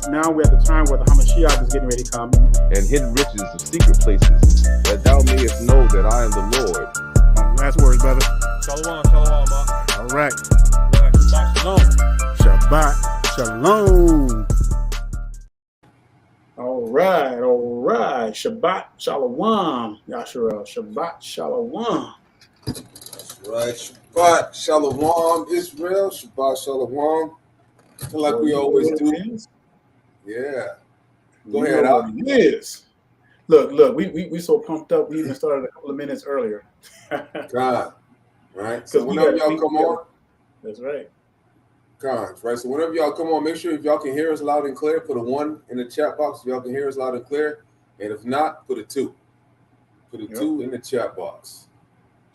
Now we're at the time where the Hamashiach is getting ready to come. And hidden riches of secret places, that thou mayest know that I am the Lord. Last words, brother. Shalom, ma. All right. Shabbat shalom. Shabbat shalom. All right. Shabbat shalom. Yasharel. Shabbat shalom. That's right. Shabbat shalom, Israel. Shabbat shalom. Like we always do. Yeah. Go ahead, Al. Yes. Look, we so pumped up, we even started a couple of minutes earlier. God. Right. So whenever y'all come on. That's right. God, right. So whenever y'all come on, make sure if y'all can hear us loud and clear, put a 1 in the chat box if y'all can hear us loud and clear. And if not, put a 2. Put a 2 in the chat box.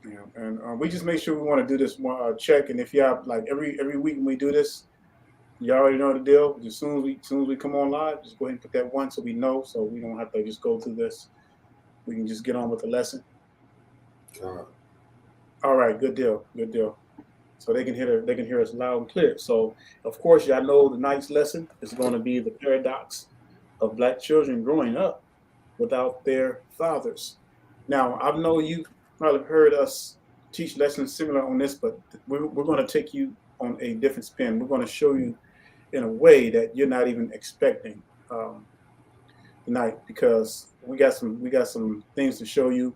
Yeah, and we just make sure we want to do this check. And if y'all like every week when we do this, you already know the deal. As soon as we come on live, just go ahead and put that 1 so we know, so we don't have to just go through this. We can just get on with the lesson. All right, good deal. So they can hear us loud and clear. So of course y'all know tonight's lesson is going to be the paradox of black children growing up without their fathers. Now I know you probably heard us teach lessons similar on this, but we're going to take you on a different spin. We're going to show you in a way that you're not even expecting tonight, because we got some things to show you,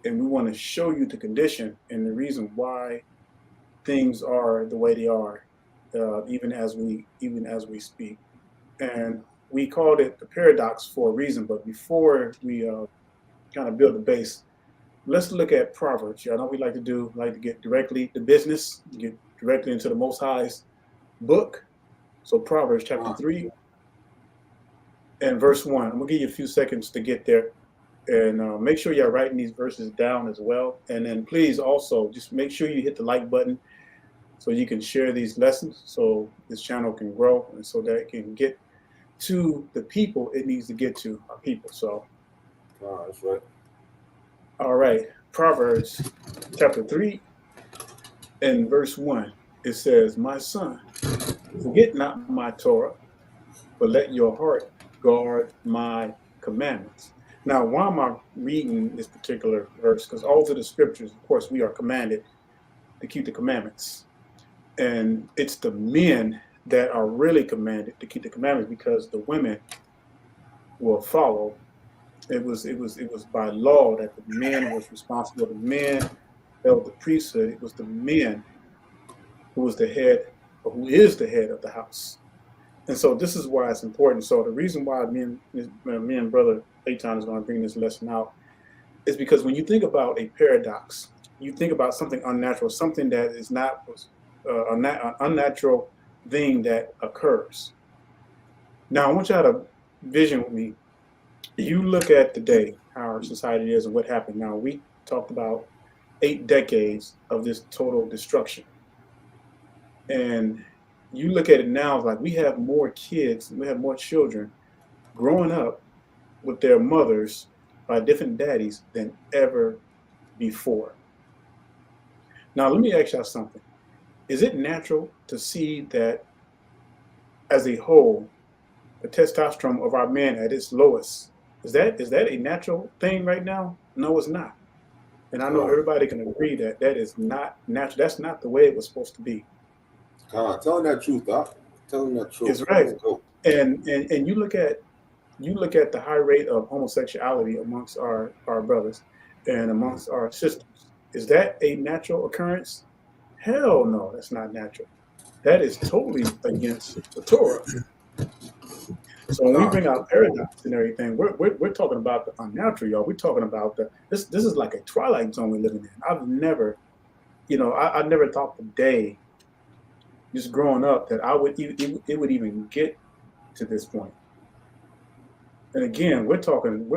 and we want to show you the condition and the reason why things are the way they are, even as we speak. And we called it the paradox for a reason. But before we kind of build the base, let's look at Proverbs. I know we like to get directly to business, get directly into the Most High's book. So Proverbs chapter 3 and verse 1. I'm gonna give you a few seconds to get there, and make sure you're writing these verses down as well. And then please also just make sure you hit the like button so you can share these lessons, so this channel can grow and so that it can get to the people it needs to get to, our people. So, That's right. All right, Proverbs chapter 3 and verse 1. It says, "My son, forget not my Torah, but let your heart guard my commandments." Now, why am I reading this particular verse? Because all through the scriptures, of course, we are commanded to keep the commandments. And it's the men that are really commanded to keep the commandments, because the women will follow. It was by law that the man was responsible. The man held the priesthood. It was the men who was the head, or who is the head of the house. And so this is why it's important. So the reason why me and Brother Eitan is going to bring this lesson out is because when you think about a paradox, you think about something unnatural, something that is not an unnatural thing that occurs. Now I want y'all to vision with me. You look at today, how our society is and what happened. Now, we talked about 8 decades of this total destruction. And you look at it now, like we have more kids, we have more children growing up with their mothers by different daddies than ever before. Now, let me ask y'all something. Is it natural to see that as a whole, the testosterone of our men at its lowest? Is that a natural thing right now? No, it's not. And I know everybody can agree that that is not natural. That's not the way it was supposed to be. Telling that truth, Doc. Telling that truth. It's right. And you look at the high rate of homosexuality amongst our brothers and amongst our sisters. Is that a natural occurrence? Hell no, that's not natural. That is totally against the Torah. So when we bring out paradox and everything, we're talking about the unnatural, y'all. We're talking about this is like a twilight zone we're living in. I've never, I never thought the day just growing up that it would even get to this point. And again, we're talking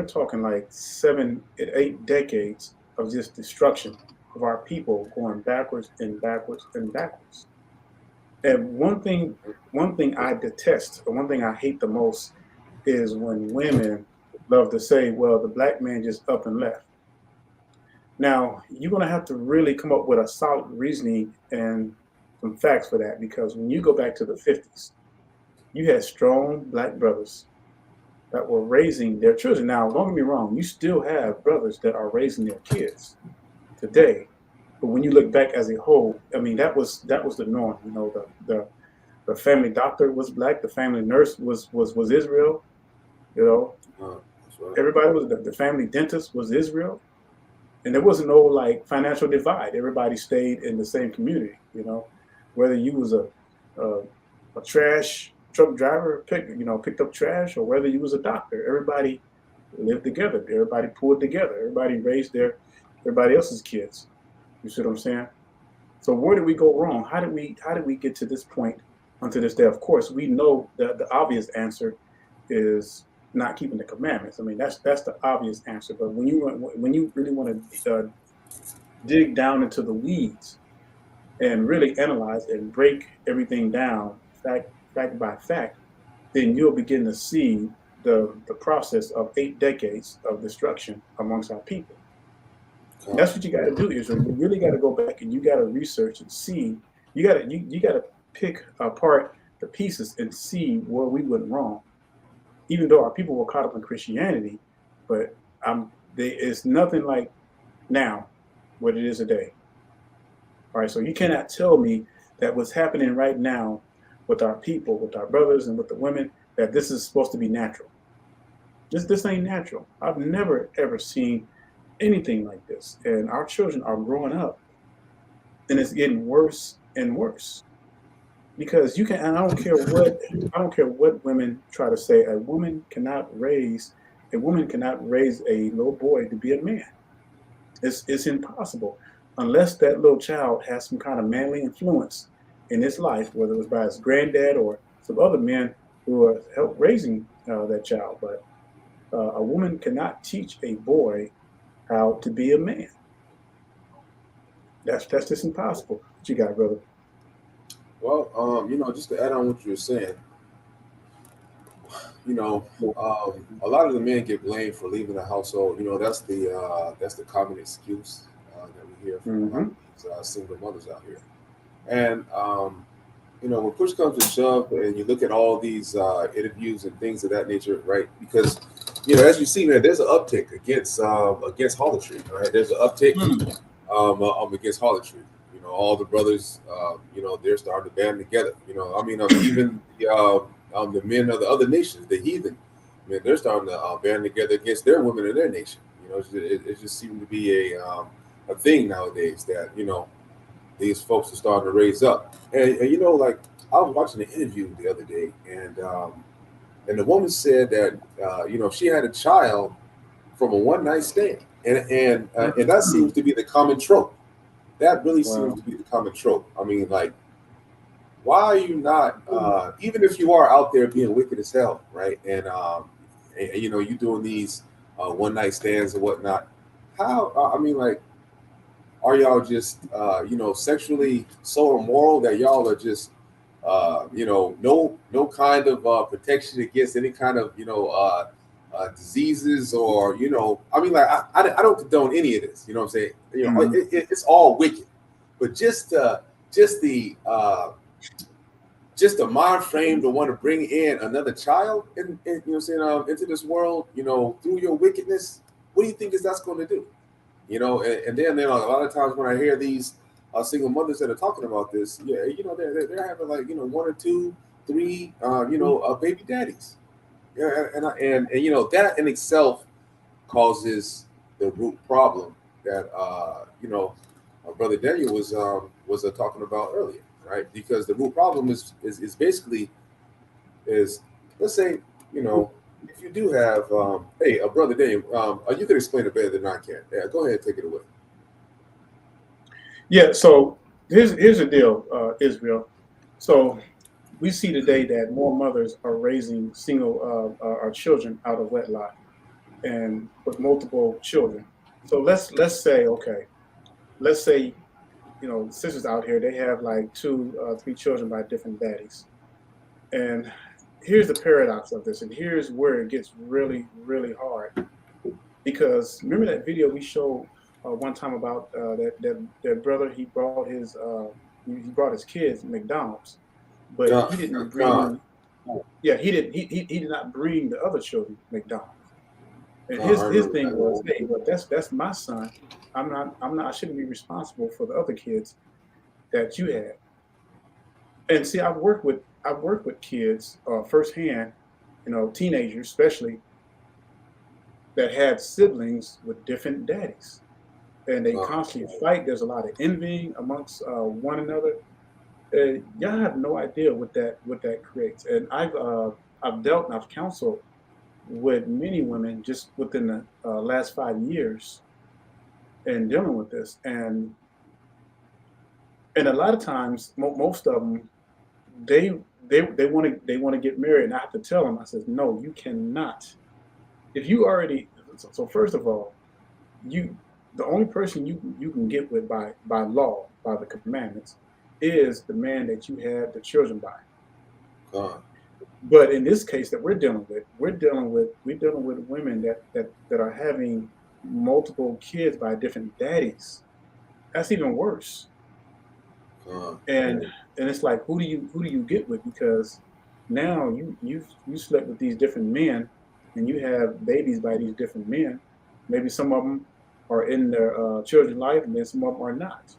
like 7, 8 decades of just destruction of our people going backwards and backwards and backwards. And one thing I detest, or one thing I hate the most, is when women love to say, "Well, the black man just up and left." Now, you're gonna have to really come up with a solid reasoning and some facts for that, because when you go back to the 50s, you had strong black brothers that were raising their children. Now, don't get me wrong, you still have brothers that are raising their kids today. But when you look back as a whole, I mean, that was the norm. The family doctor was black, the family nurse was Israel, you know. That's right. Everybody was the family dentist was Israel. And there wasn't no like financial divide. Everybody stayed in the same community, whether you was a trash truck driver, picked up trash, or whether you was a doctor. Everybody lived together. Everybody pulled together. Everybody raised everybody else's kids. You see what I'm saying? So where did we go wrong? How did we get to this point unto this day? Of course, we know that the obvious answer is not keeping the commandments. I mean, that's the obvious answer. But when you really want to dig down into the weeds and really analyze and break everything down, fact by fact, then you'll begin to see the process of 8 decades of destruction amongst our people. And that's what you got to do, Israel. You really got to go back and you got to research and see. You got to pick apart the pieces and see where we went wrong. Even though our people were caught up in Christianity, but it's nothing like now what it is today. All right, so you cannot tell me that what's happening right now with our people, with our brothers and with the women, that this is supposed to be natural. This ain't natural. I've never ever seen anything like this, and our children are growing up, and it's getting worse and worse. Because you can, and I don't care what women try to say. A woman cannot raise a little boy to be a man. It's impossible unless that little child has some kind of manly influence in his life, whether it was by his granddad or some other men who are help raising that child. But a woman cannot teach a boy how to be a man. That's just impossible. What you got, brother? Well, just to add on what you were saying, a lot of the men get blamed for leaving the household. That's the common excuse that we hear from a lot of these single mothers out here. And when push comes to shove, and you look at all these interviews and things of that nature, right? Because as you see, man, there's an uptick against harlotry, right? There's an uptick against harlotry. All the brothers, they're starting to band together. Even the men of the other nations, the heathen, they're starting to band together against their women in their nation. It just seems to be a thing nowadays that these folks are starting to raise up. And like I was watching an interview the other day, and the woman said that she had a child from a one night stand, and that seems to be the common trope. That really seems to be the common trope. I mean, like, why are you not, even if you are out there being wicked as hell, right? And you doing these one night stands and whatnot. How? Are y'all just sexually so immoral that y'all are just no kind of protection against any kind of diseases, or I don't condone any of this. You know what I'm saying? It's all wicked, but just the mind frame to want to bring in another child into this world, through your wickedness. What do you think that's going to do? And then a lot of times when I hear these single mothers that are talking about this, they're having like 1 or 2, 3 baby daddies. Yeah, and that in itself causes the root problem that our brother Daniel was talking about earlier, right? Because the root problem is basically let's say you know, if you do have, hey, brother Daniel, you can explain it better than I can. Yeah, go ahead, take it away. Yeah. So here's the deal, Israel. So we see today that more mothers are raising single children out of wedlock and with multiple children. So let's say, okay, let's say, sisters out here, they have like two, three children by different daddies. And here's the paradox of this, and here's where it gets really, really hard. Because remember that video we showed one time about that brother? He brought his kids McDonald's, but he didn't God, bring. Yeah, he did not bring the other children McDonald's. And I his remember thing that. was, hey, but that's my son. I'm not I shouldn't be responsible for the other kids that you had. And see, I've worked with kids firsthand, teenagers especially, that had siblings with different daddies, and they God, constantly fight. There's a lot of envying amongst one another. Y'all have no idea what that creates. And I've dealt and I've counseled with many women just within the last 5 years and dealing with this, and a lot of times, most of them, they they want to get married, and I have to tell them. I says, no, you cannot. If you already, so first of all, you the only person you can get with by law, by the commandments, is the man that you had the children by. God, But in this case that we're dealing with women that are having multiple kids by different daddies. That's even worse. God, And it's like, who do you get with? Because now you slept with these different men, and you have babies by these different men. Maybe some of them are in their children's life, and then some of them are not.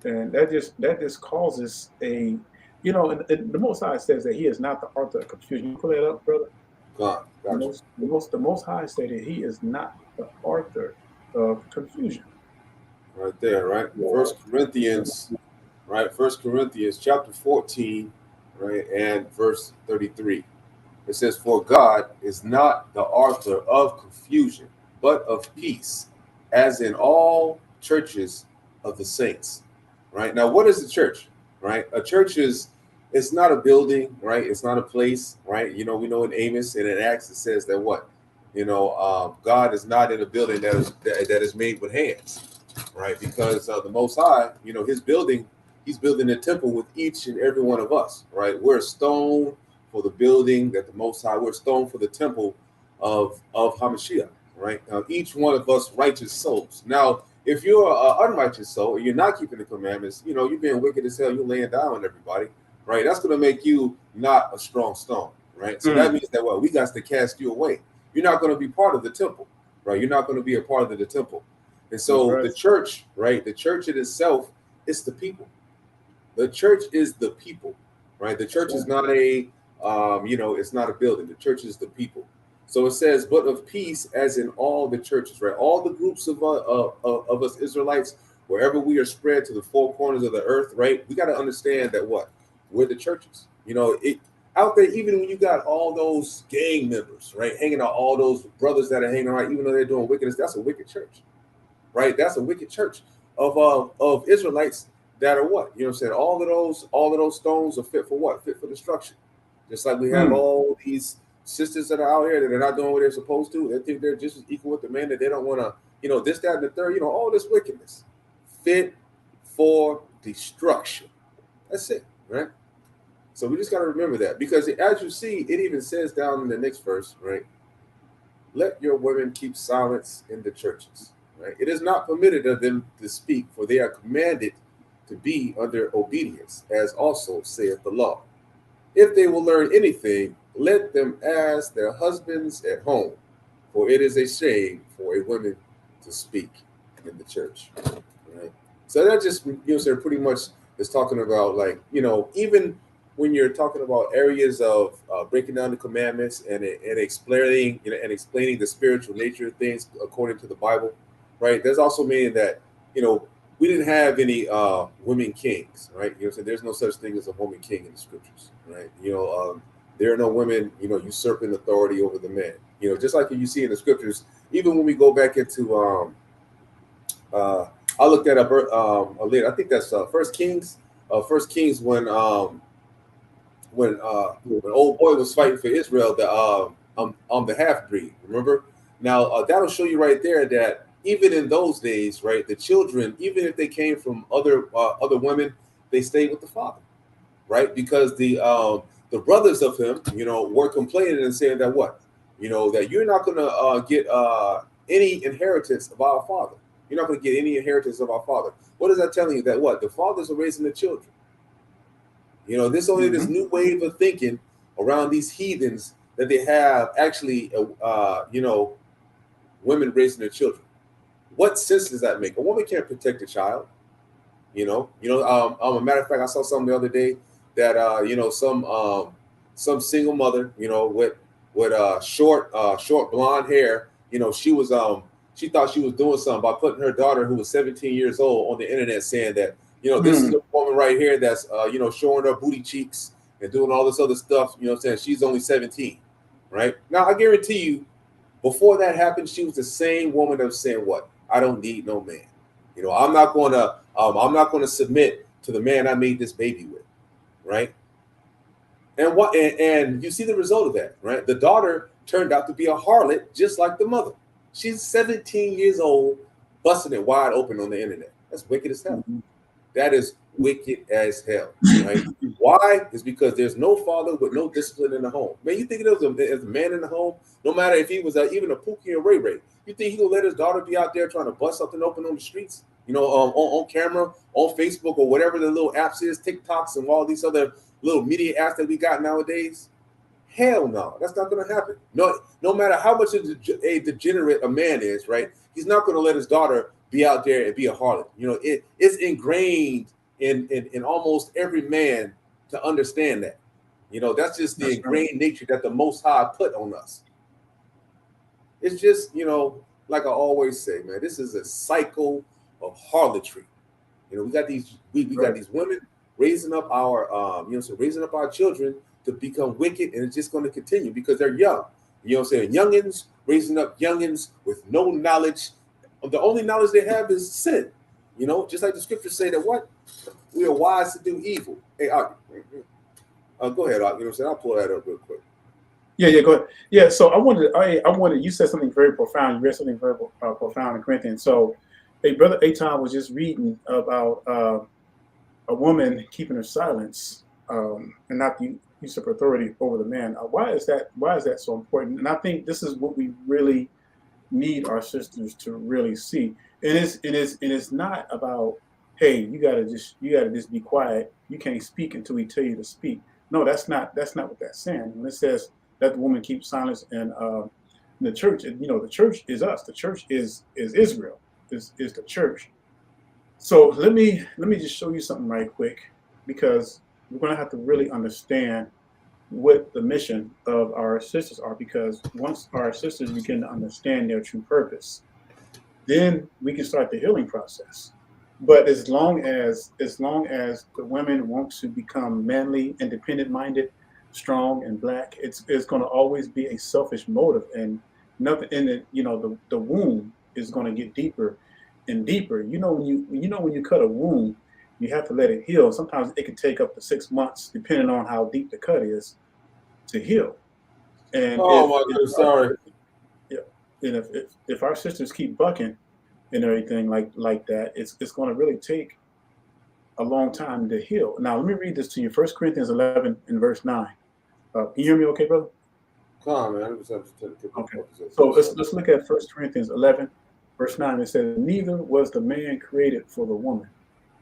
And that just causes and the Most High says that He is not the author of confusion. You pull that up, brother. God, The gotcha. Most High stated He is not the author of confusion. Right there, right? First Corinthians, right? First Corinthians chapter 14, right, and verse 33. It says, "For God is not the author of confusion, but of peace, as in all churches of the saints." Right? Now, what is the church? Right? A church is, it's not a building, right? It's not a place, right? We know in Amos and in Acts it says that what? God is not in a building that is made with hands, right? Because the Most High, His building, He's building a temple with each and every one of us, right? We're a stone for the building that the Most High, we're stone for the temple of Hamashiach, right? Now, each one of us righteous souls. Now, if you're an unrighteous soul and you're not keeping the commandments, you're being wicked as hell, you're laying down on everybody, right? That's going to make you not a strong stone, right? So that Mm, means that, well, we got to cast you away. You're not going to be part of the temple, right? You're not going to be a part of the temple. And that's so right. the church, right? The church in itself is the people. The church is the people, right? The That's church is right. not it's not a building. The church is the people. So it says, "But of peace, as in all the churches," right? All the groups of us Israelites, wherever we are spread to the four corners of the earth, right? We got to understand that what we're the churches. It out there. Even when you got all those gang members, right, hanging out, all those brothers that are hanging out, even though they're doing wickedness, that's a wicked church, right? That's a wicked church of Israelites that are what? I'm saying? All of those stones are fit for what? Fit for destruction. Just like we have Mm, all these sisters that are out here that are not doing what they're supposed to. They think they're just as equal with the men, that they don't want to, this, that, and the third, all this wickedness. Fit for destruction. That's it, right? So we just got to remember that, because as you see, it even says down in the next verse, right? "Let your women keep silence in the churches." Right? "It is not permitted of them to speak, for they are commanded to be under obedience, as also saith the law. If they will learn anything, let them ask their husbands at home, for it is a shame for a woman to speak in the church." Right? So that just pretty much is talking about, like, even when you're talking about areas of breaking down the commandments and explaining the spiritual nature of things according to the Bible, right? There's also meaning that we didn't have any women kings, right? So there's no such thing as a woman king in the scriptures, right? There are no women, usurping authority over the men. Just like you see in the scriptures, even when we go back into, I looked that up later. I think that's First Kings. First Kings when old boy was fighting for Israel, the half breed. Remember? Now that'll show you right there that even in those days, right, the children, even if they came from other women, they stayed with the father, right? Because the brothers of him, were complaining and saying that what, that you're not going to get any inheritance of our father. You're not going to get any inheritance of our father. What is that telling you? That what? The fathers are raising the children. This only this new wave of thinking around these heathens that they have actually, women raising their children. What sense does that make? A woman can't protect a child. A matter of fact, I saw something the other day that some single mother, with short blonde hair, she thought she was doing something by putting her daughter, who was 17 years old, on the internet, saying that, this is a woman right here that's showing her booty cheeks and doing all this other stuff. Saying she's only 17, right? Now I guarantee you, before that happened, she was the same woman that was saying, "What? I don't need no man. I'm not going to submit to the man I made this baby with," right? And you see the result of that, right? The daughter turned out to be a harlot, just like the mother. She's 17 years old, busting it wide open on the internet. That's wicked as hell. That is wicked as hell, right? Why? It's because there's no father with no discipline in the home. Man, you think it was as a man in the home, no matter if he was even a Pookie or Ray Ray, you think he gonna let his daughter be out there trying to bust something open on the streets, on camera, on Facebook, or whatever the little apps is, TikToks and all these other little media apps that we got nowadays? Hell no, that's not gonna happen. No matter how much of a degenerate a man is, right? He's not gonna let his daughter be out there and be a harlot. It's ingrained in almost every man to understand that. That's just the ingrained nature that the Most High put on us. It's just, like I always say, man, this is a cycle of harlotry. We got these got these women raising up our raising up our children to become wicked, and it's just going to continue because they're young. Youngins raising up youngins with no knowledge. The only knowledge they have is sin. Just like the scriptures say that what? We are wise to do evil. Hey, go ahead, I'll pull that up real quick. Yeah, go ahead. Yeah, so I wanted, you said something very profound. You read something very profound in Corinthians. So, Brother Aton was just reading about a woman keeping her silence and not the use of authority over the man. Why is that so important? And I think this is what we really need our sisters to really see. And it's not about, hey, you gotta just be quiet. You can't speak until we tell you to speak. No, that's not what that's saying. When it says that the woman keeps silence, and the church, the church is us. The church is Israel. Is the church. So let me just show you something right quick, because we're gonna have to really understand what the mission of our sisters are, because once our sisters begin to understand their true purpose, then we can start the healing process. But as long as the women want to become manly, independent minded, strong, and black, it's going to always be a selfish motive, and nothing in it. The wound is going to get deeper and deeper. When you cut a wound, you have to let it heal. Sometimes it can take up to 6 months, depending on how deep the cut is, to heal. And sorry. Yeah, and if our sisters keep bucking and everything like that, it's going to really take a long time to heal. Now, let me read this to you. 1 Corinthians 11 and verse 9. Can you hear me okay, brother? Come on, man. Okay. So let's look at 1 Corinthians 11, verse 9. It says, "Neither was the man created for the woman,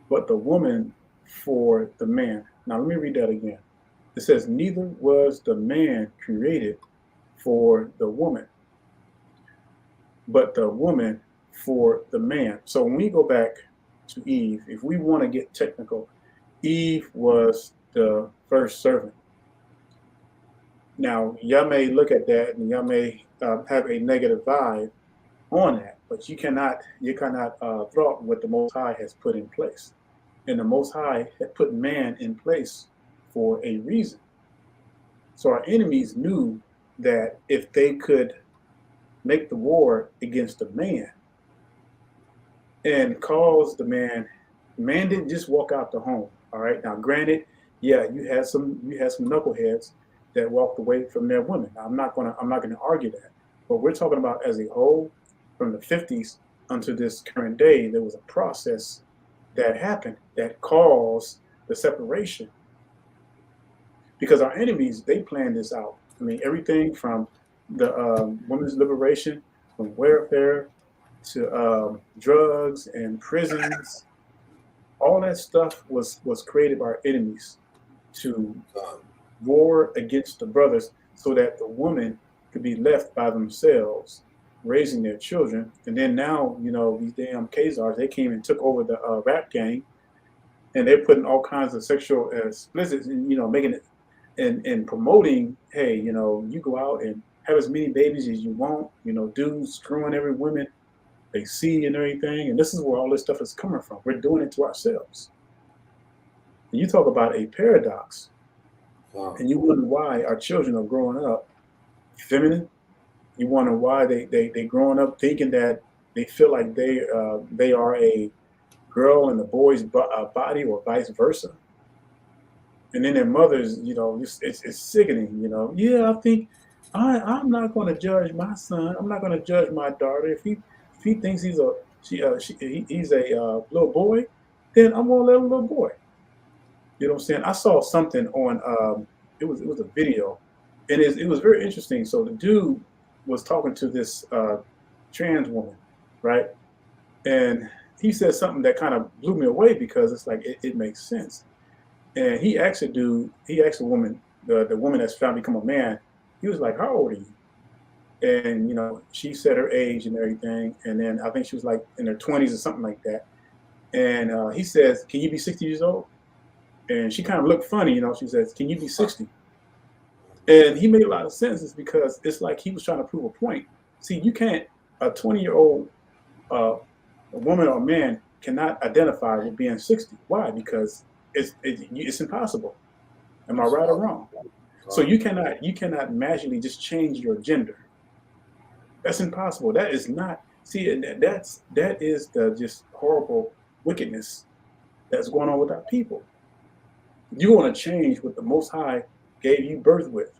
but the woman for the man." Now, let me read that again. It says, "Neither was the man created for the woman, but the woman for the man." So when we go back to Eve, if we want to get technical, Eve was the first servant. Now, y'all may look at that and y'all may have a negative vibe on that, but you cannot thwart what the Most High has put in place. And the Most High had put man in place for a reason. So our enemies knew that if they could make the war against the man and cause the man didn't just walk out the home. All right. Now, granted, yeah, you had some knuckleheads that walked away from their women. Now, I'm not gonna argue that, but we're talking about as a whole, from the 50s unto this current day, there was a process that happened that caused the separation because our enemies they planned this out. I mean, everything from the women's liberation, from welfare to drugs and prisons, all that stuff was created by our enemies to war against the brothers so that the woman could be left by themselves raising their children. And then now, these damn Khazars, they came and took over the rap game, and they're putting all kinds of sexual explicit, and making it and promoting, hey, you go out and have as many babies as you want, dudes screwing every woman they see and everything. And this is where all this stuff is coming from. We're doing it to ourselves. And you talk about a paradox, and you wonder why our children are growing up feminine. You wonder why they growing up thinking that they feel like they are a girl in the boy's body or vice versa. And then their mothers, it's sickening. Yeah, I think I'm not going to judge my son. I'm not going to judge my daughter if he thinks he's a little boy, then I'm going to let him little boy. You know what I'm saying? I saw something on it was a video, and it was very interesting. So the dude was talking to this trans woman, right? And he said something that kind of blew me away because it's like it makes sense. And he asked the woman, the woman that's trying to become a man, he was like, "How old are you?" And she said her age and everything, and then I think she was like in her 20s or something like that. And he says, "Can you be 60 years old?" And she kind of looked funny, she says, "Can you be 60?" And he made a lot of sense. It's because it's like he was trying to prove a point. See, you can't, a 20-year-old woman or man cannot identify with being 60. Why? Because it's impossible. Am I right or wrong? So you cannot magically just change your gender. That's impossible. That is not. See, that is the just horrible wickedness that's going on with our people. You want to change what the Most High gave you birth with,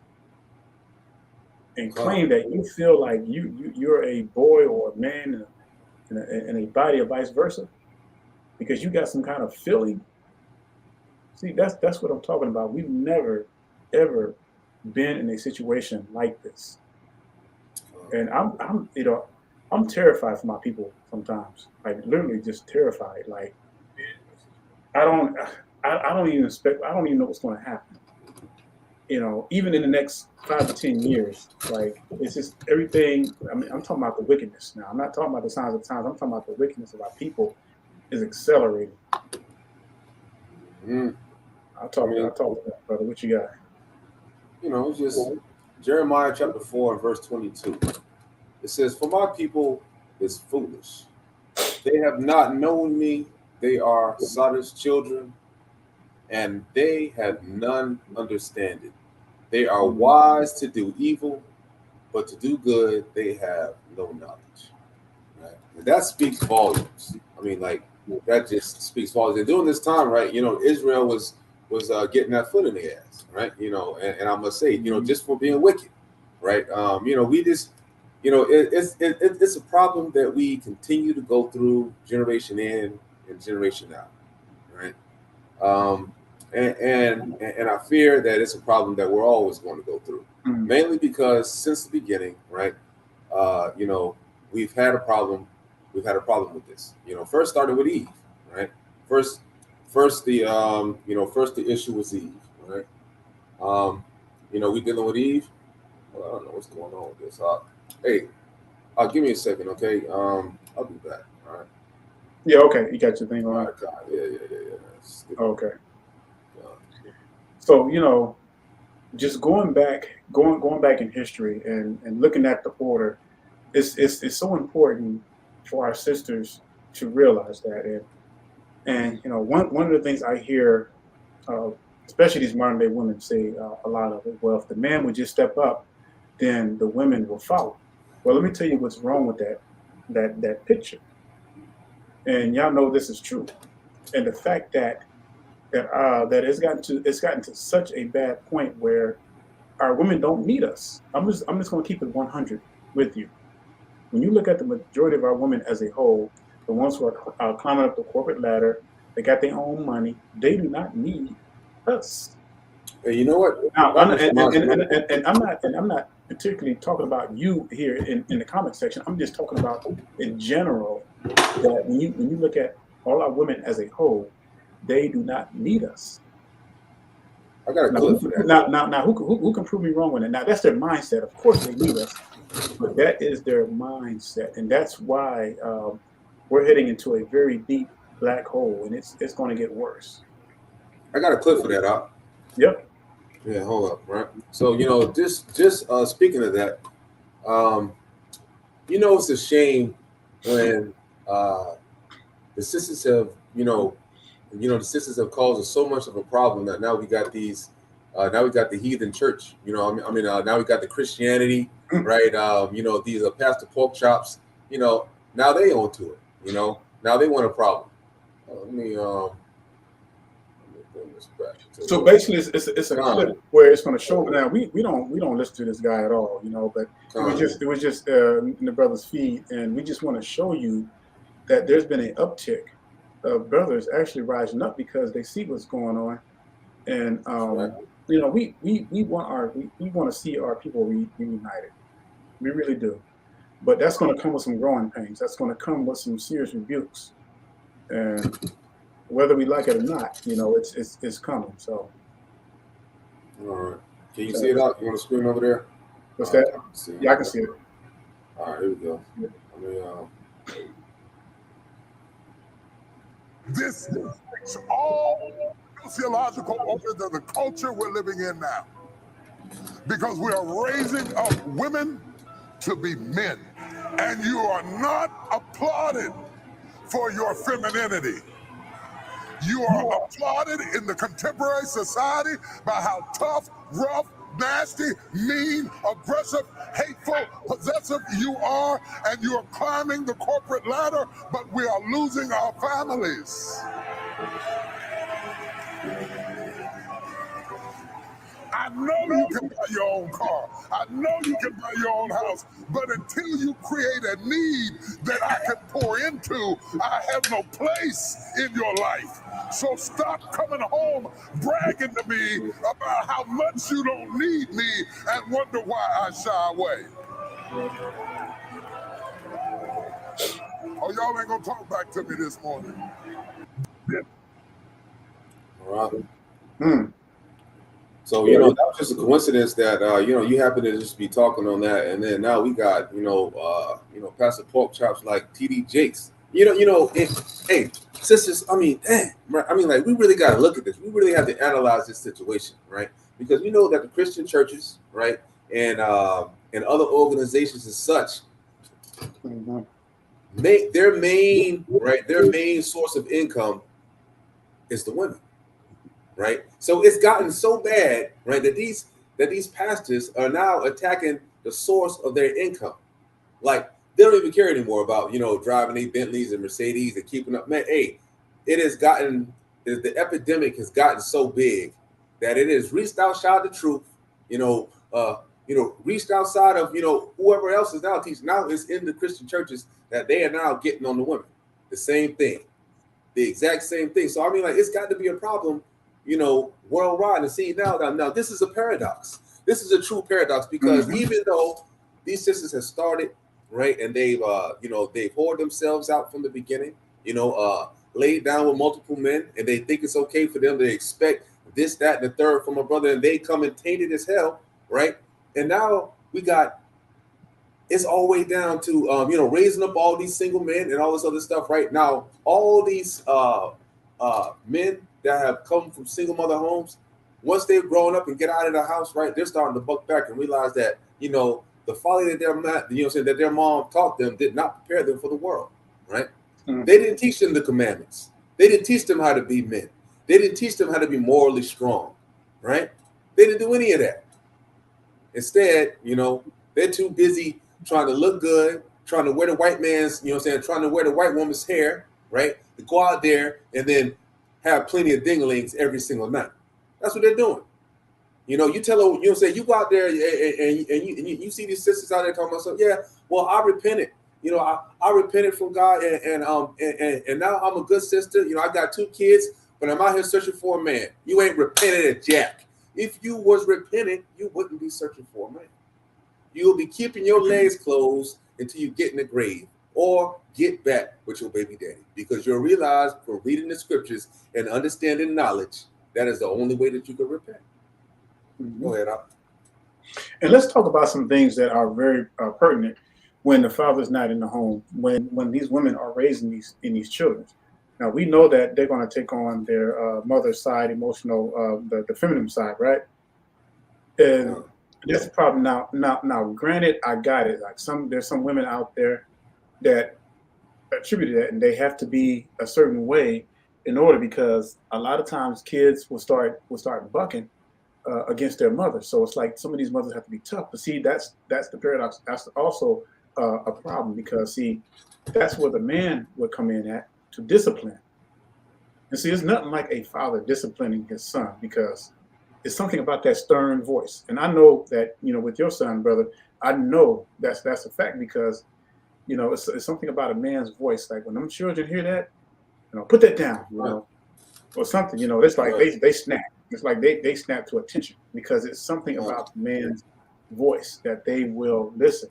and claim that you feel like you're a boy or a man in a body or vice versa, because you got some kind of feeling. See, that's what I'm talking about. We've never ever been in a situation like this, and I'm terrified for my people sometimes. Like literally just terrified. Like I don't even expect. I don't even know what's going to happen. Even in the next 5 to 10 years, like it's just everything. I mean, I'm talking about the wickedness now. I'm not talking about the signs of the times. I'm talking about the wickedness of our people is accelerating. I'll talk about that, brother. What you got? It's just Jeremiah chapter 4 and verse 22. It says, "For my people is foolish. They have not known me. They are Sodom's children, and they have none understanding. They are wise to do evil, but to do good they have no knowledge." Right? And that speaks volumes. I mean, like that just speaks volumes. And during this time, right, Israel was getting that foot in the ass, right? And I must say, just for being wicked, right? We just, it's a problem that we continue to go through generation in and generation out, right? And I fear that it's a problem that we're always going to go through, mainly because since the beginning, right? We've had a problem. We've had a problem with this. First started with Eve, right? First the issue was Eve, right? We dealing with Eve. Well, I don't know what's going on with this. Hey, give me a second, okay? I'll be back. All right. Yeah. Okay. You got your thing on. Yeah. Okay. So just going back in history and looking at the order, it's so important for our sisters to realize that. And one of the things I hear especially these modern day women say a lot of it. Well, if the man would just step up, then the women will follow. Well, let me tell you what's wrong with that picture. And y'all know this is true. And the fact that it's gotten to such a bad point where our women don't need us. I'm just going to keep it 100 with you. When you look at the majority of our women as a whole, the ones who are climbing up the corporate ladder, they got their own money. They do not need us. And you know what? Now, I'm not particularly talking about you here in the comment section. I'm just talking about in general that when you look at all our women as a whole, they do not need us. I got a clip for that. Now, who can prove me wrong with it? Now, that's their mindset. Of course, they need us, but that is their mindset, and that's why we're heading into a very deep black hole, and it's going to get worse. I got a clip for that, Op. Yep. Yeah, hold up, right? So just speaking of that, it's a shame when the sisters have the sisters have caused us so much of a problem that now we got these, now we got the heathen church. Now we got the Christianity, right? These pastor pork chops. Now they own to it. Now they want a problem. Let me bring this back. So basically, it's a clip where it's going to show. Now we don't listen to this guy at all, but it was just in the brother's feed, and we just want to show you that there's been an uptick of brothers actually rising up because they see what's going on, and we want to see our people reunited. We really do, but that's going to come with some growing pains. That's going to come with some serious rebukes, and whether we like it or not, it's coming. So, all right, can you see it out? You want to screen over there? What's that? Yeah, I can see it. All right, here we go. Yeah. This takes all sociological order to the culture we're living in now. Because we are raising up women to be men. And you are not applauded for your femininity. You are applauded in the contemporary society by how tough, rough, nasty, mean, aggressive, hateful, possessive you are, and you are climbing the corporate ladder, but we are losing our families. I know you can buy your own car. I know you can buy your own house. But until you create a need that I can pour into, I have no place in your life. So stop coming home bragging to me about how much you don't need me and wonder why I shy away. Oh, y'all ain't gonna talk back to me this morning. All right. So, that was just a coincidence that, you happen to just be talking on that. And then now we got, Pastor Pork Chops like TD Jakes. Hey, sisters, we really got to look at this. We really have to analyze this situation, right? Because we know that the Christian churches, right, and other organizations as such, their main source of income is the women. Right, so it's gotten so bad, right, that these pastors are now attacking the source of their income. Like they don't even care anymore about driving these Bentleys and Mercedes and keeping up. Man, hey, the epidemic has gotten so big that it has reached outside the truth. Reached outside of whoever else is now teaching. Now it's in the Christian churches that they are now getting on the women. The same thing, the exact same thing. So it's got to be a problem. Worldwide, and see now this is a paradox. This is a true paradox because even though these sisters have started, right, and they've whored themselves out from the beginning, laid down with multiple men, and they think it's okay for them to expect this, that, and the third from a brother, and they come and tainted as hell, right? And now it's all the way down to raising up all these single men and all this other stuff, right? Now all these men that have come from single mother homes, once they've grown up and get out of the house, right, they're starting to buck back and realize that, the folly that their mom taught them did not prepare them for the world, right? They didn't teach them the commandments. They didn't teach them how to be men. They didn't teach them how to be morally strong. right? They didn't do any of that. Instead, they're too busy trying to look good, trying to wear the white man's, trying to wear the white woman's hair, right? To go out there and then have plenty of dinglings every single night. That's what they're doing. You tell her, you go out there and you see these sisters out there talking about something. Yeah, well, I repented. I repented from God and now I'm a good sister. I got 2 kids, but I'm out here searching for a man. You ain't repented at jack. If you was repentant, you wouldn't be searching for a man. You'll be keeping your legs closed until you get in the grave or get back with your baby daddy, because you'll realize from reading the scriptures and understanding knowledge, that is the only way that you can repent. Go ahead, Al. And let's talk about some things that are very pertinent when the father's not in the home, when these women are raising these children. Now, we know that they're going to take on their mother's side, emotional, the feminine side, right? And that's a problem. Now, granted, I got it. Like there's some women out there that attribute that, and they have to be a certain way in order, because a lot of times kids will start bucking against their mother. So it's like some of these mothers have to be tough. But see, that's the paradox. That's also a problem, because see, that's where the man would come in at to discipline. And see, it's nothing like a father disciplining his son, because it's something about that stern voice. And I know that, with your son, brother, I know that's a fact, because, it's something about a man's voice. Like when them children hear that, put that down, or something, it's like they snap. It's like they snap to attention, because it's something about the man's voice that they will listen.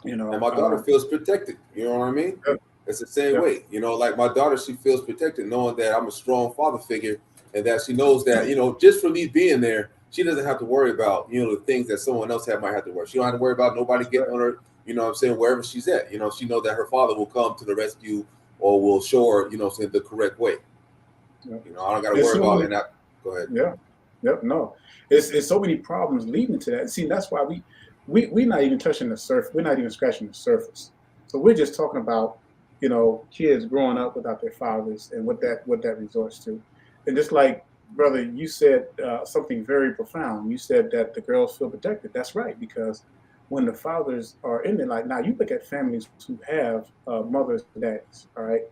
And my daughter feels protected. You know what I mean? Yeah. It's the same way. Like my daughter, she feels protected, knowing that I'm a strong father figure, and that she knows that, just for me being there, she doesn't have to worry about, the things that someone else might have to worry. She don't have to worry about nobody getting on her, wherever she's at. She knows that her father will come to the rescue, or will show her, the correct way. Yeah. I don't got to worry about it. Go ahead. Yeah. Yep. No, it's so many problems leading to that. See, that's why we're not even touching the surface. We're not even scratching the surface. So we're just talking about, kids growing up without their fathers and what that resorts to. And just like, brother, you said something very profound. You said that the girls feel protected. That's right, because when the fathers are in there, like now you look at families who have mothers and daddies, all right?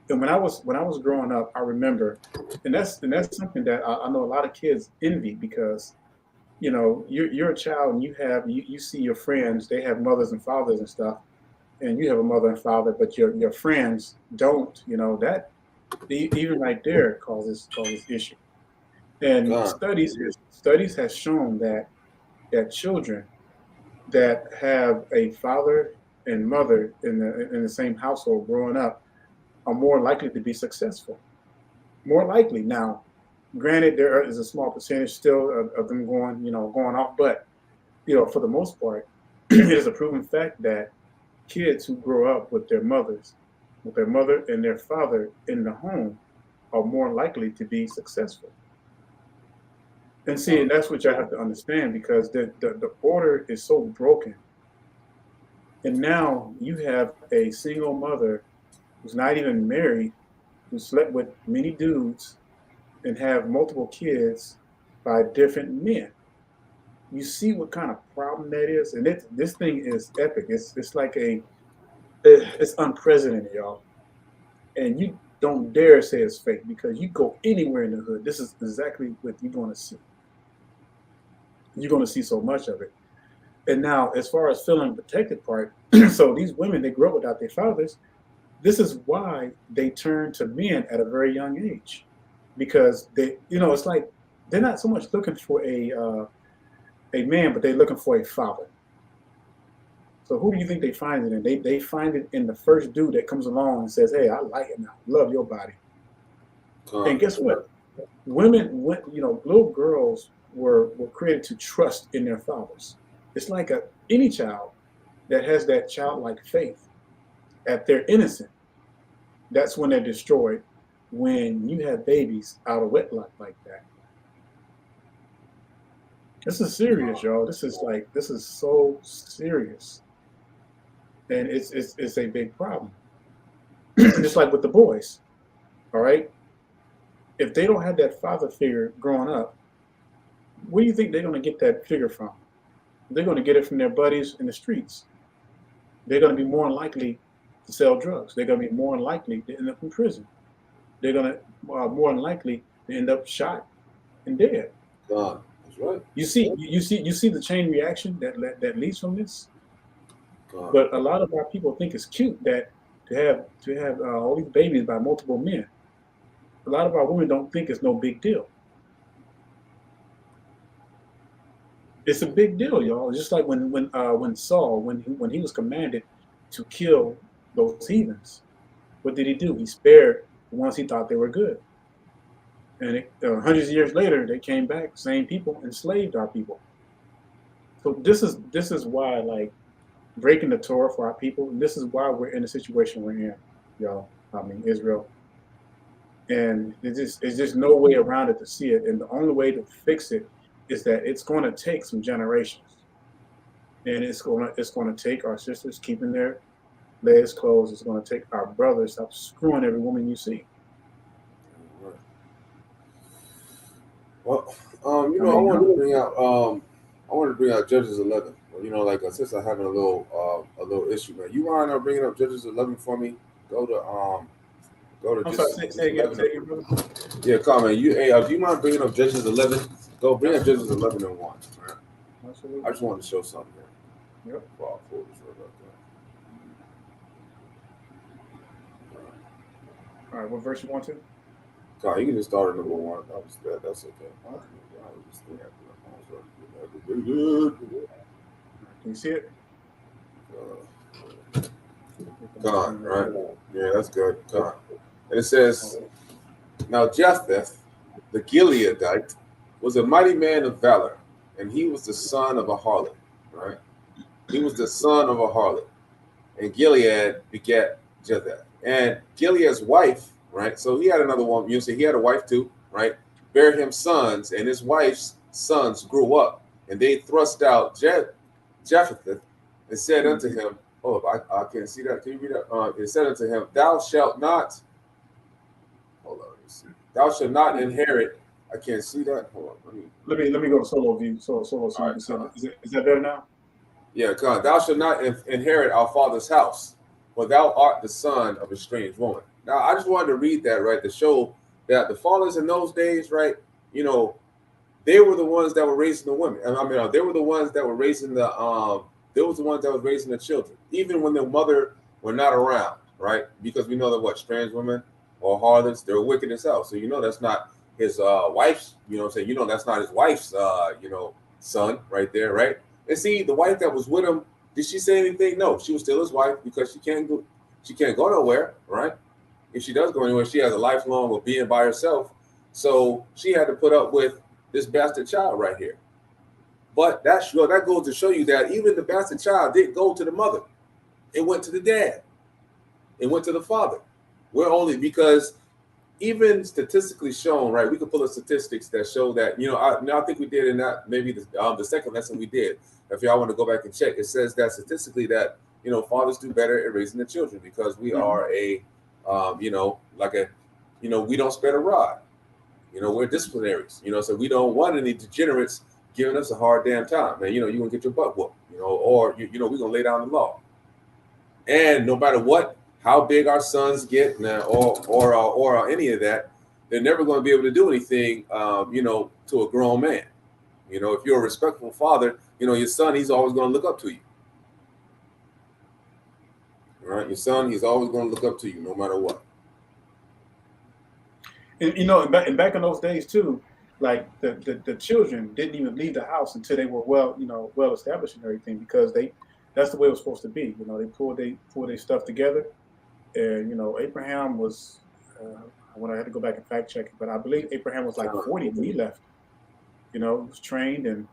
And when I was growing up, I remember, and that's something that I know a lot of kids envy, because you're a child and you see your friends, they have mothers and fathers and stuff, and you have a mother and father, but your friends don't. That even right there causes issue. And studies has shown that children that have a father and mother in the same household growing up are more likely to be successful. More likely. Now, granted, there is a small percentage still of them going off, but for the most part, it is a proven fact that kids who grow up with their mother and their father in the home are more likely to be successful. And see, and that's what you have to understand, because the order is so broken. And now you have a single mother who's not even married, who slept with many dudes and have multiple kids by different men. You see what kind of problem that is? And this thing is epic. It's like it's unprecedented, y'all. And you don't dare say it's fake, because you go anywhere in the hood, this is exactly what you're going to see. You're going to see so much of it. And now, as far as feeling protected part, so these women, they grow up without their fathers. This is why they turn to men at a very young age, because they, it's like they're not so much looking for a man, but they're looking for a father. So who do you think they find it in? They find it in the first dude that comes along and says, "Hey, I like it now. Love your body." And guess what? Women, little girls were created to trust in their fathers. It's like any child that has that childlike faith, at their innocent, that's when they're destroyed. When you have babies out of wedlock like that. This is serious, y'all. This is so serious. And it's a big problem. Just like with the boys. All right. If they don't have that father figure growing up, Where do you think they're going to get that figure from? They're going to get it from their buddies in the streets. They're going to be more likely to sell drugs. They're going to be more likely to end up in prison. They're going to more likely to end up shot and dead. That's right. You see the chain reaction that leads from this. God. But a lot of our people think it's cute that to have all these babies by multiple men. A lot of our women don't think it's no big deal. It's a big deal, y'all. Just like when Saul, when he was commanded to kill those heathens, what did he do? He spared the ones he thought they were good. And hundreds of years later, they came back, same people, enslaved our people. So this is why, like, breaking the Torah for our people, and this is why we're in the situation we're in, y'all. I mean, Israel. And it's just no way around it to see it. And the only way to fix it is that it's going to take some generations. And it's going to take our sisters keeping their legs closed. It's going to take our brothers stop screwing every woman you see. Well, I wanted to bring out Judges 11. Like since I'm having a little issue, man. You mind bringing up Judges 11 for me? Go to I'm sorry, say again, brother. Yeah, comment. Do you mind bringing up Judges 11? Go bring up Judges 11 and 1. Right? Absolutely. I just wanted to show something here. Yep. Wow, cool. Sorry about that. All right, what verse you want to? God, you can just start at number 1. That's okay. Can you see it? God, right? Yeah, that's good. God. And it says, now Jephthah, the Gileadite, was a mighty man of valor, and he was the son of a harlot, right? He was the son of a harlot. And Gilead begat Jephthah. And Gilead's wife, right? So he had another one. You see, he had a wife too, right? Bare him sons, and his wife's sons grew up, and they thrust out Jephthah and said unto him, oh, I can't see that. Can you read that? It said unto him, thou shalt not, hold on, let me see. Thou shalt not inherit. I can't see that. Hold on, let me go to solo view. Solo so All you can see it. Is that better now? Yeah, God, thou shalt not inherit our father's house, for thou art the son of a strange woman. Now, I just wanted to read that, right, to show that the fathers in those days, right, they were the ones that were raising the women. I mean, they were the ones that were raising they was the ones that was raising the children, even when their mother were not around, right? Because we know that strange women or harlots, they're wicked as hell. So that's not his wife's, that's not his wife's son right there, right? And see, the wife that was with him, did she say anything? No, she was still his wife because she can't go nowhere, right? If she does go anywhere, she has a lifelong of being by herself. So she had to put up with this bastard child right here. But that goes to show you that even the bastard child didn't go to the mother. It went to the dad. It went to the father. We're only because even statistically shown, right? We could pull up statistics that show that, I think we did in that maybe the second lesson we did. If y'all want to go back and check, it says that statistically that, fathers do better at raising the children because we are we don't spread a rod. We're disciplinaries, so we don't want any degenerates giving us a hard damn time. Man, you're going to get your butt whooped, or, we're going to lay down the law. And no matter how big our sons get now, or any of that, they're never going to be able to do anything, to a grown man. If you're a respectful father, your son, he's always going to look up to you. All right, your son, he's always going to look up to you no matter what. And back in those days too, like the children didn't even leave the house until they were well established and everything, because that's the way it was supposed to be. They pulled their stuff together, and Abraham was when I had to go back and fact check it, but I believe Abraham was like 40 when he left. Was trained and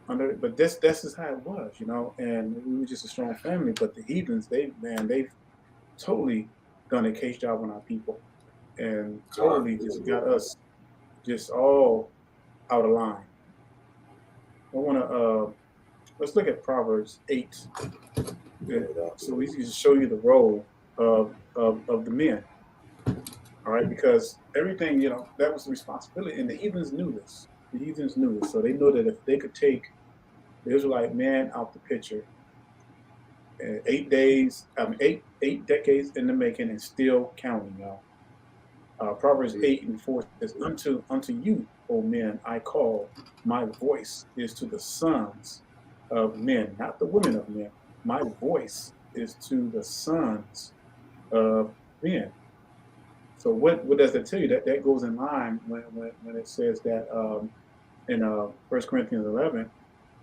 under, but this is how it was, and we were just a strong family. But the heathens, they've totally done a case job on our people. And totally just got us just all out of line. I want to let's look at Proverbs 8. So we can show you the role of the men. All right, because everything that was the responsibility, and the heathens knew this. The heathens knew it. So they know that if they could take the Israelite man out the picture, 8 days, eight decades in the making, and still counting, y'all. Proverbs 8:4 says, Unto you, O men, I call, my voice is to the sons of men, not the women of men. My voice is to the sons of men. So what does that tell you? That goes in line when it says that in 1 Corinthians 11,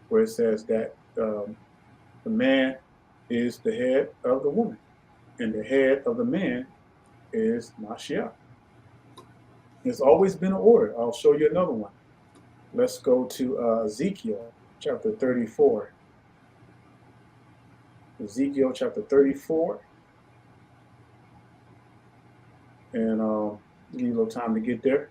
where it says that the man is the head of the woman, and the head of the man is Mashiach. There's always been an order. I'll show you another one. Let's go to Ezekiel chapter 34. Ezekiel chapter 34. And give you a little time to get there.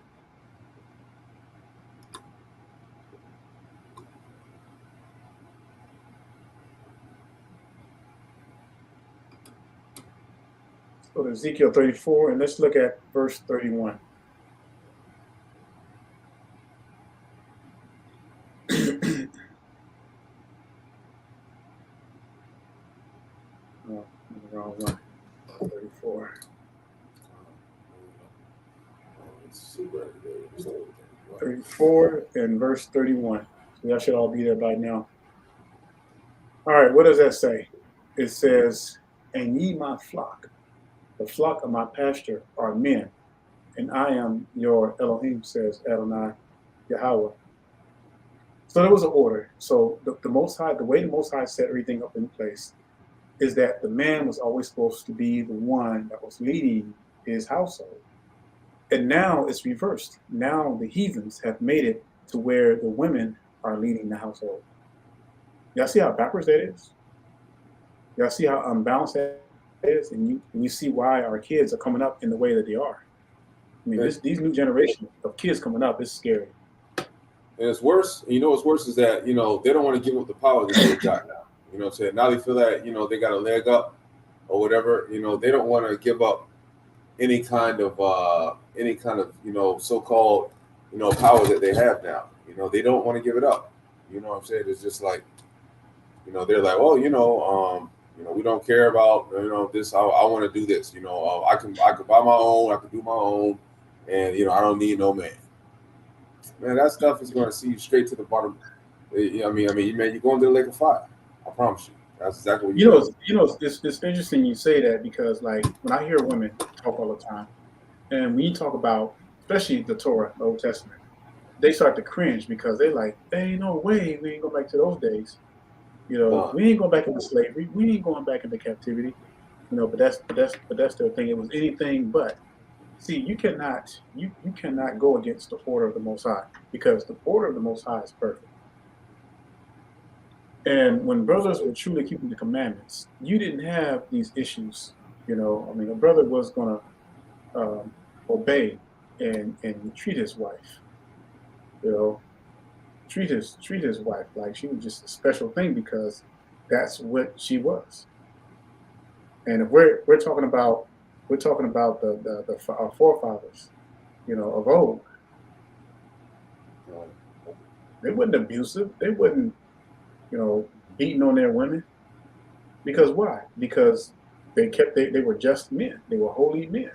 Let's go to Ezekiel 34, and let's look at verse 31. Oh, the wrong one. 34. 34 and verse 31. So that should all be there by now. All right, what does that say? It says, And ye my flock, the flock of my pasture are men, and I am your Elohim, says Adonai Yahweh. So there was an order. So the Most High, the way the Most High set everything up in place is that the man was always supposed to be the one that was leading his household. And now it's reversed. Now the heathens have made it to where the women are leading the household. Y'all see how backwards that is? Y'all see how unbalanced that is? And you see why our kids are coming up in the way that they are. I mean, these new generation of kids coming up is scary. And it's worse. You know what's worse is that, they don't want to give up the power that they got now. You know what I'm saying? Now they feel that, they got a leg up or whatever. They don't want to give up any kind of so-called, power that they have now. They don't want to give it up. You know what I'm saying? It's just like, they're like, well, we don't care about, this. I want to do this. I can buy my own. I can do my own, and I don't need no man. Man, that stuff is going to see you straight to the bottom. I mean, you're going to the lake of fire. I promise you. That's exactly what it's interesting you say that, because like when I hear women talk all the time, and when you talk about especially the Torah, the Old Testament, they start to cringe because they like, there ain't no way we ain't go back to those days. We ain't going back into slavery. We ain't going back into captivity. But that's their thing. It was anything but. See, you cannot go against the order of the Most High, because the order of the Most High is perfect. And when brothers were truly keeping the commandments, you didn't have these issues. A brother was going to obey and treat his wife. Treat his wife like she was just a special thing, because that's what she was. And if we're talking about our forefathers, of old, they weren't abusive. They wouldn't, beating on their women. Because why? Because they were just men. They were holy men.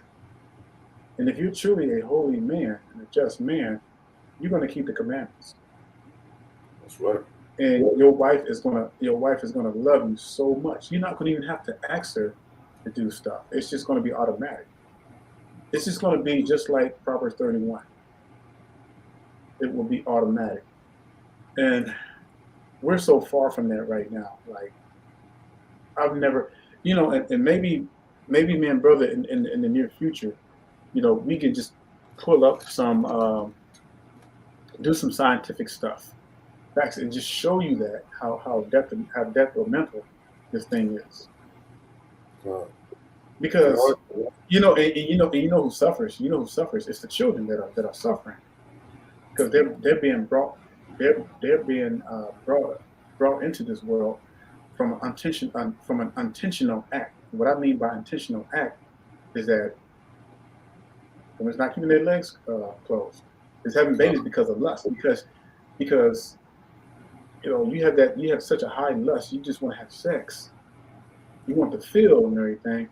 And if you're truly a holy man and a just man, you're going to keep the commandments. That's right. And your wife is gonna love you so much. You're not going to even have to ask her to do stuff. It's just going to be automatic. It's just going to be just like Proverbs 31. It will be automatic. And we're so far from that right now. Like, I've never, and maybe me and brother in the near future, we can just pull up some, do some scientific stuff, facts, and just show you that how detrimental this thing is. Because you know who suffers. You know who suffers. It's the children that are suffering, because they're being brought into this world from an intentional act. What I mean by intentional act is that women's not keeping their legs closed. Is having babies because of lust. Because you have such a high lust, you just want to have sex. You want to feel and everything.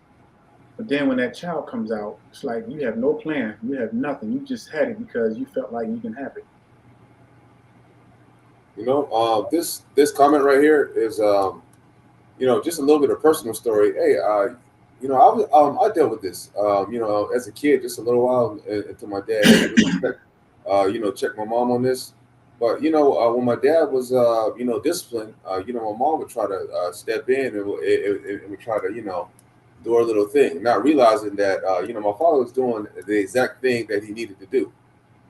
But then when that child comes out, it's like you have no plan. You have nothing. You just had it because you felt like you can have it. This comment right here is just a little bit of personal story. Hey, I dealt with this as a kid just a little while until my dad had to really check my mom on this. But when my dad was disciplined, my mom would try to step in and would try to do her little thing, not realizing that my father was doing the exact thing that he needed to do.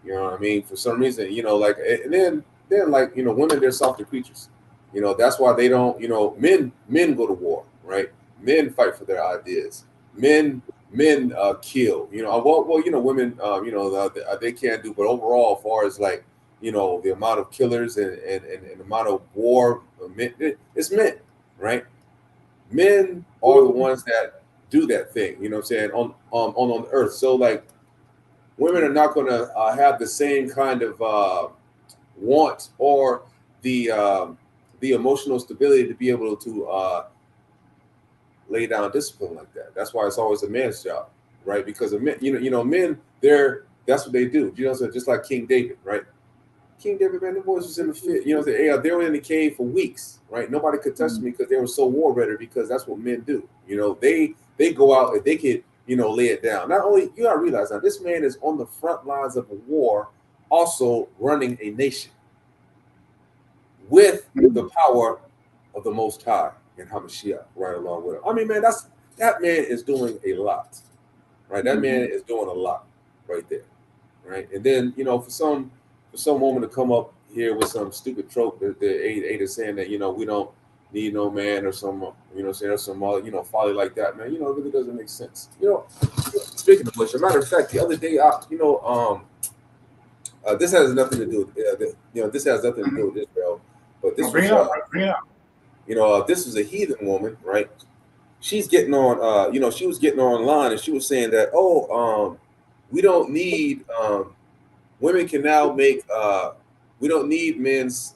You know what I mean? For some reason, and then women, they're softer creatures. That's why they don't, men go to war, right? Men fight for their ideas. Men kill. Women, they can't do, but overall, as far as like, the amount of killers and the amount of war, it's men, right? Men are the ones that do that thing. You know what I'm saying, on earth. So like, women are not going to have the same kind of want or the emotional stability to be able to lay down discipline like that. That's why it's always a man's job, right? Because of men, men, that's what they do. So just like King David, right? King David, man, the boys was in the fit. They were in the cave for weeks, right? Nobody could touch me because they were so war ready. Because that's what men do. They go out and they could lay it down. Not only, you gotta realize now, this man is on the front lines of a war, also running a nation with the power of the Most High and Hamashiach right along with him. I mean, man, that man is doing a lot, right? That man is doing a lot right there, right? And then for some woman to come up here with some stupid trope that Ada saying that we don't need no man or some or some folly like that, man. It really doesn't make sense. Speaking of which, as a matter of fact, the other day, this has nothing to do with this has nothing to do with Israel, but this Bring it up. this is a heathen woman, right? She's getting on, she was getting online and she was saying that, we don't need, women can now make, we don't need men's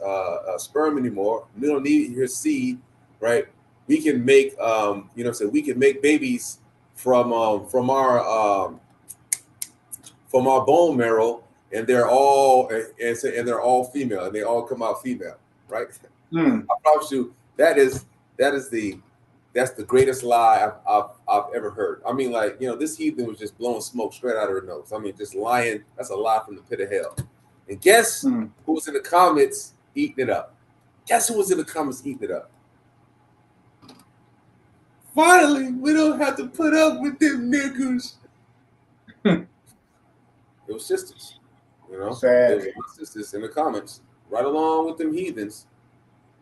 sperm anymore. We don't need your seed, right? We can make, so we can make babies from our bone marrow, and they're all and they're all female, and they all come out female, right? I promise you, that's the greatest lie I've ever heard. I mean, like, this heathen was just blowing smoke straight out of her nose. I mean, just lying. That's a lie from the pit of hell. And guess who was in the comments eating it up? Guess who was in the comments eating it up? Finally, we don't have to put up with them niggas. It was sisters, Sad. It was sisters in the comments, right along with them heathens,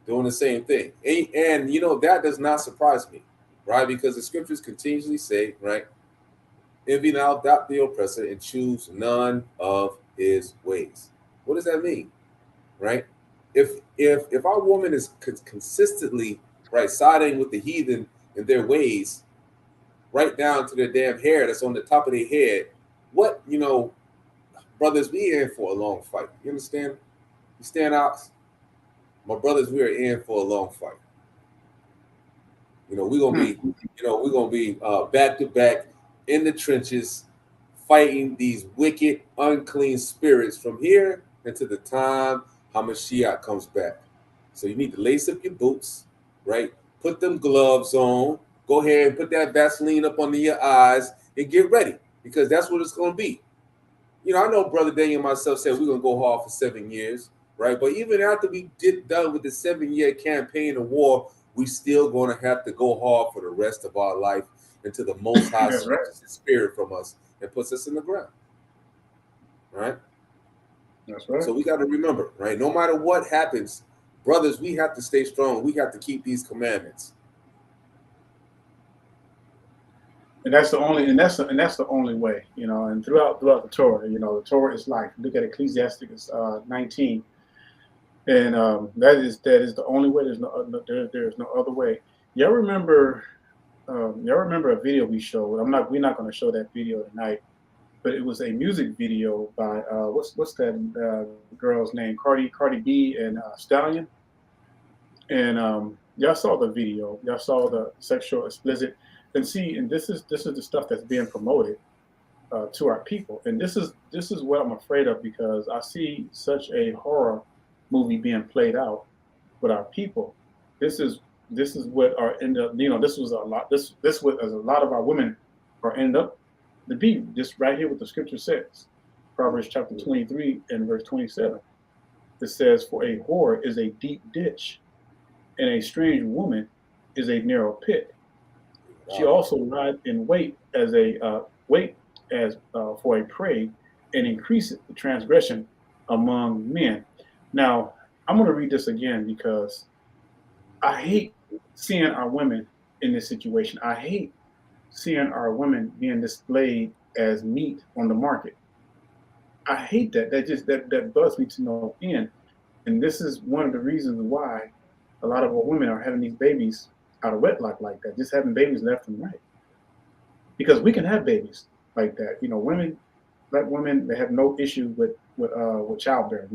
doing the same thing. And that does not surprise me, right? Because the scriptures continuously say, right, envy not the oppressor and choose none of his ways. What does that mean, right? If our woman is consistently, right, siding with the heathen in their ways, right down to their damn hair that's on the top of their head, what, brothers, we in for a long fight. You understand? You stand, Ox? My brothers, we are in for a long fight. We're gonna be back to back in the trenches, fighting these wicked, unclean spirits from here until the time Hamashiach comes back. So you need to lace up your boots, right? Put them gloves on. Go ahead and put that Vaseline up under your eyes and get ready, because that's what it's gonna be. I know Brother Daniel and myself said we're gonna go hard for 7 years. Right, but even after we get done with the 7-year campaign of war, we still going to have to go hard for the rest of our life until the Most High snatches His spirit from us and puts us in the ground. Right? That's right. So we got to remember, right? No matter what happens, brothers, we have to stay strong. We have to keep these commandments. And that's the only way, and throughout the Torah, the Torah is life. Look at Ecclesiastes 19. And that is the only way. There's no other way. Y'all remember a video we showed? We're not going to show that video tonight. but it was a music video by what's that girl's name? Cardi B and Stallion. And y'all saw the video. Y'all saw the sexual explicit. And see, and this is the stuff that's being promoted to our people. And this is what I'm afraid of, because I see such a horror movie being played out with our people. This is what are end up. This was a lot. This what as a lot of our women are end up to be. Just right here, what the scripture says, Proverbs chapter 23 and verse 27. It says, "For a whore is a deep ditch, and a strange woman is a narrow pit. She also lies in wait as for a prey, and increaseth the transgression among men." Now, I'm going to read this again because I hate seeing our women in this situation. I hate seeing our women being displayed as meat on the market. I hate that. That bugs me to no end. And this is one of the reasons why a lot of our women are having these babies out of wedlock like that, just having babies left and right. Because we can have babies like that. Black women, they have no issue with childbearing.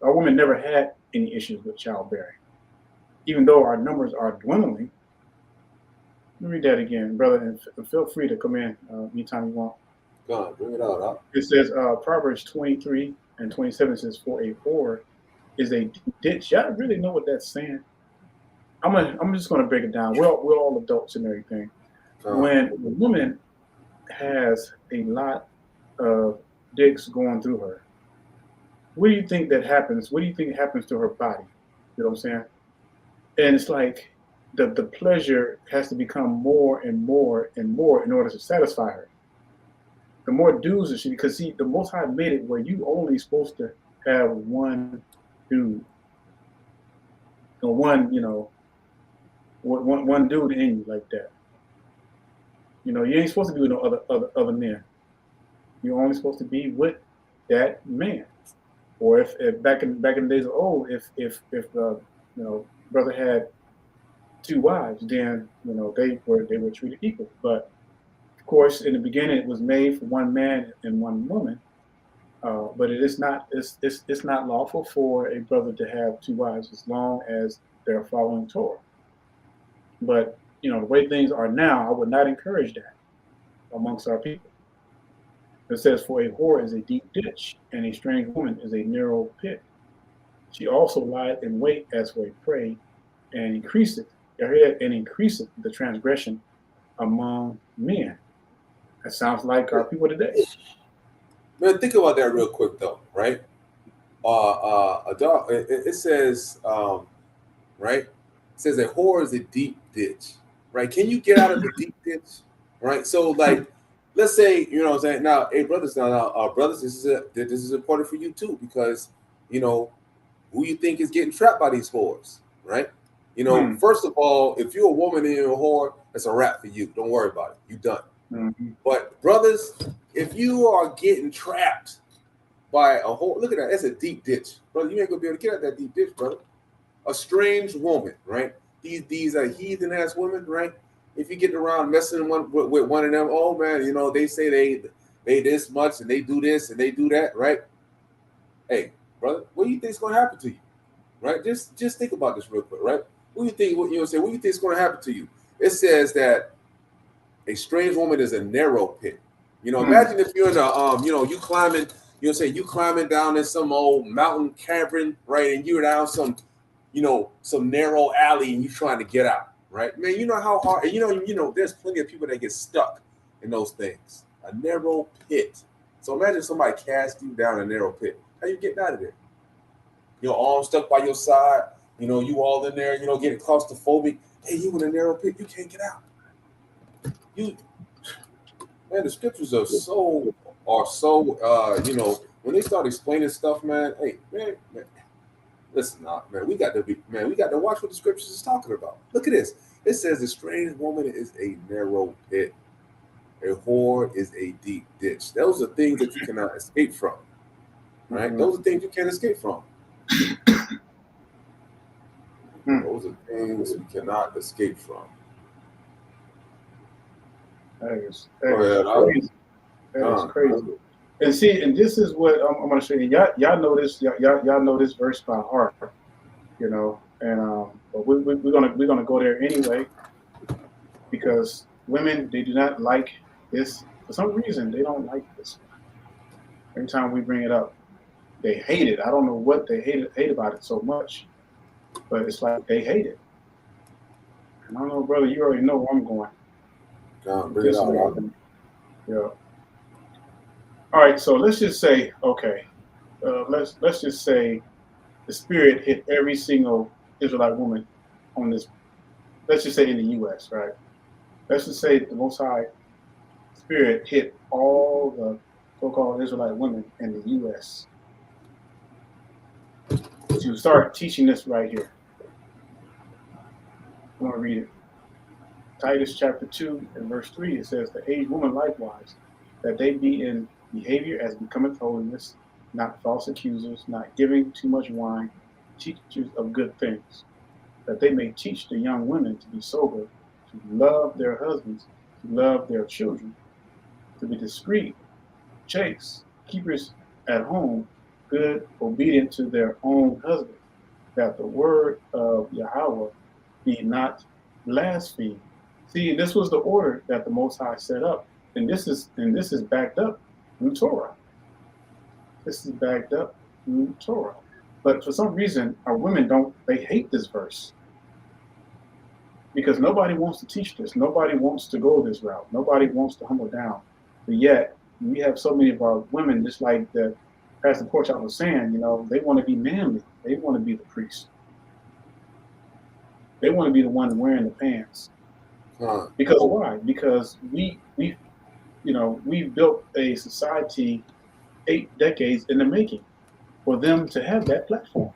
Our women never had any issues with childbearing, even though our numbers are dwindling. Let me read that again, brother, and feel free to come in anytime you want. Go on, bring it out. Huh? It says Proverbs 23 and 27 says, "For a whore is a ditch." Y'all really know what that's saying? I'm just gonna break it down. We're all adults and everything. When a woman has a lot of dicks going through her, what do you think that happens? What do you think happens to her body? You know what I'm saying? And it's like the pleasure has to become more and more and more in order to satisfy her. The more dudes that because see, the Most High made it where you only supposed to have one dude, or one dude in you like that. You ain't supposed to be with no other men. You're only supposed to be with that man. Or if back in the days of old, if brother had two wives, then they were treated equal. But of course, in the beginning, it was made for one man and one woman. But it's not lawful for a brother to have two wives as long as they're following Torah. But the way things are now, I would not encourage that amongst our people. It says, "For a whore is a deep ditch, and a strange woman is a narrow pit. She also lieth in wait as for a prey, and increaseth the transgression among men." That sounds like our people today. Man, think about that real quick though, right? A dog. It says, right? It says a whore is a deep ditch, right? Can you get out of the deep ditch, right? So, like, let's say, what I'm saying. Now, hey, brothers, brothers, this is important for you too, because who you think is getting trapped by these whores, right? First of all, if you're a woman and you're a whore, it's a wrap for you. Don't worry about it. You're done. Mm-hmm. But brothers, if you are getting trapped by a whore, look at that. That's a deep ditch, brother. You ain't gonna be able to get out that deep ditch, brother. A strange woman, right? These are heathen ass women, right? If you get around messing with one of them, oh man, they say they this much and they do this and they do that, right? Hey, brother, what do you think is gonna happen to you, right? Just think about this real quick, right? What do you think? What do you think is gonna happen to you? It says that a strange woman is a narrow pit. Imagine if you're in a you climbing, you climbing down in some old mountain cavern, right? And you're down some narrow alley and you're trying to get out, right? Man, you know how hard, and there's plenty of people that get stuck in those things. A narrow pit. So imagine somebody cast you down a narrow pit. How you getting out of there? Your arm stuck by your side, you all in there, getting claustrophobic. Hey, you in a narrow pit, you can't get out. Man, the scriptures are so when they start explaining stuff, man. Hey, man, listen, man, we got to watch what the scriptures is talking about. Look at this. It says the strange woman is a narrow pit. A whore is a deep ditch. Those are things that you cannot escape from. Right? Mm-hmm. Those are things you can't escape from. Those are things you cannot escape from. That is That is crazy. And see, and this is what I'm going to show you. Y'all know this. Y'all know this verse by heart, you know. And but we're gonna go there anyway, because women, they do not like this for some reason. They don't like this. Every time we bring it up, they hate it. I don't know what they hate about it so much, but it's like they hate it. And I don't know, brother. You already know where I'm going. Bring it out. Yeah. All right. So let's just say, okay. Let's just say the Spirit hit every single Israelite woman on this. Let's just say in the U.S., right? Let's just say the Most High Spirit hit all the so-called Israelite women in the U.S. To start teaching this right here. I'm going to read it. Titus chapter 2 and verse 3, it says, the aged woman likewise, that they be in behavior as becometh holiness, not false accusers, not giving too much wine, teachers of good things, that they may teach the young women to be sober, to love their husbands, to love their children, to be discreet, chaste, keepers at home, good, obedient to their own husband, that the word of Yahweh be not blasphemed. See, this was the order that the Most High set up, and this is backed up in Torah. This is backed up in Torah. But for some reason, our women they hate this verse. Because nobody wants to teach this. Nobody wants to go this route. Nobody wants to humble down. But yet, we have so many of our women, just like the Pastor Porchop was saying, you know, they want to be manly. They want to be the priest. They want to be the one wearing the pants. Because why? Because we built a society 8 decades in the making for them to have that platform.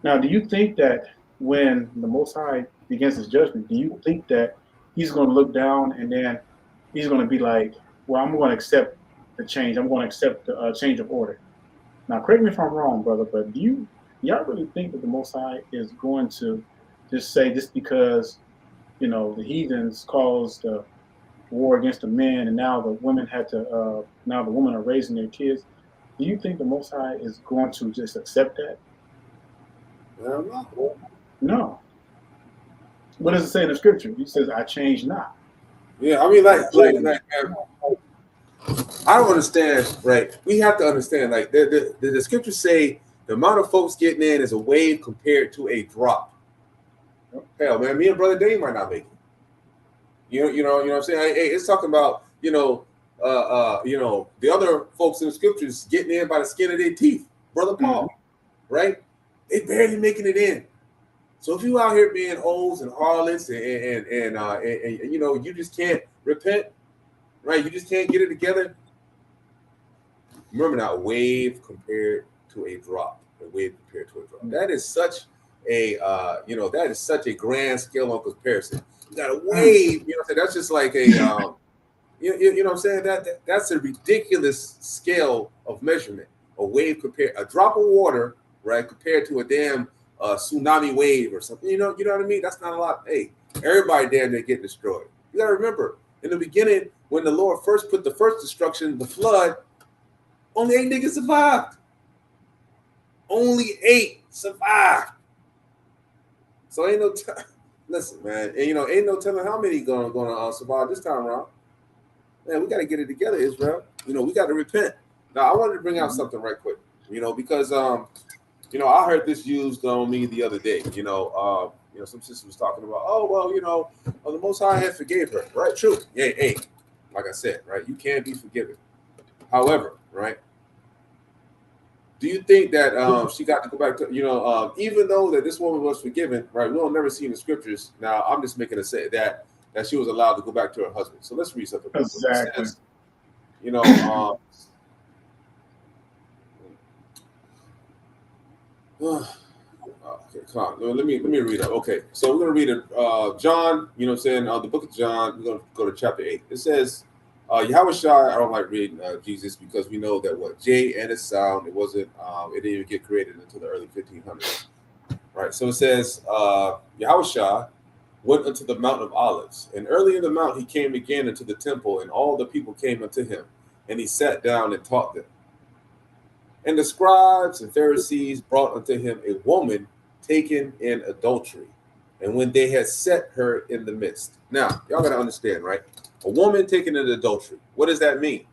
Now, do you think that when the Most High begins his judgment, do you think that he's going to look down and then he's going to be like, well, I'm going to accept the change. I'm going to accept the change of order. Now, correct me if I'm wrong, brother, but do y'all really think that the Most High is going to just say, just because, you know, the heathens caused the war against the men and now the women now the women are raising their kids, do you think the Most High is going to just accept that? No. What does it say in the scripture? He says, I change not. Yeah, I mean, like I don't understand, right? We have to understand, like, the scriptures say the amount of folks getting in is a wave compared to a drop. Hell, man, me and Brother Dave might not make it. You know what I'm saying? Hey, it's talking about, the other folks in the scriptures getting in by the skin of their teeth. Brother Paul, right? They barely making it in. So if you out here being hoes and harlots and you just can't repent, right? You just can't get it together. Remember now, wave compared to a drop. A wave compared to a drop. That is such a grand scale on comparison. You got a wave, that's just like a you know what I'm saying? That's a ridiculous scale of measurement. A wave a drop of water, right, compared to a damn tsunami wave or something. You know what I mean? That's not a lot. Hey, everybody damn near get destroyed. You gotta remember, in the beginning, when the Lord first put the first destruction, the flood, only 8 niggas survived. Only 8 survived. So ain't no listen, man. And ain't no telling how many gonna survive this time around. Man, we gotta get it together, Israel. We gotta repent. Now I wanted to bring out something right quick. Because I heard this used on me the other day. Some sister was talking about, the Most High had forgave her, right? True. Yeah, hey, like I said, right? You can be forgiven. However, right? Do you think that she got to go back to, even though that this woman was forgiven, right? We don't never see in the scriptures. Now, I'm just making a say that she was allowed to go back to her husband. So let's read something. Exactly. Okay, come on. Let me read it. Okay, so we're gonna read it. John, the book of John. We're gonna go to chapter 8. It says, Yahweh Shai. I don't like reading Jesus because we know that J and its sound. It wasn't. It didn't even get created until the early 1500s. Right. So it says, Yahweh Shai, went unto the Mount of Olives. And early in the mount he came again into the temple, and all the people came unto him, and he sat down and taught them. And the scribes and Pharisees brought unto him a woman taken in adultery, and when they had set her in the midst. Now, y'all got to understand, right? A woman taken in adultery. What does that mean?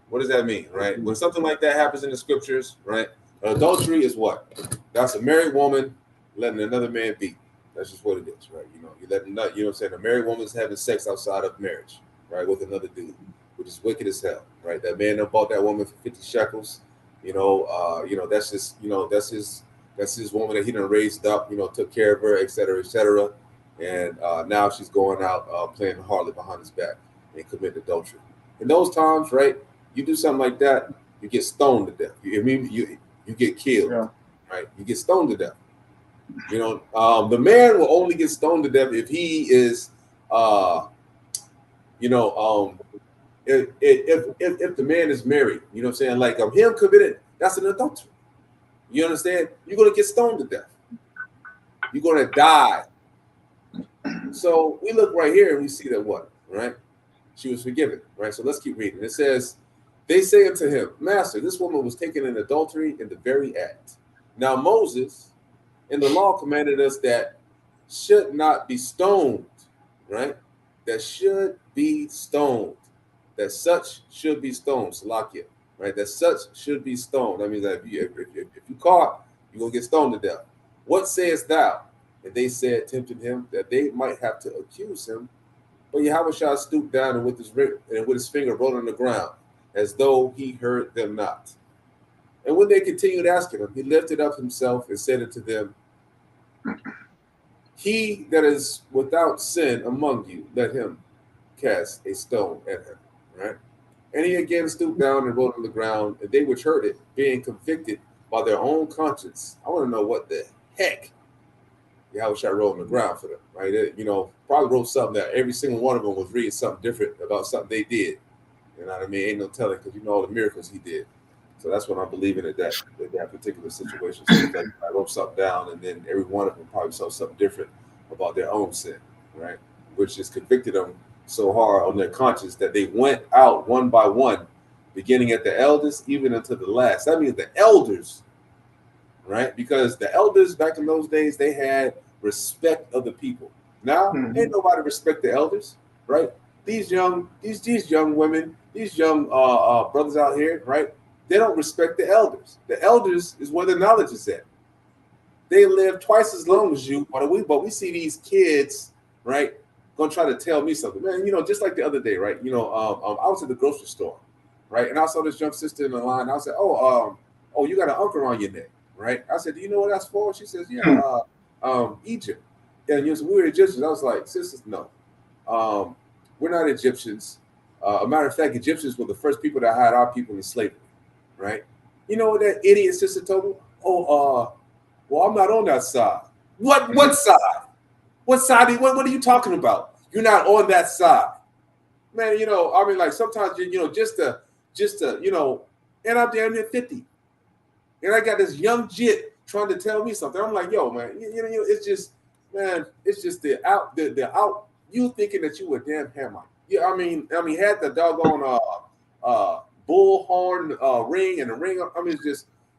What does that mean, right? When something like that happens in the scriptures, right? Adultery is what? That's a married woman letting another man beat. That's just what it is, right? You know, you letting you know what I'm saying? A married woman's having sex outside of marriage, right, with another dude, which is wicked as hell, right? That man that bought that woman for 50 shekels, that's just, that's his woman that he done raised up, took care of her, et cetera, and now she's going out playing the harlot behind his back and committing adultery. In those times, right, you do something like that, you get stoned to death. You get killed, right? You get stoned to death. The man will only get stoned to death if he is, if the man is married. You know what I'm saying? Like him committed, that's an adultery. You understand? You're gonna get stoned to death. You're gonna die. So we look right here and we see that what, right? She was forgiven, right? So let's keep reading. It says, they say unto him, Master, this woman was taken in adultery in the very act. Now Moses in the law commanded us that should not be stoned, right? That should be stoned. That such should be stoned, Salakia, right? That such should be stoned. That means that if you caught, you're going to get stoned to death. What sayest thou? And they said, tempting him, that they might have to accuse him. But Yahushua stooped down and with his finger wrote on the ground, as though he heard them not. And when they continued asking him, he lifted up himself and said unto them, he that is without sin among you, let him cast a stone at her. Right? And he again stooped down and wrote on the ground, and they which heard it, being convicted by their own conscience. I want to know what the heck Yahushua wrote on the ground for them, right? Probably wrote something that every single one of them was reading something different about something they did. You know what I mean? Ain't no telling, because all the miracles he did. So that's what I'm believing in that particular situation. So like I wrote something down, and then every one of them probably saw something different about their own sin, right? Which just convicted them so hard on their conscience that they went out one by one, beginning at the eldest, even unto the last. That means the elders, right? Because the elders back in those days, they had respect of the people. Now, ain't nobody respect the elders, right? These young women, these young brothers out here, right? They don't respect the elders. The elders is where the knowledge is at. They live twice as long as you, but we see these kids, right, gonna try to tell me something, man. Just like the other day, right? I was at the grocery store, right, and I saw this young sister in the line. I said, "Oh, you got an uncle on your neck, right?" I said, "Do you know what that's for?" She says, "Yeah, Egypt." And we were Egyptians. I was like, "Sisters, no, we're not Egyptians. A matter of fact, Egyptians were the first people that had our people in slavery, right?" You know what that idiot sister told me? Well, I'm not on that side. What side? What side? What are you talking about? You're not on that side, man. Like sometimes just to, and I'm damn near 50, and I got this young jit trying to tell me something. I'm like, yo, man, it's just, man, it's just the out. You thinking that you a damn Hamite? Yeah, I mean, had the doggone bullhorn ring and the ring.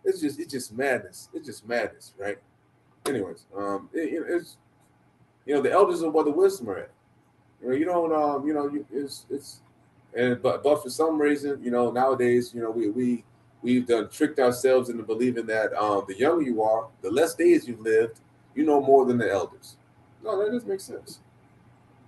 It's just madness. It's just madness, right? Anyways, it's the elders are where the wisdom are at. But for some reason, nowadays, we've done tricked ourselves into believing that the younger you are, the less days you've lived, you know more than the elders. No, that doesn't make sense.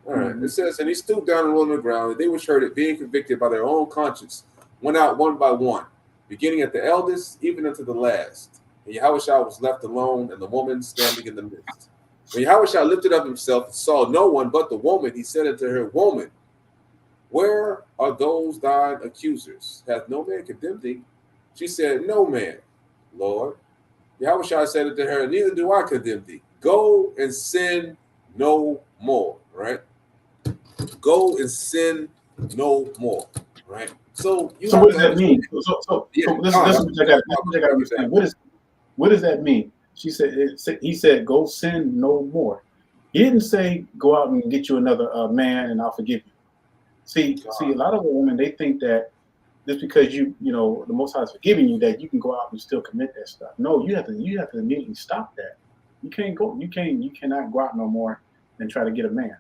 All right. It says, and he stooped down and rolled on the ground, and they which heard it, being convicted by their own conscience, went out one by one, beginning at the eldest, even unto the last. And Yahushua was left alone, and the woman standing in the midst. When Yahushua lifted up himself and saw no one but the woman, he said unto her, Woman, where are those thine accusers? Hath no man condemned thee? She said, No man, Lord. Yahushua said unto her, Neither do I condemn thee. Go and sin no more. Right? Go and sin no more. Right? So what does that mean? So this is what I got to understand. What does that mean? He said, go sin no more. He didn't say go out and get you another man and I'll forgive you. See, a lot of women, they think that just because you know the Most High is forgiving you, that you can go out and still commit that stuff. No, you have to immediately stop that. You cannot go out no more and try to get a man.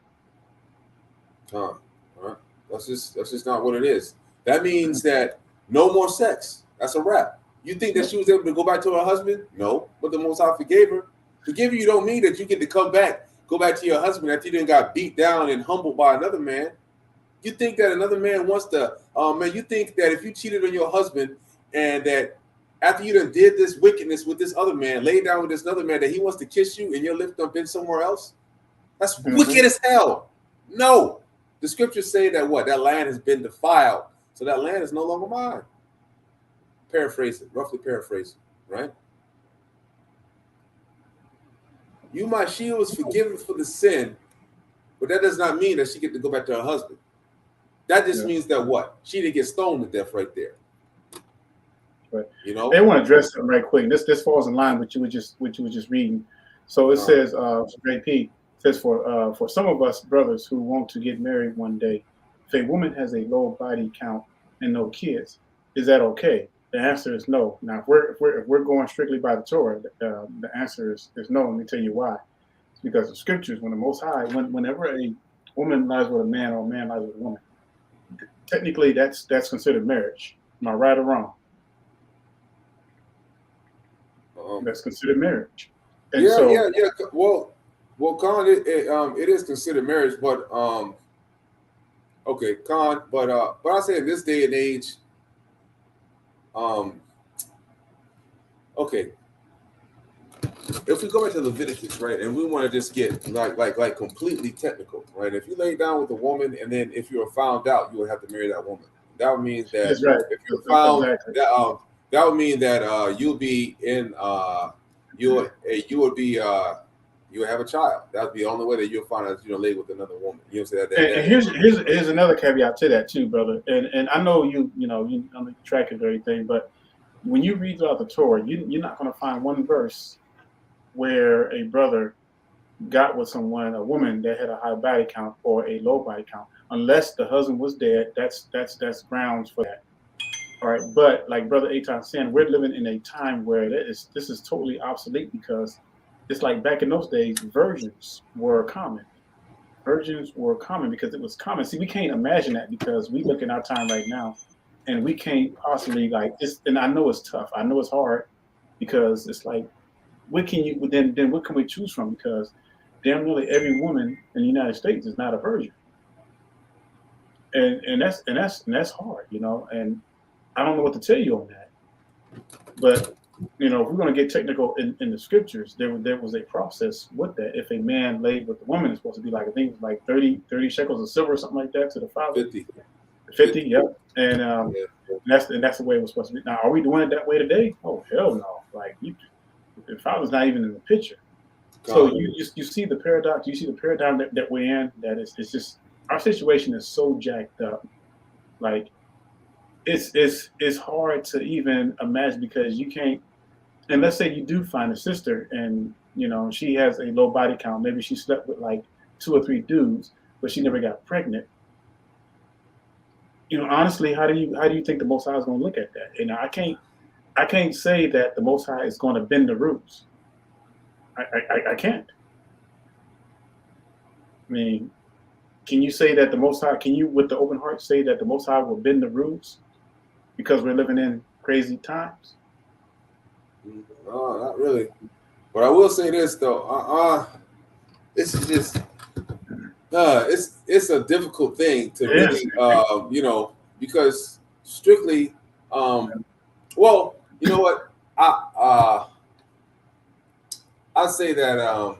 All right. That's just not what it is. That means that no more sex. That's a wrap. You think that she was able to go back to her husband? No, but the Most High forgave her. Forgiving you don't mean that you get to go back to your husband after you didn't got beat down and humbled by another man. You think that another man wants to, you think that if you cheated on your husband and that after you done did this wickedness with this other man, laid down with this other man, that he wants to kiss you and your lips done been somewhere else? That's wicked as hell. No. The scriptures say that that land has been defiled. So that land is no longer mine. Roughly paraphrase it, right? She was forgiven for the sin, but that does not mean that she get to go back to her husband. That just means that she didn't get stoned to death right there. Right. You know, they want to address something right quick. This falls in line with you were just reading. So it says, Great P says for some of us brothers who want to get married one day, if a woman has a low body count and no kids, is that okay? The answer is no. Now, if we're going strictly by the Torah, the answer is no. Let me tell you why. It's because the scriptures, when the Most High, whenever a woman lies with a man or a man lies with a woman, technically that's considered marriage. Am I right or wrong? That's considered marriage. And yeah. Well, Khan, it is considered marriage, but okay, Khan, but I say in this day and age, okay, if we go back to Leviticus, right, and we want to just get like completely technical, right? If you lay down with a woman and then if you are found out, you would have to marry that woman. That would mean that if you're found, that would mean that you'll be in you would have a child. That would be the only way that you'll find out lay with another woman. You know what I'm saying? And here's another caveat to that too, brother. And I know you on the track of everything, but when you read throughout the Torah, you're not going to find one verse where a brother got with a woman that had a high body count or a low body count, unless the husband was dead. That's grounds for that. All right, but like Brother Eitan saying, we're living in a time where this is totally obsolete, because it's like back in those days, virgins were common. Virgins were common because it was common. See, we can't imagine that because we look in our time right now, and we can't possibly and I know it's tough. I know it's hard, because it's like, what can we choose from? Because damn nearly every woman in the United States is not a virgin, and that's hard, and I don't know what to tell you on that. But if we're going to get technical in the scriptures, there was a process with that. If a man laid with the woman, it's supposed to be I think it was 30 shekels of silver or something like that to the father. 50, yep. And that's the way it was supposed to be. Now, are we doing it that way today? Oh, hell no! The father's not even in the picture. So you see the paradox. You see the paradigm that we're in. That it's just our situation is so jacked up. It's hard to even imagine, because you can't. And let's say you do find a sister, and she has a low body count. Maybe she slept with 2 or 3 dudes, but she never got pregnant. Honestly, how do you think the Most High is going to look at that? I can't say that the Most High is going to bend the rules. I can't. I mean, can you say that the Most High? Can you, with the open heart, say that the Most High will bend the rules because we're living in crazy times? No, not really. But I will say this though. This is just it's a difficult thing to really because strictly well, you know what? I say that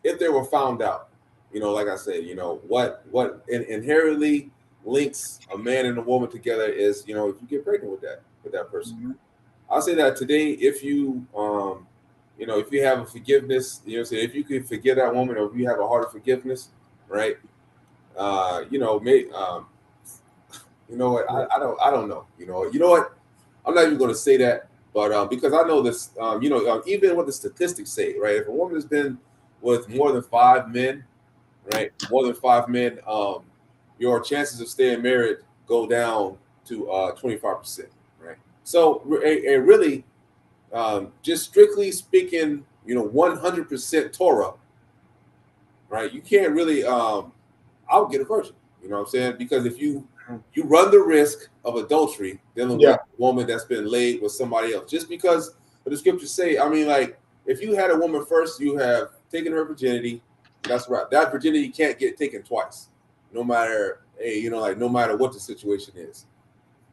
if they were found out, like I said, what inherently links a man and a woman together is, if you get pregnant with that person. Mm-hmm. I'll say that today, if you if you have a forgiveness, if you can forgive that woman, or if you have a heart of forgiveness, right? I don't know. You know what? I'm not even going to say that, but because I know this, even what the statistics say, right? If a woman has been with more than 5 men, right? More than 5 men, your chances of staying married go down to 25%, right? So really, just strictly speaking, 100% Torah, right? You can't really, I would get a virgin. You know what I'm saying? Because if you run the risk of adultery dealing with a woman that's been laid with somebody else, just because the scriptures say, I mean, like, if you had a woman first, you have taken her virginity. That's right. That virginity can't get taken twice, no matter, no matter what the situation is.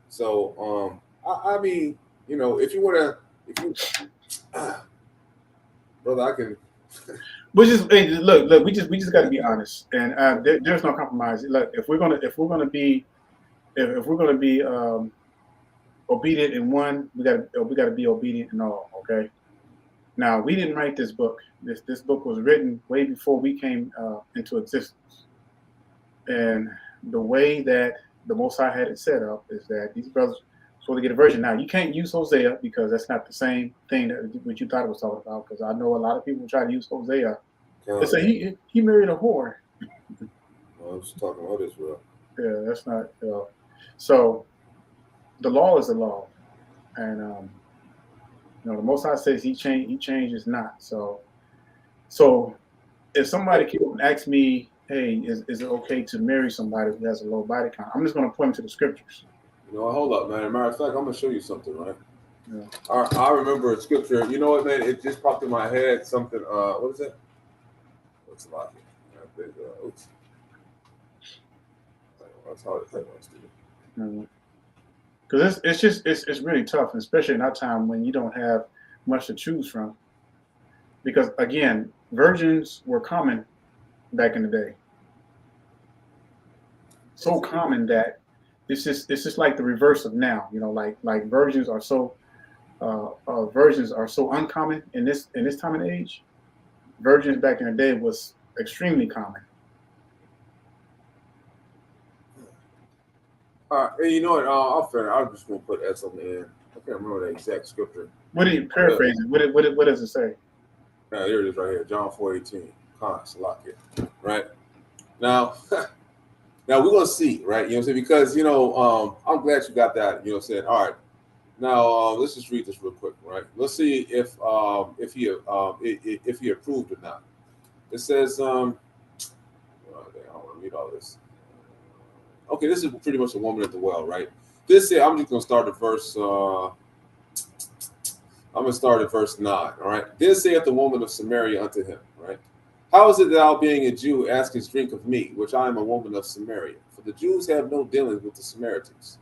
So, I mean, if you want to, brother, I can. Look. We just got to be honest, and there's no compromise. Look, if we're gonna be obedient in one, we got to be obedient in all. Okay. Now, we didn't write this book. This book was written way before we came into existence, and the way that the Most High had it set up is that these brothers supposed to get a virgin. Now, you can't use Hosea because that's not the same thing that what you thought it was talking about. Because I know a lot of people try to use Hosea. They say he married a whore. I was talking about Israel. Yeah, that's not. So the law is the law, and the Most High says He changes not. So if somebody came and asked me, hey, is it okay to marry somebody who has a low body count? I'm just going to point them to the scriptures. Hold up, man. Matter of fact, I'm going to show you something, right? Yeah. I remember a scripture. You know what, man? It just popped in my head. Something. What is it? What's a lot here? Oops. That's hard to say. Because it's really tough, especially in our time when you don't have much to choose from. Because again, virgins were common back in the day. So common that it's just like the reverse of now. Like virgins are so uncommon in this time and age. Virgins back in the day was extremely common. And you know what? I'm just going to put S on the end. I can't remember the exact scripture. What do you paraphrase it? What does it say? Yeah, here it is right here. John 4:18. Lock it. Right? Now, now we're going to see, right? You know what I'm saying? Because, I'm glad you got that. You know what I'm saying? All right. Now, let's just read this real quick, right? Let's see if he approved or not. It says, I don't want to read all this. Okay, this is pretty much a woman at the well, right? I'm just going to start at verse. I'm going to start at verse 9. All right. This saith the woman of Samaria unto him, right? How is it thou, being a Jew, askest drink of me, which I am a woman of Samaria? For the Jews have no dealings with the Samaritans.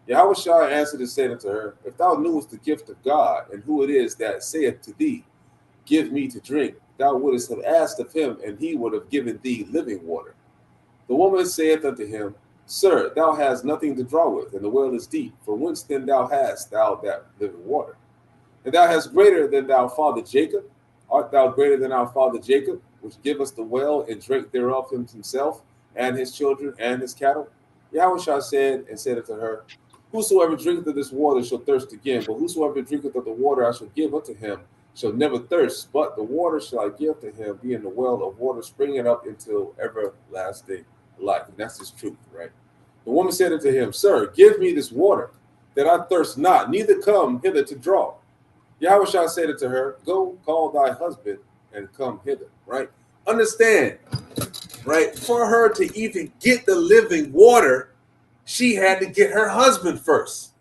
Yahushua answered and said unto her, if thou knewest the gift of God, and who it is that saith to thee, give me to drink, thou wouldest have asked of him, and he would have given thee living water. The woman saith unto him, Sir, thou hast nothing to draw with, and the well is deep. For whence then hast thou that living water? And thou hast greater than thy father Jacob. Art thou greater than our father Jacob, which give us the well and drank thereof himself, and his children, and his cattle? Yahushua said unto her, Whosoever drinketh of this water shall thirst again, but whosoever drinketh of the water I shall give unto him shall never thirst, but the water shall I give to him, being the well of water springing up until everlasting life. And that's his truth, right? The woman said unto him, Sir, give me this water, that I thirst not, neither come hither to draw. Yahushua said unto her, Go call thy husband and come hither, right? Understand, right? For her to even get the living water, she had to get her husband first.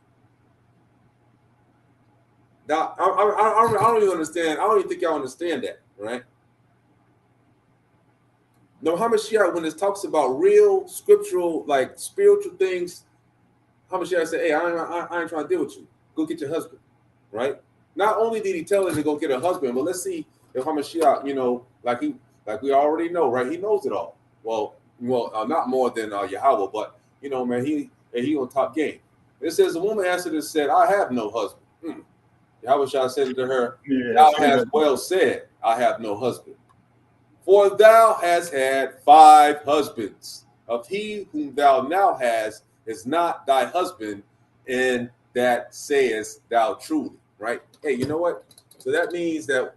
Now, I don't even understand. I don't even think y'all understand that, right? No, Hamashiach, when it talks about real scriptural, like spiritual things, Hamashiach said, hey, I ain't trying to deal with you. Go get your husband, right? Not only did he tell her to go get her husband, but let's see if Hamashiach, like we already know, right? He knows it all. Well, not more than Yahweh, but man, he on top game. It says the woman answered and said, I have no husband. Yahushua said to her, Thou hast well said, I have no husband. For thou hast had 5 husbands. Of he whom thou now hast is not thy husband, and that sayest thou truly. Right? Hey, you know what? So that means that,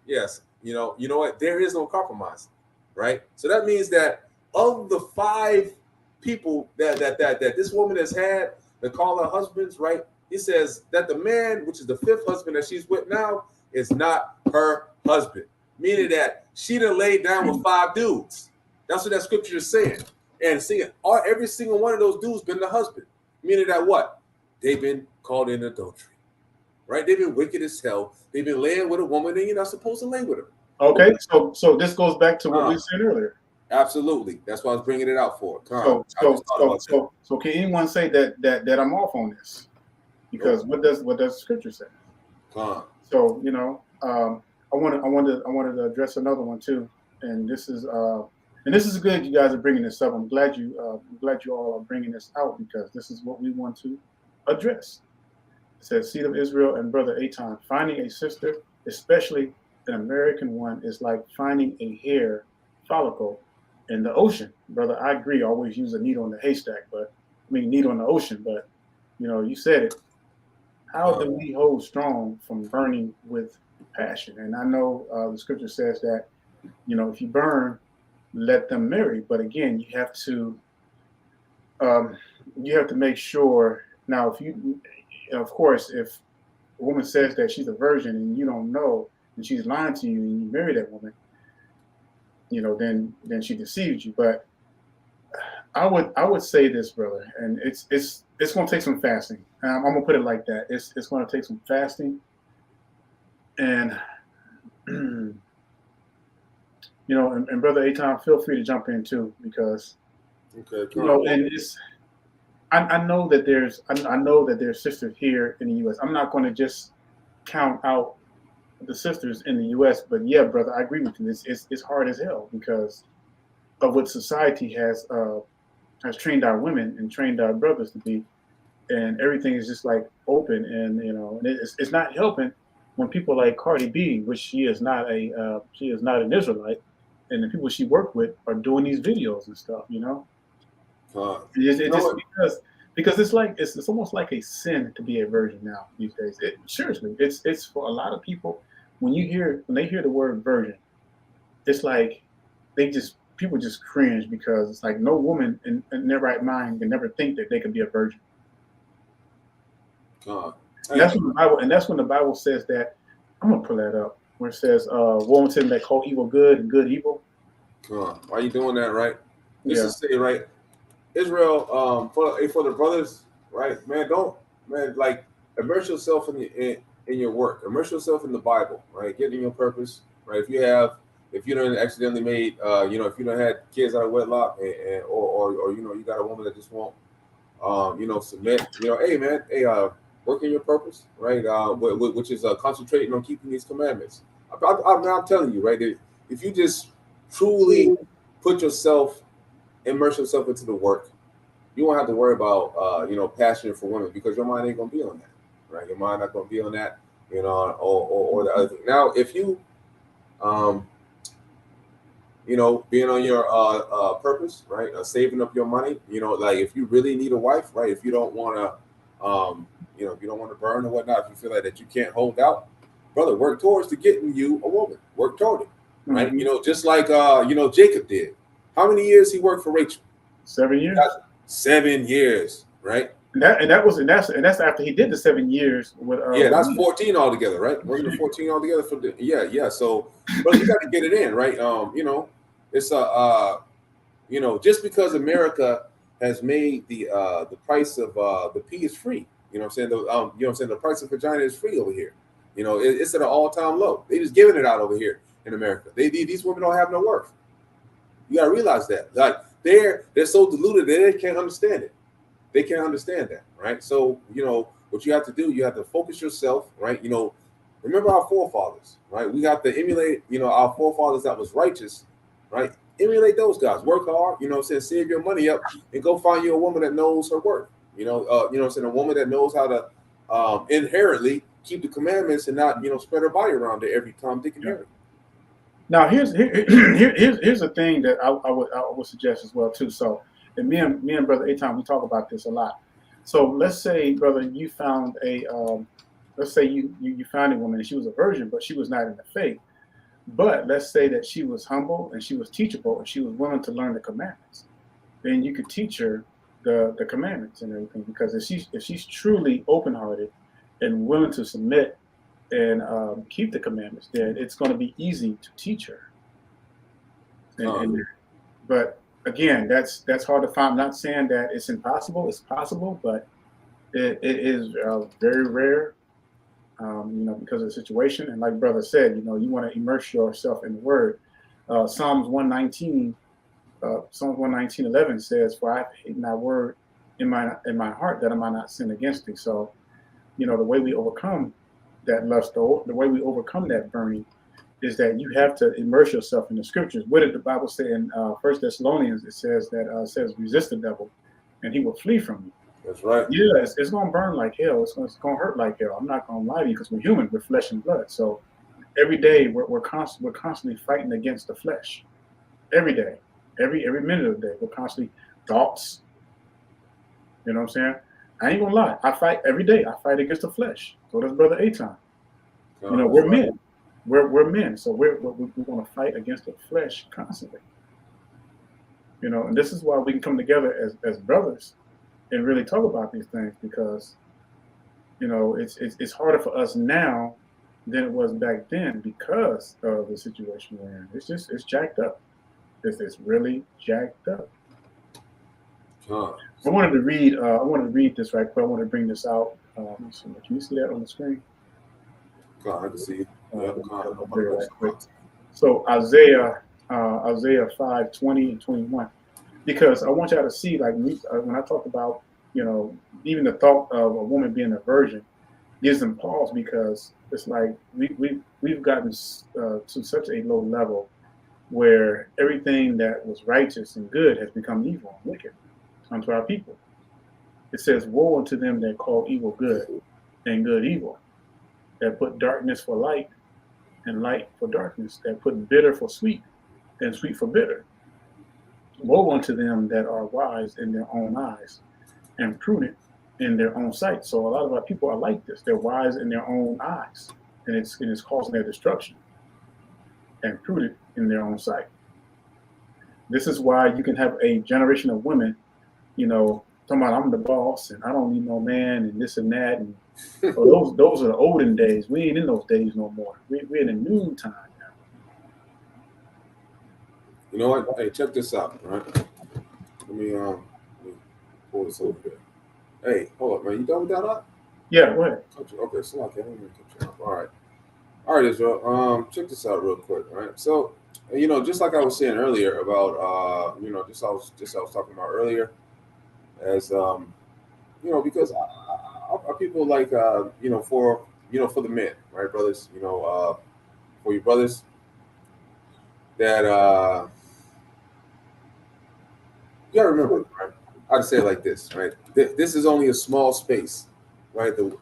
yes, you know what? There is no compromise, right? So that means that of the 5 people that this woman has had that call her husbands, right? He says that the man, which is the 5th husband that she's with now, is not her husband, meaning that she done laid down with 5 dudes. That's what that scripture is saying. And see, every single one of those dudes been the husband, meaning that what? They've been caught in adultery, right? They've been wicked as hell. They've been laying with a woman and you're not supposed to lay with her. Okay, so this goes back to what we said earlier. Absolutely, that's why I was bringing it out for. So can anyone say that I'm off on this? Because what does the scripture say? So you know, I wanted to address another one too, and this is good. You guys are bringing this up. I'm glad you all are bringing this out because this is what we want to address. It says, "Seed of Israel and brother Aton, finding a sister, especially an American one, is like finding a hair follicle in the ocean." Brother, I agree. I always use a needle in the haystack, needle in the ocean. But you know, you said it. How do we hold strong from burning with passion? And I know the scripture says that, you know, if you burn, let them marry. But again, you have to make sure. Now, of course, if a woman says that she's a virgin and you don't know, and she's lying to you, and you marry that woman, you know, then she deceived you. But I would say this, brother, and it's going to take some fasting. I'm going to put it like that. It's going to take some fasting, and you know, and brother Aton, feel free to jump in too, because you know, and I know that there's sisters here in the U.S. I'm not going to just count out the sisters in the U.S., but yeah, brother, I agree with you. It's hard as hell because of what society has trained our women and trained our brothers to be, and everything is just like open, and you know, and it's not helping when people like Cardi B, which she is not an Israelite, and the people she worked with are doing these videos and stuff, you know. Because it's almost like a sin to be a virgin now these days. Seriously, it's for a lot of people. When they hear the word virgin, it's like people just cringe because it's like no woman in their right mind can never think that they could be a virgin. And that's when the Bible says that. I'm gonna pull that up where it says, "Woe unto them that call evil good and good evil." Why are you doing that, right? This is say right, Israel. For the brothers, right, man. Like immerse yourself in your work. Immerse yourself in the Bible, right? Get in your purpose, right? If you don't accidentally made, you know, if you don't had kids out of wedlock, or you know, you got a woman that just won't, you know, submit, you know, hey man, work in your purpose, right? Which is concentrating on keeping these commandments. I'm telling you, right? If you just truly immerse yourself into the work, you won't have to worry about, you know, passion for women because your mind ain't gonna be on that, right? Your mind not gonna be on that, you know, or the other thing. Now, if you, you know, being on your purpose, right? Saving up your money, you know, like if you really need a wife, right? If you don't want to, you know, if you don't want to burn or whatnot, if you feel like that you can't hold out, brother, work towards to getting you a woman. Work toward it, right? Mm-hmm. You know, just like you know, Jacob did. How many years he worked for Rachel? 7 years. 7 years, right? And that's after he did the 7 years with. That's 14 altogether, right? Wasn't it 14 altogether for the? Yeah. So, but you got to get it in, right? You know, it's you know, just because America has made the price of the pea is free. You know what I'm saying? You know what I'm saying? The price of vagina is free over here. You know, it's at an all-time low. They just giving it out over here in America. These women don't have no worth. You got to realize that. Like they're so deluded that they can't understand it. They can't understand that, right? So, you know, what you have to do, you have to focus yourself, right? You know, remember our forefathers, right? We have to emulate, you know, our forefathers that was righteous, right? Emulate those guys. Work hard, you know what I'm saying? Save your money up and go find you a woman that knows her worth. You know what I'm saying? A woman that knows how to inherently keep the commandments and not, you know, spread her body around there every time they can hear it. Now here's the thing that I would suggest as well too. So, and me and brother Aton, we talk about this a lot. So let's say, brother, you found let's say you found a woman and she was a virgin, but she was not in the faith. But let's say that she was humble and she was teachable and she was willing to learn the commandments. Then you could teach her the commandments and everything, because if she's truly open-hearted and willing to submit and keep the commandments, then it's going to be easy to teach her. But again, that's hard to find. I'm not saying that it's impossible. It's possible, but it is very rare, because of the situation. And like brother said, you want to immerse yourself in the Word. Psalms 119:11 says, "For I have hidden thy word in my heart, that I might not sin against thee." So, the way we overcome that lust, the way we overcome that burning, is that you have to immerse yourself in the scriptures. What did the Bible say in 1 Thessalonians? It says that resist the devil, and he will flee from you. That's right. Yeah, it's going to burn like hell. It's going to hurt like hell. I'm not going to lie to you, because we're human, we're flesh and blood. So every day we're constantly fighting against the flesh. Every day, every minute of the day, we're constantly thoughts. You know what I'm saying? I ain't gonna lie. I fight every day. I fight against the flesh. So does Brother Aton. We're men. We're men. So we're going to fight against the flesh constantly. And this is why we can come together as brothers and really talk about these things, because it's harder for us now than it was back then because of the situation we're in. It's jacked up. It's really jacked up. I wanted to read this right quick. I want to bring this out. Can you see that on the screen? I can see. So Isaiah 5:20 and 21, because I want y'all to see, like, when I talk about even the thought of a woman being a virgin gives them pause, because it's like we've gotten to such a low level where everything that was righteous and good has become evil and wicked unto our people. It says, "Woe unto them that call evil good and good evil, that put darkness for light and light for darkness, that put bitter for sweet and sweet for bitter. Woe unto them that are wise in their own eyes and prudent in their own sight." So a lot of our people are like this. They're wise in their own eyes, and it's causing their destruction, and prudent in their own sight. This is why you can have a generation of women, talking about, "I'm the boss and I don't need no man," and this and that. And those are the olden days. We ain't in those days no more. We're in a new time now. You know what? Hey, check this out, right? Let me pull this over here. Hey, hold up, man. You done with that up? Yeah, go ahead. Okay, so I can't cut you off. All right, Israel. Check this out real quick, right? So, just like I was saying earlier about, just I was talking about earlier, as because our people like, for the men, right, brothers, for you brothers that you gotta remember, right? I'd say it like this, right? This is only a small space, right? The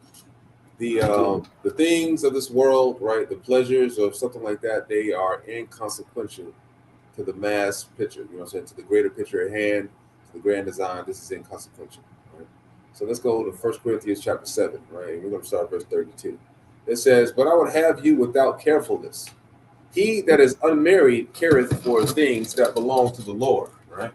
things of this world, right? The pleasures of something like that, they are inconsequential to the mass picture. You know what I'm saying? To the greater picture at hand, to the grand design. This is inconsequential, right? So let's go to 1 Corinthians chapter 7, right? And we're going to start verse 32. It says, "But I would have you without carefulness. He that is unmarried careth for things that belong to the Lord," right?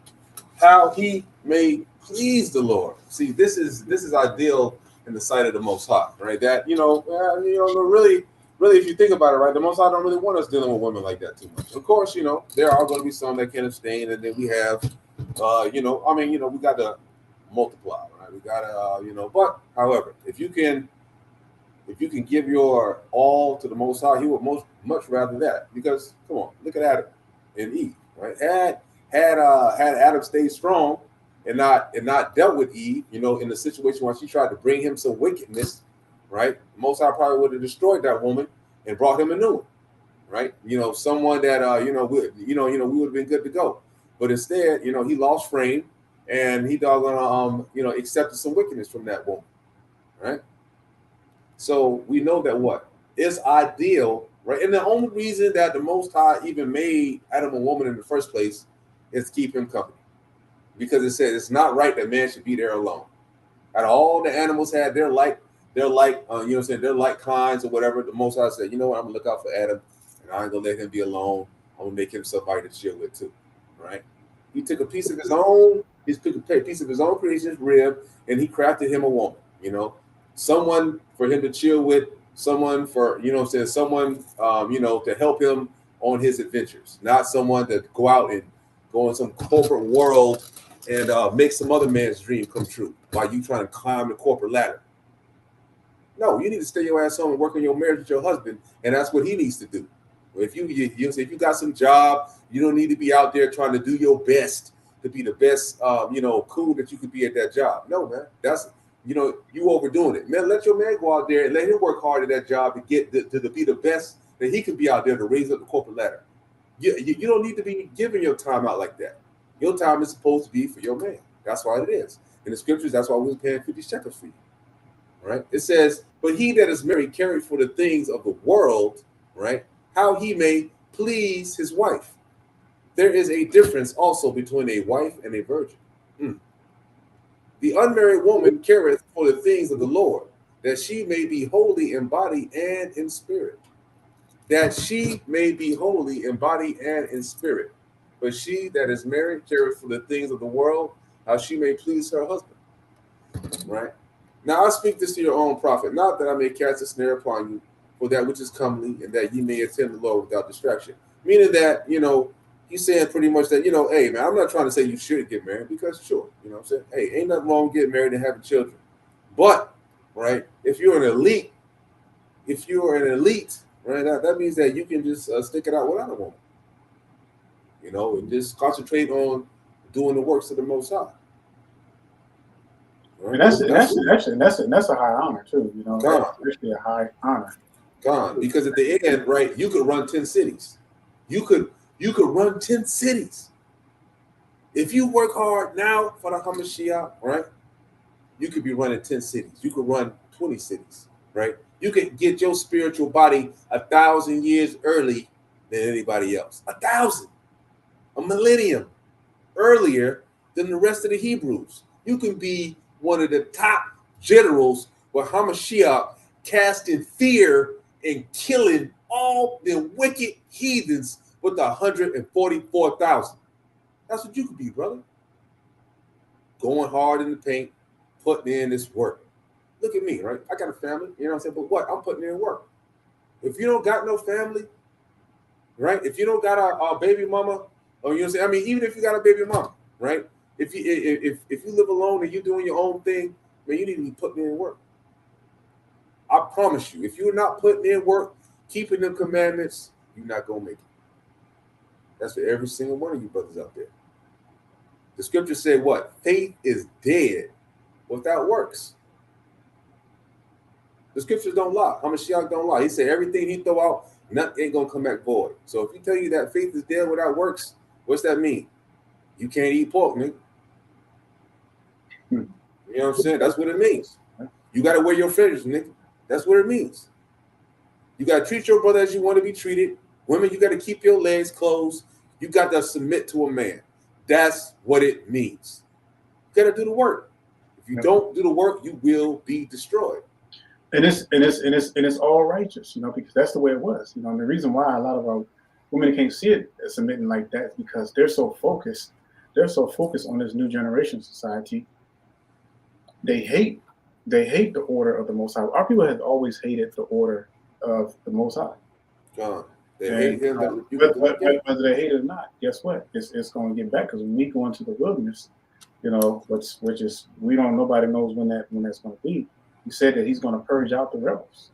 How he may please the Lord. See, this is ideal in the sight of the Most High, right? That really, if you think about it, right, the Most High don't really want us dealing with women like that too much. Of course, there are going to be some that can abstain, and then we have, we got to multiply, right? We got to, but however, if you can give your all to the Most High, He would much rather that, because come on, look at Adam and Eve, right? Had Adam stayed strong and not dealt with Eve, in the situation where she tried to bring him some wickedness, right? Most High probably would have destroyed that woman and brought him a new one, right? Someone that we would have been good to go. But instead, he lost frame and he accepted some wickedness from that woman, right? So we know that what is ideal, right? And the only reason that the Most High even made Adam a woman in the first place is to keep him company. Because it says it's not right that man should be there alone. Out of all the animals had their like kinds or whatever, the Most High said, I'm gonna look out for Adam, and I ain't gonna let him be alone. I'm gonna make him somebody to chill with too, right? He took a piece of his own, creation's rib, and he crafted him a woman. Someone for him to chill with, someone for someone to help him on his adventures, not someone to go out and go in some corporate world and make some other man's dream come true while you trying to climb the corporate ladder. No, you need to stay your ass home and work on your marriage with your husband, and that's what he needs to do. If you got some job, you don't need to be out there trying to do your best to be the best, cool that you could be at that job. No, man, that's you overdoing it, man. Let your man go out there and let him work hard at that job to get to be the best that he can be out there to raise up the corporate ladder. You don't need to be giving your time out like that. Your time is supposed to be for your man. That's why it is. In the scriptures, that's why we was paying 50 shekels for you. Right? It says, but he that is married careth for the things of the world, right? How he may please his wife. There is a difference also between a wife and a virgin. The unmarried woman careth for the things of the Lord, that she may be holy in body and in spirit. That she may be holy in body and in spirit. But she that is married careth for the things of the world, how she may please her husband. Right? Now I speak this to your own profit, not that I may cast a snare upon you for that which is comely, and that ye may attend the Lord without distraction. Meaning that, he's saying pretty much that, hey, man, I'm not trying to say you should get married, because sure, I'm saying, hey, ain't nothing wrong with getting married and having children. But, right, if you're an elite, right, that means that you can just stick it out without a woman, and just concentrate on doing the works of the Most High. Right? And that's a high honor too, That's actually a high honor. Because at the end, right, you could run 10 cities. You could run 10 cities. If you work hard now for the Hamashiach, right, you could be running 10 cities. You could run 20 cities, right? You could get your spiritual body 1,000 years early than anybody else. 1,000, a millennium earlier than the rest of the Hebrews. You can be one of the top generals with Hamashiach casting fear and killing all the wicked heathens with 144,000. That's what you could be, brother. Going hard in the paint, putting in this work. Look at me, right? I got a family, you know what I'm saying? But what? I'm putting in work. If you don't got no family, right? If you don't got a baby mama, or you know what I'm saying? I mean, even if you got a baby mama, right? If you live alone and you're doing your own thing, man, you need to be putting in work. I promise you, if you're not putting in work, keeping the commandments, you're not gonna make it. That's for every single one of you brothers out there. The scriptures say what? Faith is dead without works. The scriptures don't lie. Hamashiach don't lie. He said everything he throw out, nothing ain't gonna come back void. So if he tell you that faith is dead without works, what's that mean? You can't eat pork, nigga. You know what I'm saying? That's what it means. You got to wear your feathers, nigga. That's what it means. You got to treat your brother as you want to be treated. Women, you got to keep your legs closed. You got to submit to a man. That's what it means. You got to do the work. If you don't do the work, you will be destroyed. And it's all righteous, because that's the way it was. And the reason why a lot of our women can't see it as submitting like that is because they're so focused. They're so focused on this new generation society. They hate the order of the Most High. Our people have always hated the order of the Most High. They hate him. Whether they hate it or not, guess what? It's going to get back, because when we go into the wilderness, which is nobody knows when that's going to be. He said that he's going to purge out the rebels.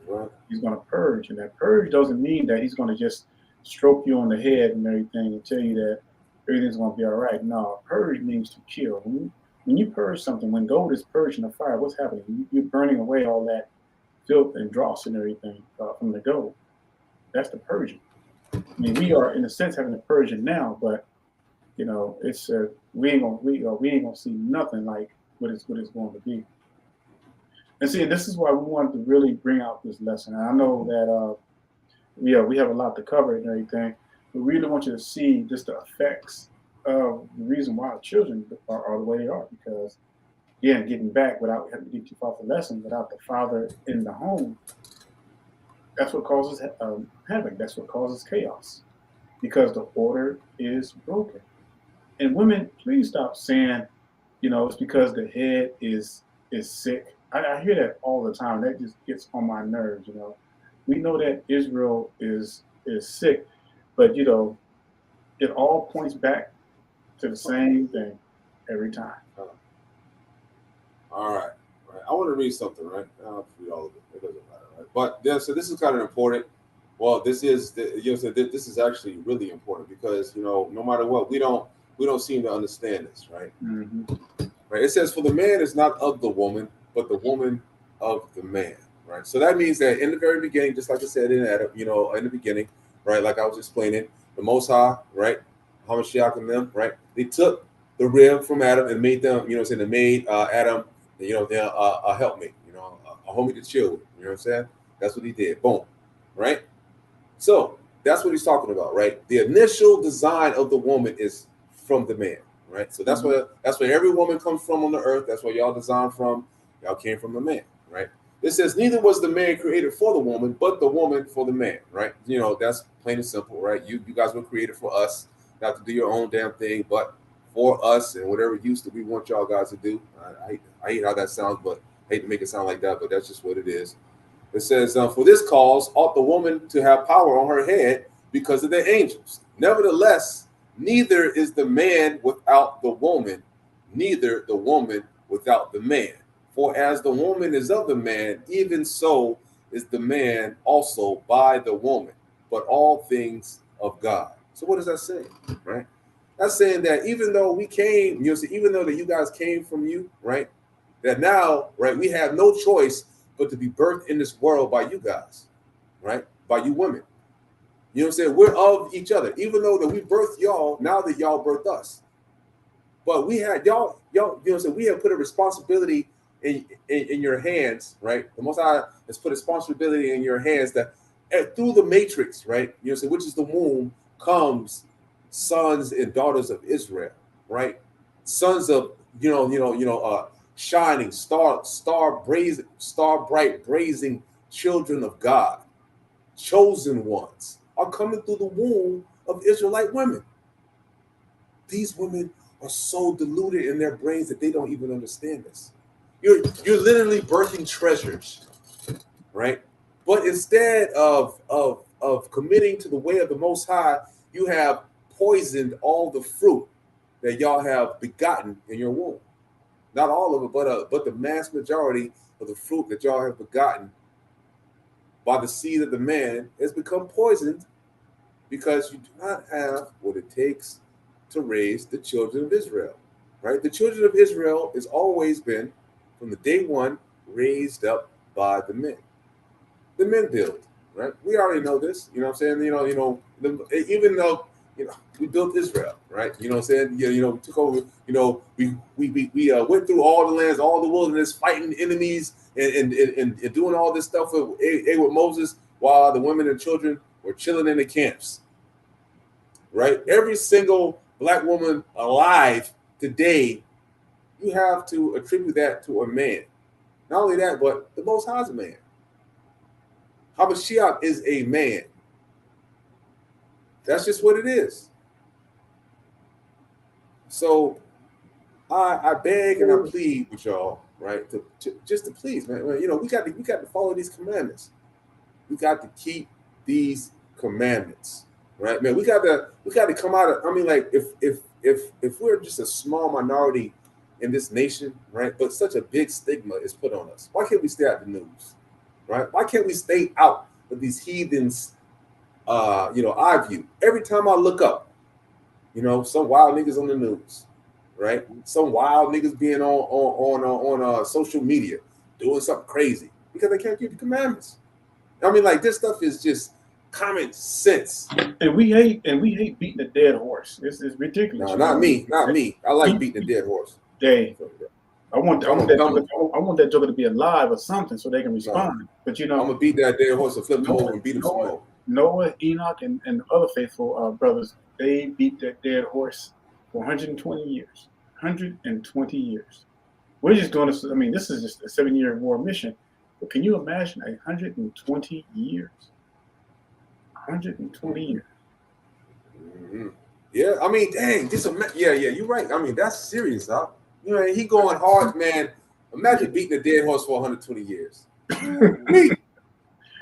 Right. He's going to purge, and that purge doesn't mean that he's going to just stroke you on the head and everything and tell you that everything's going to be all right. No, purge means to kill. When you purge something, when gold is purged in the fire, what's happening? You're burning away all that filth and dross and everything from the gold. That's the purging. I mean, we are in a sense having a purging now, but it's we ain't gonna see nothing like what it's going to be. And see, this is why we wanted to really bring out this lesson. And I know that we have a lot to cover and everything. We really want you to see just the effects of the reason why our children are the way they are. Because, again, getting back without having to get too far from the lesson, without the father in the home, That's what causes havoc. That's what causes chaos, because the order is broken. And women, please stop saying, it's because the head is sick. I hear that all the time. That just gets on my nerves. We know that Israel is sick, but it all points back to the same thing every time. All right. I want to read something, right? I don't have to read all of it. It doesn't matter, right? But then, so this is kind of important. Well, this is this is actually really important because no matter what, we don't seem to understand this, right? Mm-hmm. Right. It says, "For the man is not of the woman, but the woman of the man." Right. So that means that in the very beginning, just like I said in Adam, in the beginning, right? Like I was explaining, the Most High, right? Hamashiach and them, right? They took the rib from Adam and made them, they made Adam, a helpmate, a homie to chill with. You know what I'm saying? That's what he did. Boom. Right. So that's what he's talking about, right? The initial design of the woman is from the man, right? So that's where every woman comes from on the earth. That's where y'all designed from. Y'all came from the man, right? It says neither was the man created for the woman, but the woman for the man, right? That's plain and simple, right? You guys were created for us, not to do your own damn thing, but for us and whatever use that we want y'all guys to do. I hate how that sounds, but I hate to make it sound like that, but that's just what it is. It says, for this cause ought the woman to have power on her head because of the angels. Nevertheless, neither is the man without the woman, neither the woman without the man. For as the woman is of the man, even so is the man also by the woman, but all things of God. So what is that saying, right? That's saying that even though we came, even though that you guys came from you, right? That now, right, we have no choice but to be birthed in this world by you guys, right? By you women. You know what I'm saying? We're of each other. Even though that we birthed y'all, now that y'all birthed us. But we had y'all, you know what I'm saying? We have put a responsibility in your hands, right? The Most High has put a responsibility in your hands that through the matrix, right? You know what I'm saying? Which is the womb, comes sons and daughters of Israel, right? Sons of, shining star bright brazen children of God, chosen ones are coming through the womb of Israelite women. These women are so deluded in their brains that they don't even understand this. You're literally birthing treasures, right? But instead of committing to the way of the Most High, you have poisoned all the fruit that y'all have begotten in your womb. Not all of it, but the mass majority of the fruit that y'all have begotten by the seed of the man has become poisoned because you do not have what it takes to raise the children of Israel, right? The children of Israel has always been, from the day one, raised up by the men. The men build, right? We already know this, you know what I'm saying? Even though, we built Israel, right? You know what I'm saying? We took over, we went through all the lands, all the wilderness, fighting enemies and doing all this stuff with Moses while the women and children were chilling in the camps, right? Every single black woman alive today, you have to attribute that to a man. Not only that, but the Most High is a man. Hamashiach is a man. That's just what it is. So I beg and I plead with y'all, right? To please, man. We got to follow these commandments. We got to keep these commandments, right, man? We got to come out of. I mean, like if we're just a small minority in this nation, right? But such a big stigma is put on us. Why can't we stay out the news, right? Why can't we stay out of these heathens? Eye view. Every time I look up, some wild niggas on the news, right? Some wild niggas being on social media doing something crazy because they can't keep the commandments. I mean, like, this stuff is just common sense. And we hate beating a dead horse. It's ridiculous. No, not me. I like beating a dead horse. I want that joker to be alive or something so they can respond. No. But I'm gonna beat that dead horse and flip him over and beat him some more. Noah, Enoch, and other faithful brothers, they beat that dead horse for 120 years. 120 years. We're just doing this. I mean, this is just a 7-year war mission. But can you imagine 120 years? 120 years. Mm-hmm. Yeah, I mean, dang, yeah, you're right. I mean, that's serious, huh? You know, he going hard, man. Imagine beating a dead horse for 120 years. Wait.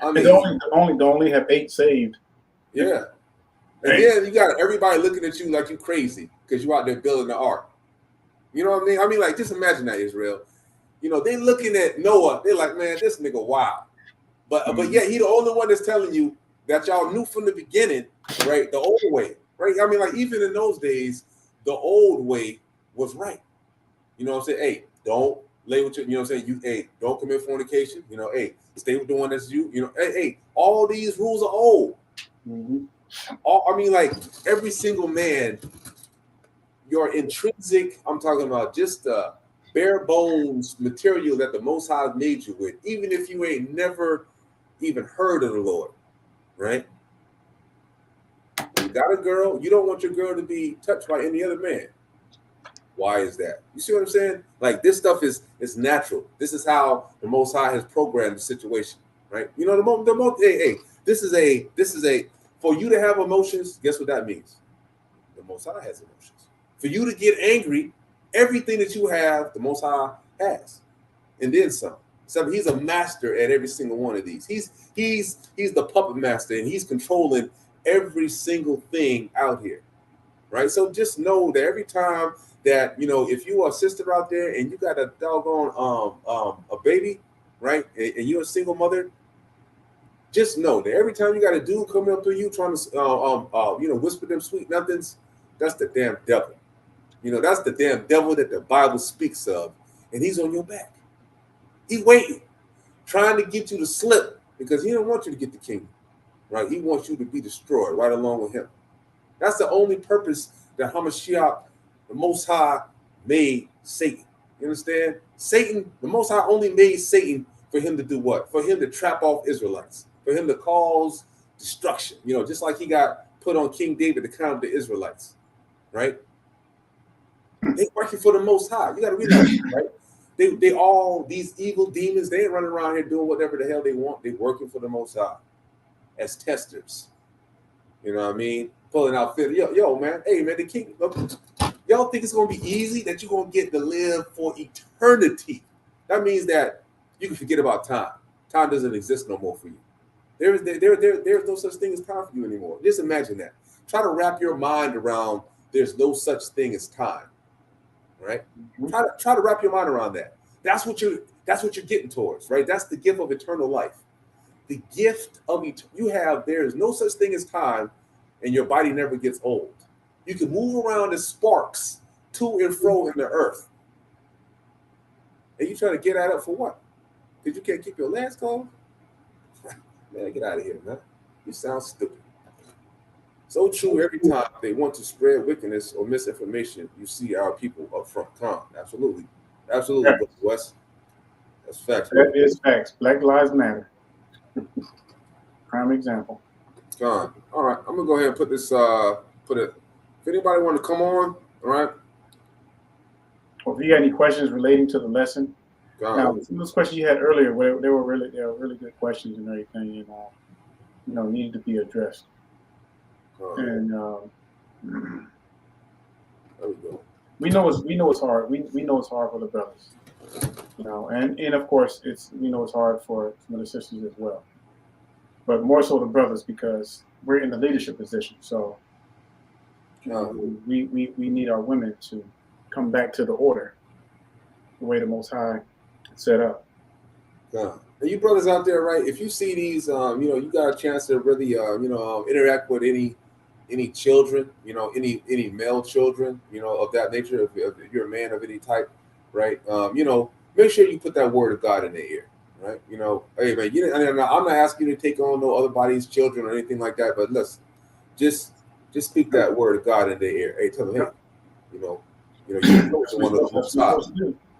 I They mean, only have 8 saved. yeah. And then you got everybody looking at you like you crazy because you out there building the ark. You know what I mean? I mean, like, just imagine that, Israel. You know, they looking at Noah. They're like, man, this nigga wild. But yet he the only one that's telling you that y'all knew from the beginning, right? The old way, right? I mean, like, even in those days, the old way was right. You know what I'm saying? Hey, don't lay with you. You know what I'm saying? Hey, don't commit fornication. You know, hey, stay with the one that's you. You know, hey, all these rules are old. Mm-hmm. I mean, like, every single man, your intrinsic, I'm talking about just the bare bones material that the Most High made you with, even if you ain't never even heard of the Lord, right? You got a girl, you don't want your girl to be touched by any other man. Why is that? You see what I'm saying? Like, this stuff is natural. This is how the Most High has programmed the situation, right? You know, this is a for you to have emotions. Guess what that means? The Most High has emotions. For you to get angry, everything that you have, the Most High has, and then some. So he's a master at every single one of these. He's the puppet master, and he's controlling every single thing out here, right? So just know that every time that, you know, if you are a sister out there and you got a doggone a baby, right, and you're a single mother, just know that every time you got a dude coming up to you trying to you know, whisper them sweet nothings, that's the damn devil. You know, that's the damn devil that the Bible speaks of, and he's on your back. He's waiting, trying to get you to slip because he don't want you to get the kingdom, right? He wants you to be destroyed right along with him. That's the only purpose that Hamashiach, the Most High, made Satan. You understand? Satan, the Most High only made Satan for him to do what? For him to trap off Israelites, for him to cause destruction. You know, just like he got put on King David to count the Israelites, right? They working for the Most High. You got to realize, right? They all, these evil demons, they ain't running around here doing whatever the hell they want. They working for the Most High as testers. You know what I mean? Pulling out fit. Yo, man. Hey, man, the king. Y'all think it's gonna be easy that you're gonna get to live for eternity? That means that you can forget about time. Time doesn't exist no more for you. There's no such thing as time for you anymore. Just imagine that. Try to wrap your mind around there's no such thing as time. Right? Try to wrap your mind around that. That's what you're getting towards, right? That's the gift of eternal life. The gift of there is no such thing as time, and your body never gets old. You can move around as sparks to and fro in the earth. And you trying to get at it for what? Because you can't keep your legs cold? Man, get out of here, man. You sound stupid. So true, every time they want to spread wickedness or misinformation, you see our people up front. Absolutely. Absolutely, yeah. Wes. That's facts. That is facts. Black Lives Matter. Prime example. All right. I'm gonna go ahead and put this if anybody want to come on, all right. Well, if you got any questions relating to the lesson. Now, some of those questions you had earlier, they were really good questions and everything, and you know, needed to be addressed. And there we go. we know it's hard. We know it's hard for the brothers, you know, and of course it's hard for some of the sisters as well, but more so the brothers because we're in the leadership position. So we need our women to come back to the order, the way the Most High set up. And you brothers out there, right? If you see these, you know, you got a chance to really, you know, interact with any children, you know, any male children, you know, of that nature. If you're a man of any type, right? You know, make sure you put that word of God in their ear, right? You know, hey man, I'm not asking you to take on no other body's children or anything like that, but listen, just speak that word of God in their ear. Hey, tell them, hey, you know, you were chosen one of the Most High,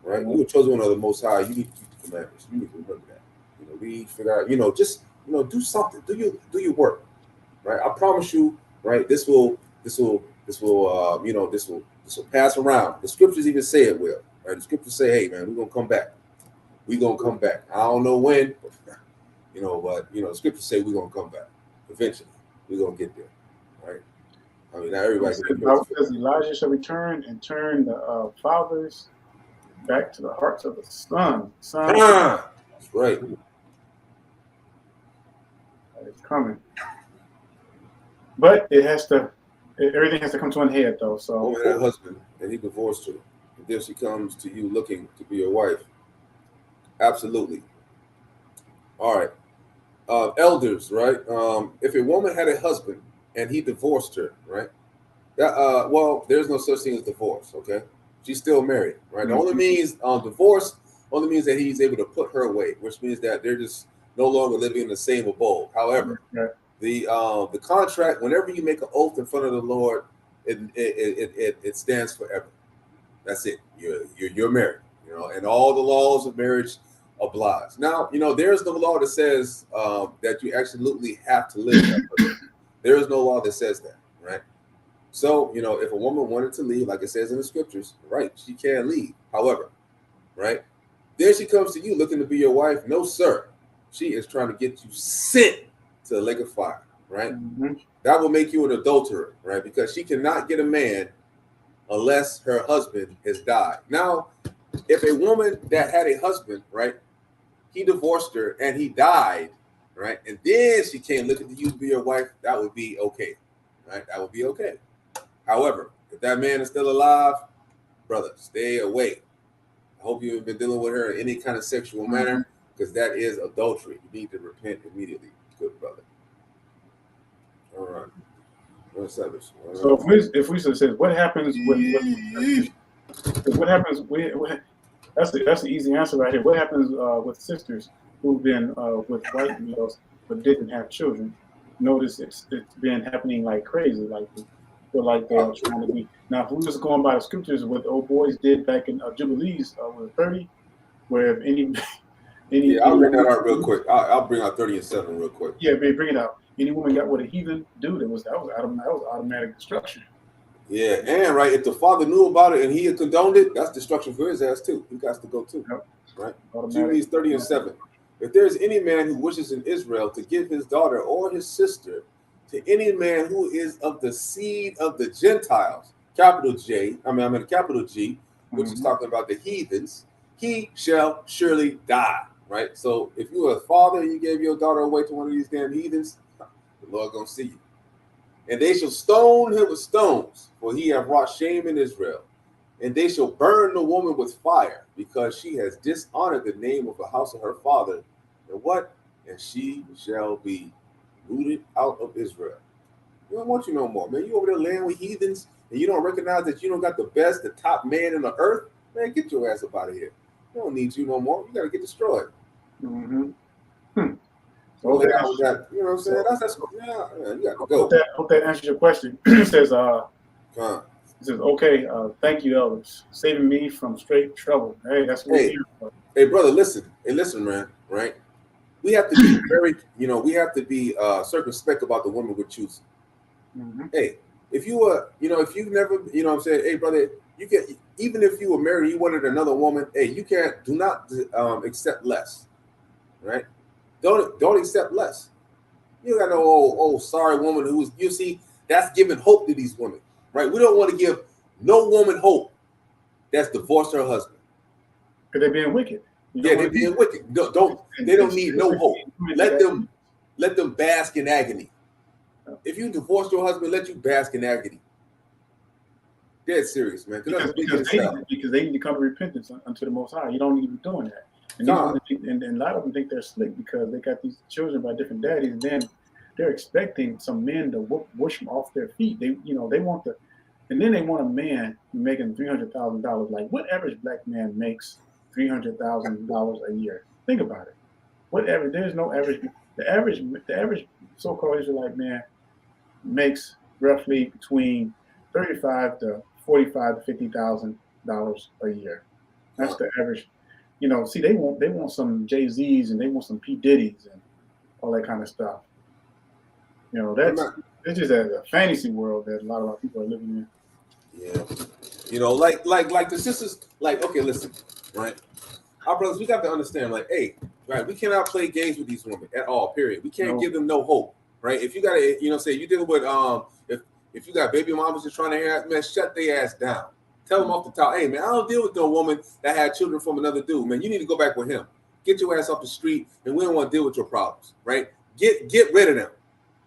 right? You were chosen one of the Most High. You need to keep the commandments. You need to remember that. You know, read, figure out, you know, just, you know, do something. Do your work, right? I promise you, right? This will you know, this will pass around. The scriptures even say it will, right? The scriptures say, hey man, we're gonna come back. we gonna come back. I don't know when, but the scriptures say we're gonna come back eventually. We're gonna get there, right? I mean, not everybody. The Bible says Elijah shall return and turn the fathers back to the hearts of the sons. That's right. It's coming, but everything has to come to an head, though. So, woman had a husband and he divorced her, and then she comes to you looking to be your wife. Absolutely. All right. Elders, right? If a woman had a husband and he divorced her, right? There's no such thing as divorce, okay? She's still married, right? The only means divorce only means that he's able to put her away, which means that they're just no longer living in the same abode. However, the contract, whenever you make an oath in front of the Lord, it stands forever. That's it. You're married, and all the laws of marriage oblige. Now, there's no law that says that you absolutely have to live that way. There is no law that says that, right? So, if a woman wanted to leave, like it says in the scriptures, right, she can leave. However, right, then she comes to you looking to be your wife. No, sir. She is trying to get you sent to the lake of fire, right? Mm-hmm. That will make you an adulterer, right? Because she cannot get a man unless her husband has died. Now, if a woman that had a husband, right, he divorced her and he died, right, and then she came looking to you to be your wife, that would be okay, right? That would be okay. However, if that man is still alive, brother, stay away. I hope you haven't been dealing with her in any kind of sexual manner, because that is adultery. You need to repent immediately, good brother. All right. So if we say what happens that's the easy answer right here. What happens with sisters who've been with white males but didn't have children? Notice it's been happening like crazy, like they're trying to be. Now, if we just going by the scriptures, what old boys did back in Jubilees with 30, where if any I'll bring that out real quick. I'll bring out 30 and 7 real quick. Yeah, bring it out. Any woman got with a heathen dude, that was automatic destruction. Yeah, and right, if the father knew about it and he had condoned it, that's destruction for his ass too. He got to go too. Yep. Right? Jubilees 30 and 7. If there's any man who wishes in Israel to give his daughter or his sister to any man who is of the seed of the Gentiles, capital G, which is talking about the heathens, he shall surely die. Right? So if you were a father and you gave your daughter away to one of these damn heathens, the Lord gonna see you. And they shall stone him with stones, for he have wrought shame in Israel. And they shall burn the woman with fire, because she has dishonored the name of the house of her father. And what? And she shall be rooted out of Israel. We don't want you no more, man. You over there laying with heathens, and you don't recognize that you don't got the top man in the earth? Man, get your ass up out of here. We don't need you no more. You got to get destroyed. Mm-hmm. Okay. That, you know what I'm saying? That's you got to go. Hope that answers your question. It says, okay, thank you, elders, saving me from straight trouble. Hey, that's what we're here for. Hey, brother, listen. Hey, listen, man, right? We have to be very, circumspect about the woman we're choosing. Mm-hmm. Hey, if you were, if you never, what I'm saying, hey, brother, you can, even if you were married, you wanted another woman, hey, do not accept less, right? Don't accept less. You got no old sorry woman who's, you see, that's giving hope to these women, right? We don't want to give no woman hope that's divorced her husband. Because they're being wicked. They're being wicked. They don't need no hope. Let them bask in agony. If you divorce your husband, let you bask in agony. Dead serious, man. Because they need to come to repentance unto the Most High. You don't need to be doing that. And, and a lot of them think they're slick because they got these children by different daddies, and then they're expecting some men to wash them off their feet. They want and then they want a man making $300,000. Like, what average black man makes $300,000 a year? Think about it. Whatever. There's no average. The average so-called Israelite man makes roughly between $35,000 to $45,000 to $50,000 a year. That's the average. See, they want some Jay-Z's and they want some P. Diddy's and all that kind of stuff. It's just a fantasy world that a lot of our people are living in. Yeah. Like the sisters, like, okay, listen, right? our brothers, we got to understand, like, hey, right, we cannot play games with these women at all, period. We can't No. give them no hope, right? If you got to, you know, say you're dealing with, if you got baby mamas just trying to hear, man, shut their ass down. Tell them off the top, hey, man, I don't deal with no woman that had children from another dude, man. You need to go back with him. Get your ass off the street, and we don't want to deal with your problems, right? Get rid of them.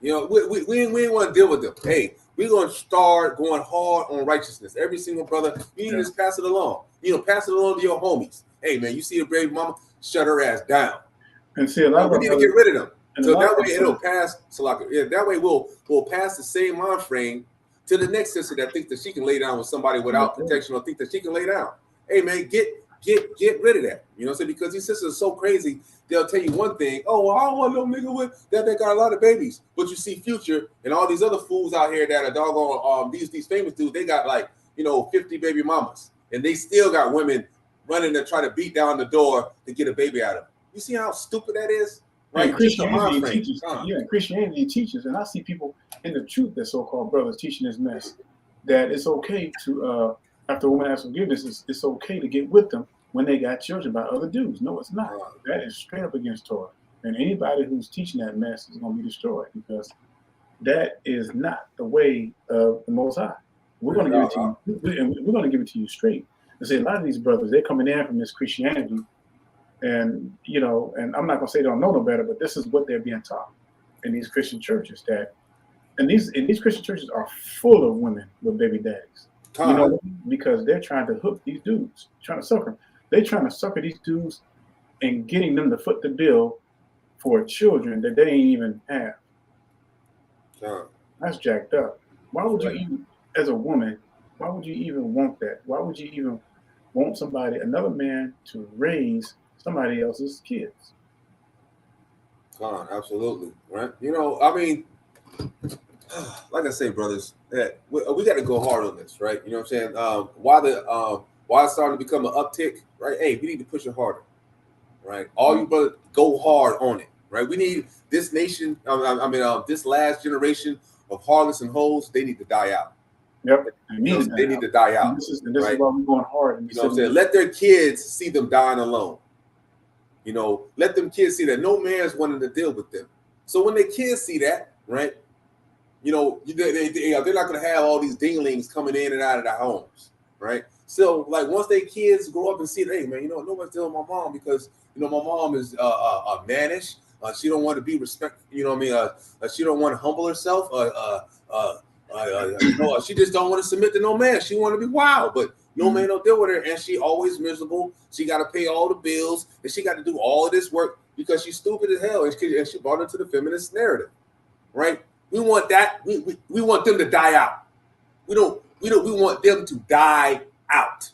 You know, we ain't want to deal with them. Hey, we're going to start going hard on righteousness. Every single brother, you need to just pass it along. You know, pass it along to your homies. Hey, man, you see a baby mama, shut her ass down. And see, a lot of we need to get rid of them. So that way it'll pass. Yeah, that way we'll pass the same mind frame to the next sister that thinks that she can lay down with somebody without protection or think that she can lay down. Hey, man, get rid of that. You know what I'm saying? Because these sisters are so crazy, they'll tell you one thing. Oh, well, I don't want no nigga with that. They got a lot of babies. But you see Future and all these other fools out here that are doggone these famous dudes. They got like 50 baby mamas, and they still got women running to try to beat down the door to get a baby out of them. You see how stupid that is? Right? Christianity teaches. Christianity teaches, and I see people in the truth that so-called brothers teaching this mess that it's okay to after a woman asks forgiveness, it's okay to get with them when they got children by other dudes. No, it's not. That is straight up against Torah. And anybody who's teaching that mess is going to be destroyed because that is not the way of the Most High. We're going to give it to you, and we're going to give it to you straight. And see, a lot of these brothers, they're coming in from this Christianity, and and I'm not going to say they don't know no better, but this is what they're being taught in these Christian churches. And these Christian churches are full of women with baby daddies. Because they're trying to hook these dudes, trying to sucker them. They're trying to sucker these dudes and getting them to foot the bill for children that they ain't even have. That's jacked up. Why would you even, as a woman, why would you even want that? Why would you even want another man to raise somebody else's kids? Absolutely, right? I mean, like I say, brothers, that we got to go hard on this, right? You know what I'm saying? Why it's starting to become an uptick, right? Hey, we need to push it harder, right? All you brothers, go hard on it, right? We need this nation. This last generation of harlots and hoes, they need to die out. Yep, they need to die out. And this is why we're going hard. You know what I'm saying? Let their kids see them dying alone. Let them kids see that no man's wanting to deal with them. So when their kids see that, right? They're not going to have all these dinglings coming in and out of their homes, right? So, like, once their kids grow up and see, hey, man, nobody's dealing with my mom because, my mom is mannish. She don't want to be respected. She don't want to humble herself. She just don't want to submit to no man. She want to be wild, but no man don't deal with her, and she always miserable. She got to pay all the bills, and she got to do all of this work because she's stupid as hell, and she bought into the feminist narrative, right? We want that. We want them to die out. We want them to die out.